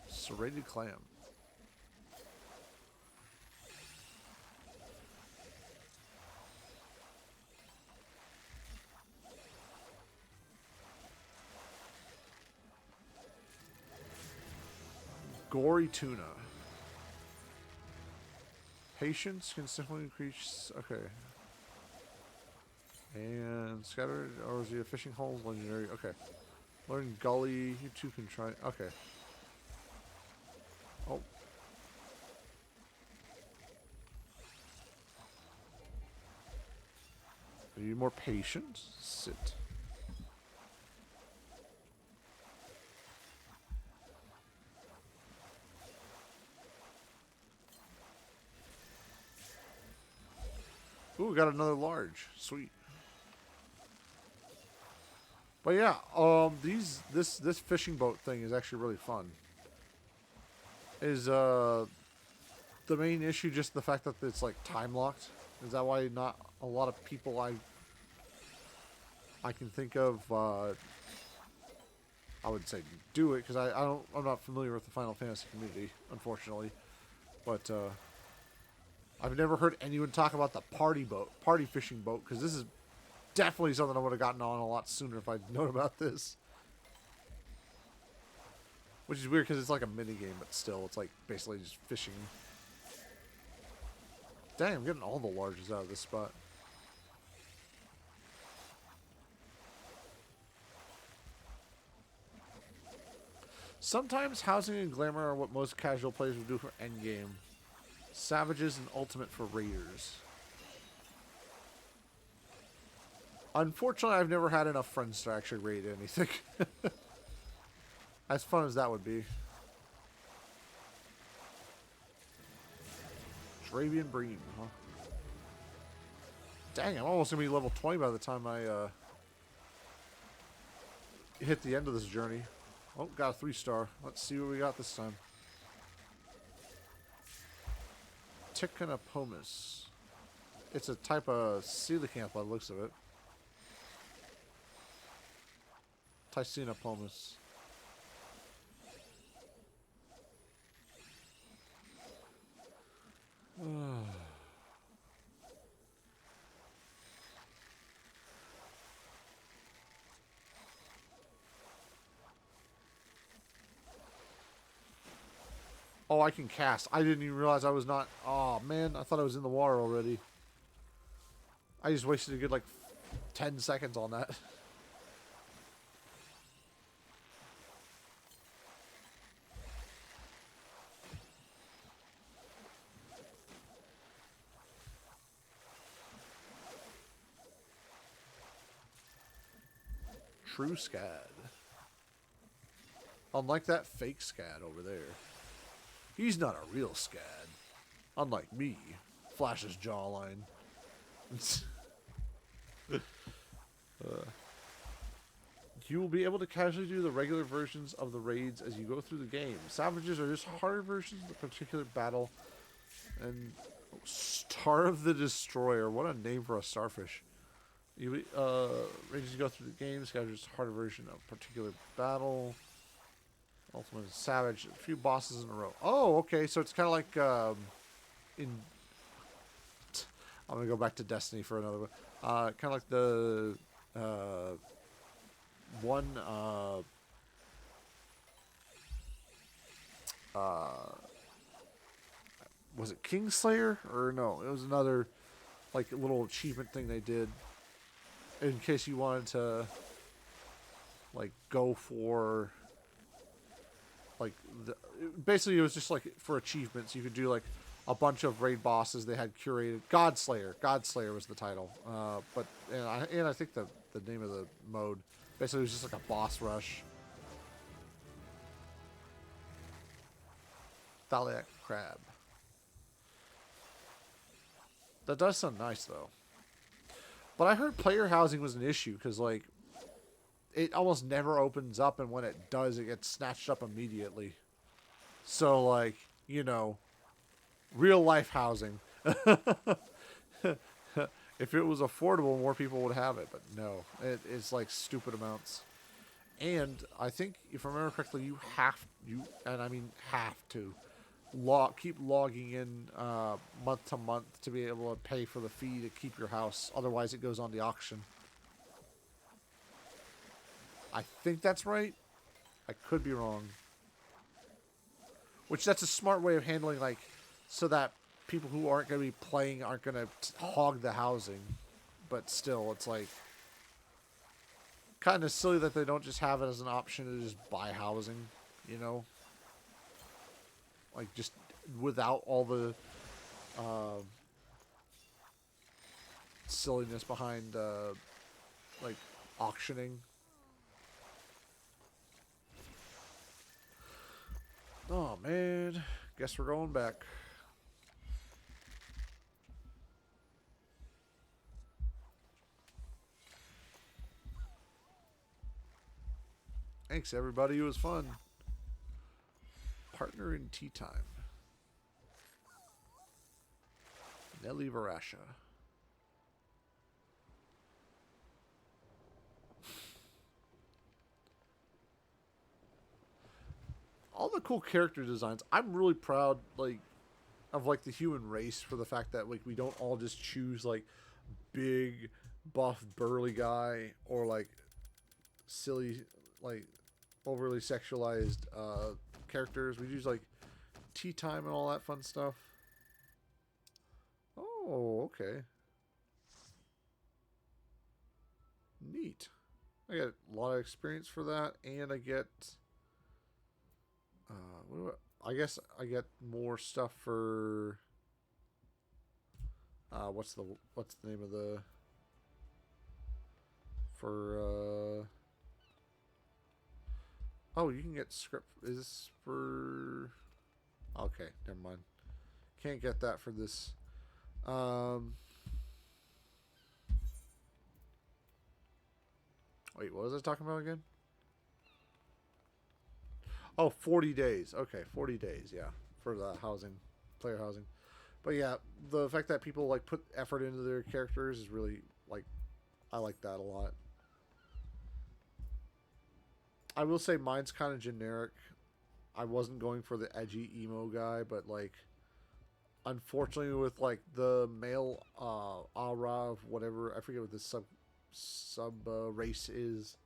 Serrated clam. Gory tuna. Patience can simply increase. Okay. And scattered, or is he a fishing hole? Legendary. Okay. Learn gully. You two can try. Okay. Oh. I need more patience. Sit. Ooh, we got another large. Sweet. But yeah, this fishing boat thing is actually really fun. Is the main issue just the fact that it's like time locked? Is that why not a lot of people I can think of I would say do it because I'm not familiar with the Final Fantasy community, unfortunately. But I've never heard anyone talk about the party fishing boat, because this is definitely something I would have gotten on a lot sooner if I'd known about this. Which is weird because it's like a mini game, but still, it's like basically just fishing. Dang, I'm getting all the larges out of this spot. Sometimes housing and glamour are what most casual players would do for endgame. Savages and ultimate for raiders. Unfortunately, I've never had enough friends to actually raid anything. As fun as that would be. Dravian Bream, huh? Dang, I'm almost going to be level 20 by the time I hit the end of this journey. Oh, got a 3-star. Let's see what we got this time. Tichinopomus. It's a type of coelacanth by the looks of it. Ticinopomus. Oh, I can cast. I didn't even realize I was not... Oh, man. I thought I was in the water already. I just wasted a good, like, 10 seconds on that. True Scad. Unlike that fake Scad over there. He's not a real Scad. Unlike me. Flash's jawline. You will be able to casually do the regular versions of the raids as you go through the game. Savages are just harder versions of the particular battle. And Star of the Destroyer. What a name for a starfish. You raids as you go through the game. Savages harder version of particular battle. Ultimate Savage. A few bosses in a row. Oh, okay. So it's kind of like in... I'm going to go back to Destiny for another one. Kind of like the... one... was it Kingslayer? Or no, it was another like little achievement thing they did. In case you wanted to like go for... like basically it was just like for achievements you could do like a bunch of raid bosses they had curated. Godslayer was the title, but and I think the name of the mode basically was just like a boss rush. Thaliac Crab. That does sound nice though, but I heard player housing was an issue because like it almost never opens up, and when it does, it gets snatched up immediately. So, like, you know, real life housing. If it was affordable, more people would have it, but no. It's like stupid amounts. And I think, if I remember correctly, and I mean have to, keep logging in month to month to be able to pay for the fee to keep your house. Otherwise, it goes on the auction. I think that's right. I could be wrong. Which that's a smart way of handling, like, so that people who aren't going to be playing aren't going to hog the housing. But still, it's like kind of silly that they don't just have it as an option to just buy housing, you know? Like, just without all the silliness behind, like, auctioning. Oh, man. Guess we're going back. Thanks, everybody. It was fun. Partner in Tea Time. Nelly Varasha. All the cool character designs. I'm really proud, like, of like the human race for the fact that like we don't all just choose like big, buff, burly guy or like silly, like overly sexualized characters. We use like tea time and all that fun stuff. Oh, okay. Neat. I get a lot of experience for that, and I get I guess I get more stuff for. What's the name of the for? Oh, you can get script. Is this for? Okay, never mind. Can't get that for this. Wait, what was I talking about again? Oh, 40 days. Okay, 40 days, yeah. For the housing. Player housing. But yeah, the fact that people like put effort into their characters is really like I like that a lot. I will say mine's kind of generic. I wasn't going for the edgy emo guy, but like unfortunately with like the male aura of whatever, I forget what this sub race is.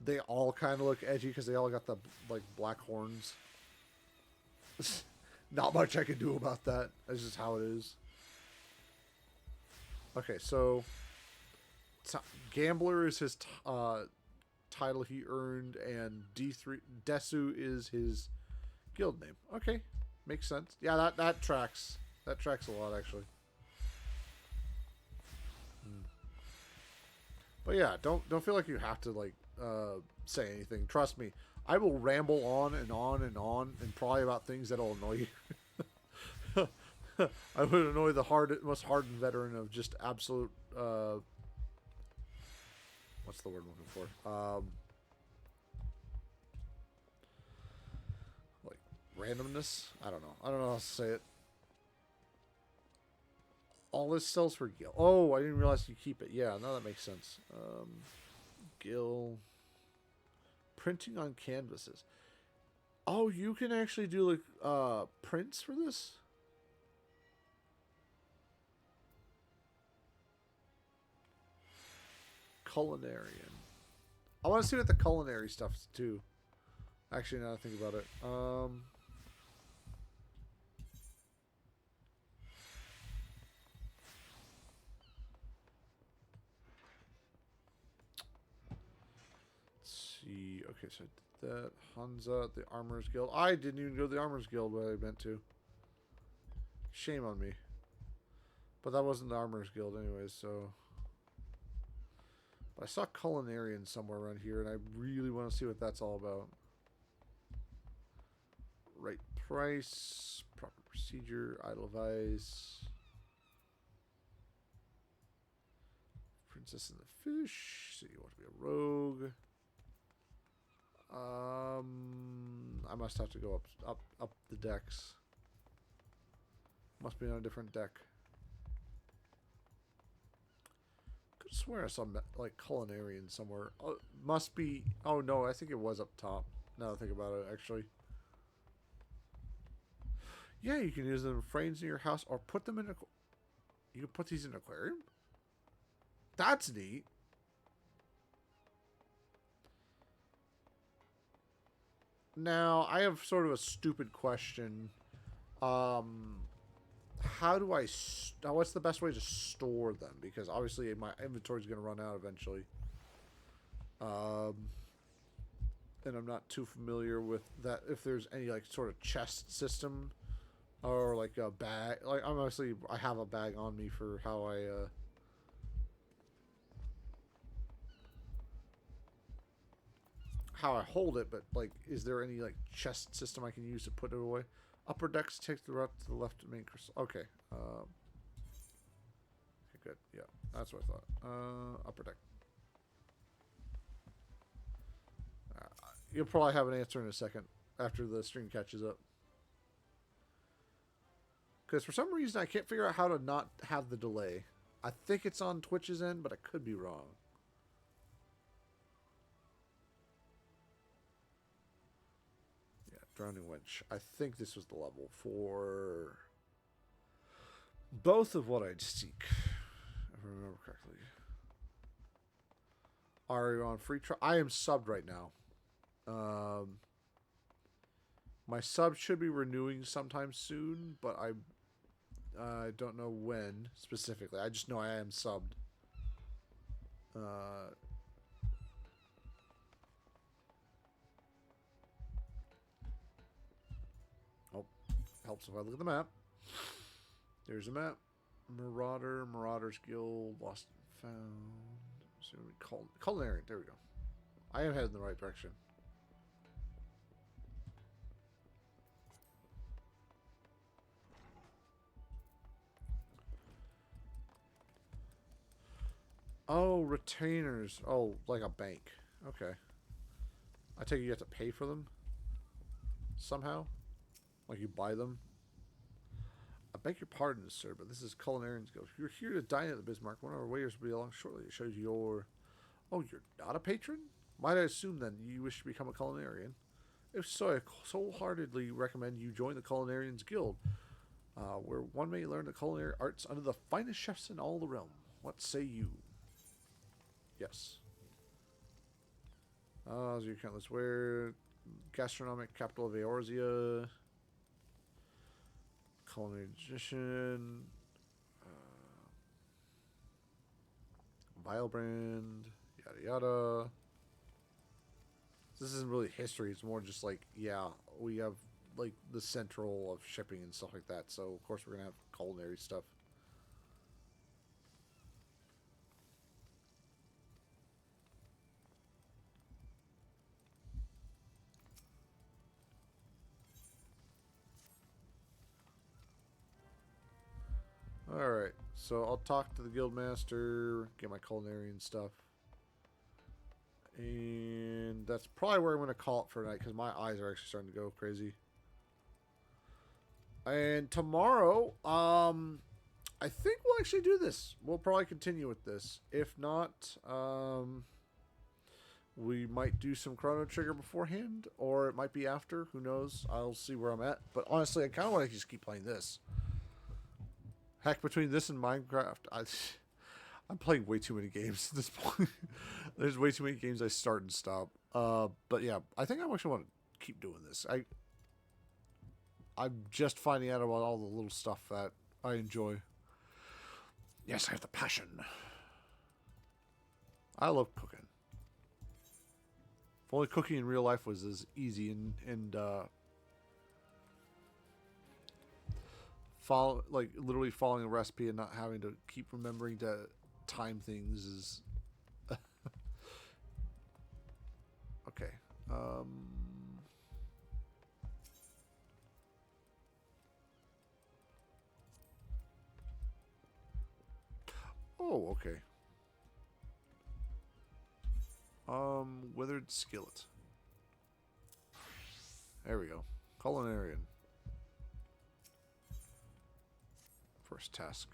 They all kind of look edgy because they all got the like black horns. Not much I can do about that. That's just how it is. Okay, so Gambler is his title he earned, and D3 Desu is his guild name. Okay, makes sense. Yeah, that tracks. That tracks a lot actually. But yeah, don't feel like you have to like say anything. Trust me, I will ramble on and on and on, and probably about things that'll annoy you. I would annoy the most hardened veteran of just absolute. What's the word I'm looking for? Like randomness. I don't know. I don't know how to say it. All this sells for Gil. Oh, I didn't realize you keep it. Yeah, no, that makes sense. Gil. Printing on canvases. Oh, you can actually do like prints for this? Culinarian. I want to see what the culinary stuff too. Actually, now I think about it. Let's see. Okay, so I did that. Hansa, the Armorers Guild. I didn't even go to the Armorers Guild, but I meant to. Shame on me. But that wasn't the Armorers Guild anyways, so... But I saw Culinarian somewhere around here, and I really want to see what that's all about. Right price, proper procedure, idle advice. Princess and the Fish. So you want to be a rogue. I must have to go up the decks. Must be on a different deck. Could swear I saw like Culinarian somewhere. Oh, must be. Oh no, I think it was up top. Now that I think about it, actually. Yeah, you can use them in frames in your house or put them in a. You can put these in an aquarium. That's neat. Now, I have sort of a stupid question. How do I... what's the best way to store them? Because obviously my inventory is going to run out eventually. And I'm not too familiar with that. If there's any like sort of chest system or like a bag. Like obviously I have a bag on me for how I hold it, but like, is there any like chest system I can use to put it away? Upper decks take the route to the left main crystal. Okay. Okay, good. Yeah, that's what I thought. Upper deck. You'll probably have an answer in a second after the stream catches up. Because for some reason I can't figure out how to not have the delay. I think it's on Twitch's end, but I could be wrong. Drowning Wench. I think this was the level for both of what I'd seek, if I remember correctly. Are you on free trial? I am subbed right now. My sub should be renewing sometime soon, but I don't know when specifically. I just know I am subbed. helps if I look at the map. There's a map. Marauders Guild, Lost and Found. So Culinary. There we go. I am headed in the right direction. Oh, retainers. Oh, like a bank. Okay. I take it you have to pay for them? Somehow? Like you buy them? I beg your pardon, sir, but this is Culinarian's Guild. If you're here to dine at the Bismarck, one of our waiters will be along shortly. It shows your... Oh, you're not a patron? Might I assume, then, you wish to become a culinarian? If so, I wholeheartedly recommend you join the Culinarian's Guild, where one may learn the culinary arts under the finest chefs in all the realm. What say you? Yes. So you countless where gastronomic capital of Eorzea, culinary magician, Vilebrand, yada yada. This isn't really history. It's more just like, yeah, we have like the central of shipping and stuff like that. So of course we're gonna have culinary stuff. Alright, so I'll talk to the guildmaster, get my culinary and stuff. And that's probably where I'm going to call it for tonight, because my eyes are actually starting to go crazy. And tomorrow, I think we'll actually do this. We'll probably continue with this. If not, we might do some Chrono Trigger beforehand, or it might be after. Who knows? I'll see where I'm at. But honestly, I kind of want to just keep playing this. Heck, between this and Minecraft, I'm playing way too many games at this point. There's way too many games I start and stop. But yeah, I think I actually want to keep doing this. I'm just finding out about all the little stuff that I enjoy. Yes, I have the passion. I love cooking. If only cooking in real life was as easy and literally following a recipe and not having to keep remembering to time things is okay. Oh, okay. Withered skillet. There we go. Culinarian. First task.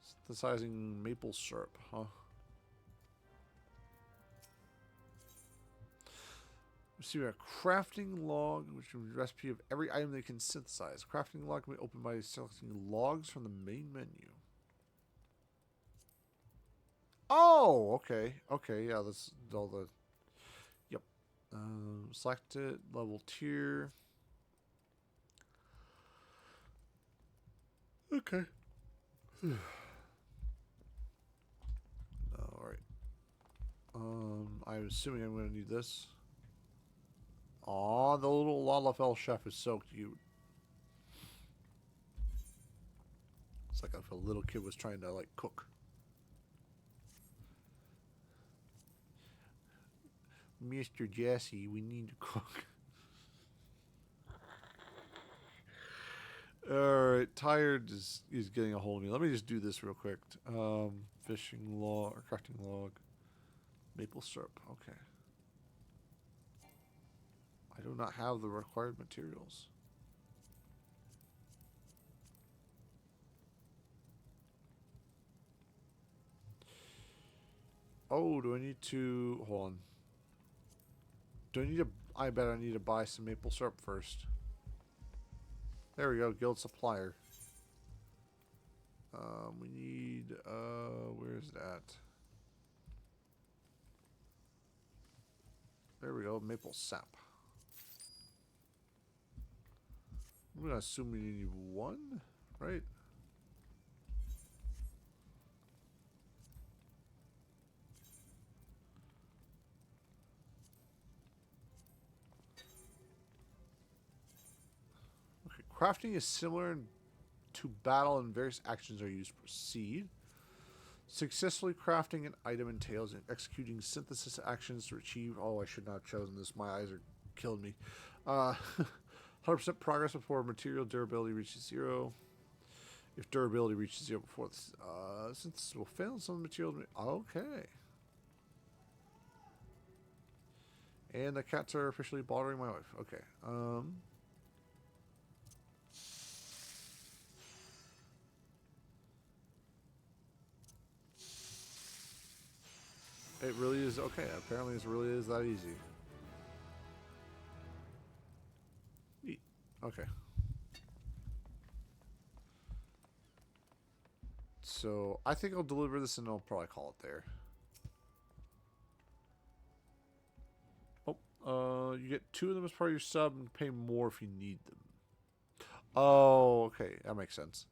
Synthesizing maple syrup, huh? Receive a crafting log, which is a recipe of every item they can synthesize. Crafting log can be opened by selecting logs from the main menu. Oh, okay. Okay, yeah, that's all the... Yep. Select it, level tier. Okay. Alright. I'm assuming I'm going to need this. Aw, the little Lalafell chef is so cute. It's like if a little kid was trying to, like, cook. Mr. Jesse, we need to cook. Alright, tired is getting a hold of me. Let me just do this real quick. Fishing log, or crafting log. Maple syrup, okay. I do not have the required materials. Oh, do I need to... Hold on. Do I need to... I bet I need to buy some maple syrup first. There we go, guild supplier. We need... where's that? There we go, maple sap. I'm going to assume we need one, right? Crafting is similar to battle and various actions are used to proceed. Successfully crafting an item entails executing synthesis actions to achieve... Oh, I should not have chosen this. My eyes are killing me. 100% progress before material durability reaches 0. If durability reaches 0 before this, synthesis will fail, some material... Okay. And the cats are officially bothering my wife. Okay. It really is... Okay, apparently it really is that easy. Eat. Okay. So, I think I'll deliver this and I'll probably call it there. Oh, you get 2 of them as part of your sub and pay more if you need them. Oh, okay. That makes sense.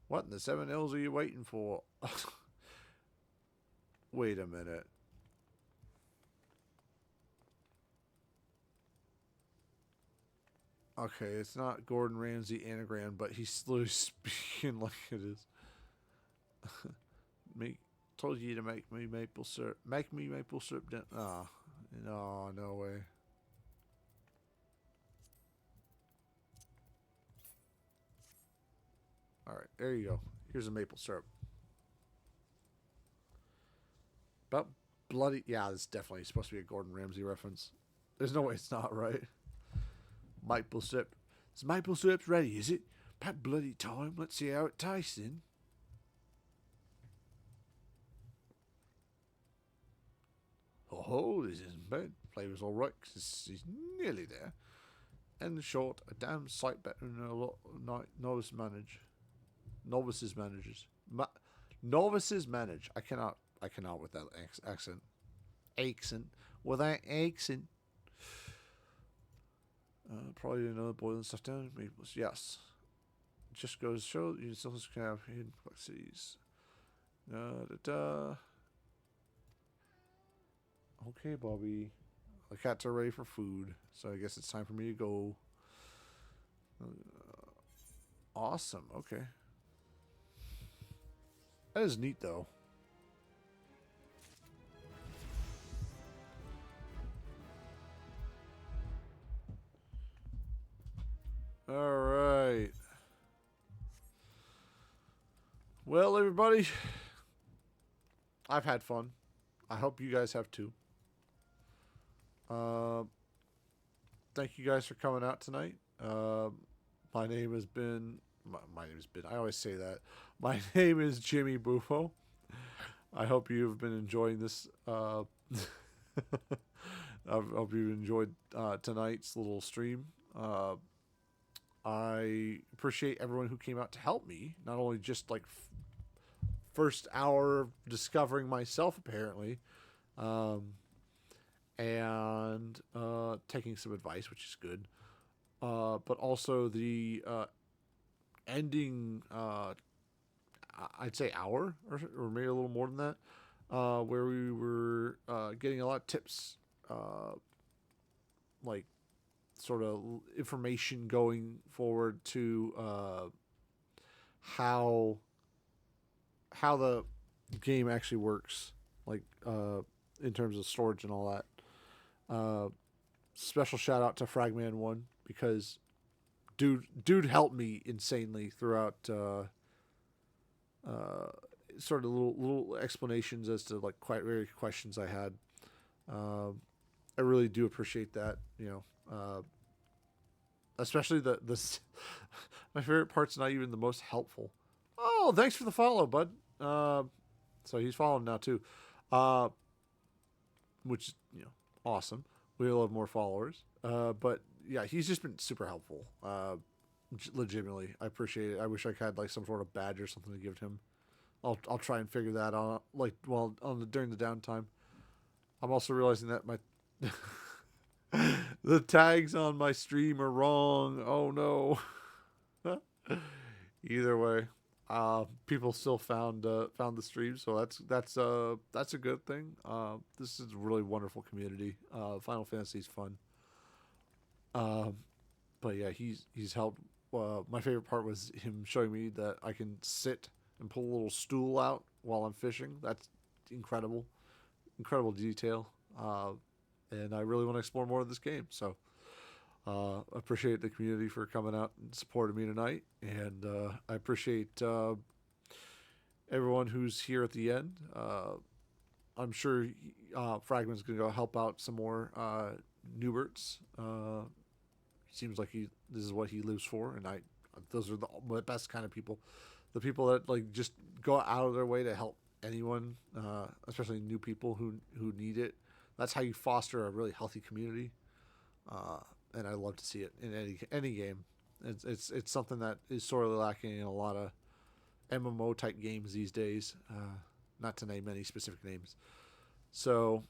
What in the 7 hills are you waiting for? Wait a minute. Okay, it's not Gordon Ramsay anagram, but he's literally speaking like it is. Told you to make me maple syrup. Make me maple syrup. Ah, no, no way. All right, there you go. Here's a maple syrup. But bloody, yeah, this is definitely supposed to be a Gordon Ramsay reference. There's no way it's not, right? Maple syrup. This maple syrup's ready, is it? About bloody time. Let's see how it tastes then. Oh, this isn't bad. Flavor's alright, because it's nearly there. And in short, a damn sight better than a lot of novices manage. Novices manage. I cannot with that accent. With that accent. Probably another boiling stuff down. Yes. Just goes to show you still can have hidden complexities. Okay, Bobby. The cats are ready for food, so I guess it's time for me to go. Awesome. Okay. That is neat, though. All right. Well, everybody, I've had fun. I hope you guys have too. Thank you guys for coming out tonight. My name has been... My name has been... I always say that. My name is Jimmy Bufo. I hope you've been enjoying this. I hope you enjoyed tonight's little stream. I appreciate everyone who came out to help me. Not only just like first hour of discovering myself, apparently, and taking some advice, which is good. But also the ending, I'd say hour or maybe a little more than that, where we were getting a lot of tips, like sort of information going forward to how the game actually works, like in terms of storage and all that. Special shout out to Fragman1 because dude helped me insanely throughout sort of little explanations as to like quite very questions I had. I really do appreciate that, especially the my favorite part's not even the most helpful. Oh, thanks for the follow, bud. So he's following now too, which is, awesome. We love more followers. But yeah, he's just been super helpful. Legitimately, I appreciate it. I wish I had like some sort of badge or something to give to him. I'll try and figure that out. Like during the downtime. I'm also realizing that my the tags on my stream are wrong. Oh no. Either way, people still found the stream, so that's a good thing. This is a really wonderful community. Final Fantasy is fun. but yeah, he's helped. My favorite part was him showing me that I can sit and pull a little stool out while I'm fishing. That's incredible, incredible detail. And I really want to explore more of this game. So appreciate the community for coming out and supporting me tonight, and I appreciate everyone who's here at the end. I'm sure Fragment's gonna go help out some more Newberts. Seems like this is what he lives for, and those are the best kind of people, the people that like just go out of their way to help anyone, especially new people who need it. That's how you foster a really healthy community, and I love to see it in any game. It's something that is sorely lacking in a lot of MMO type games these days. Not to name any specific names. So,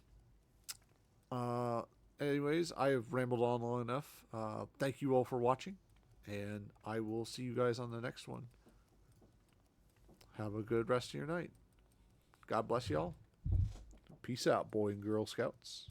anyways, I have rambled on long enough. Thank you all for watching, and I will see you guys on the next one. Have a good rest of your night. God bless you all. Peace out, Boy and Girl Scouts.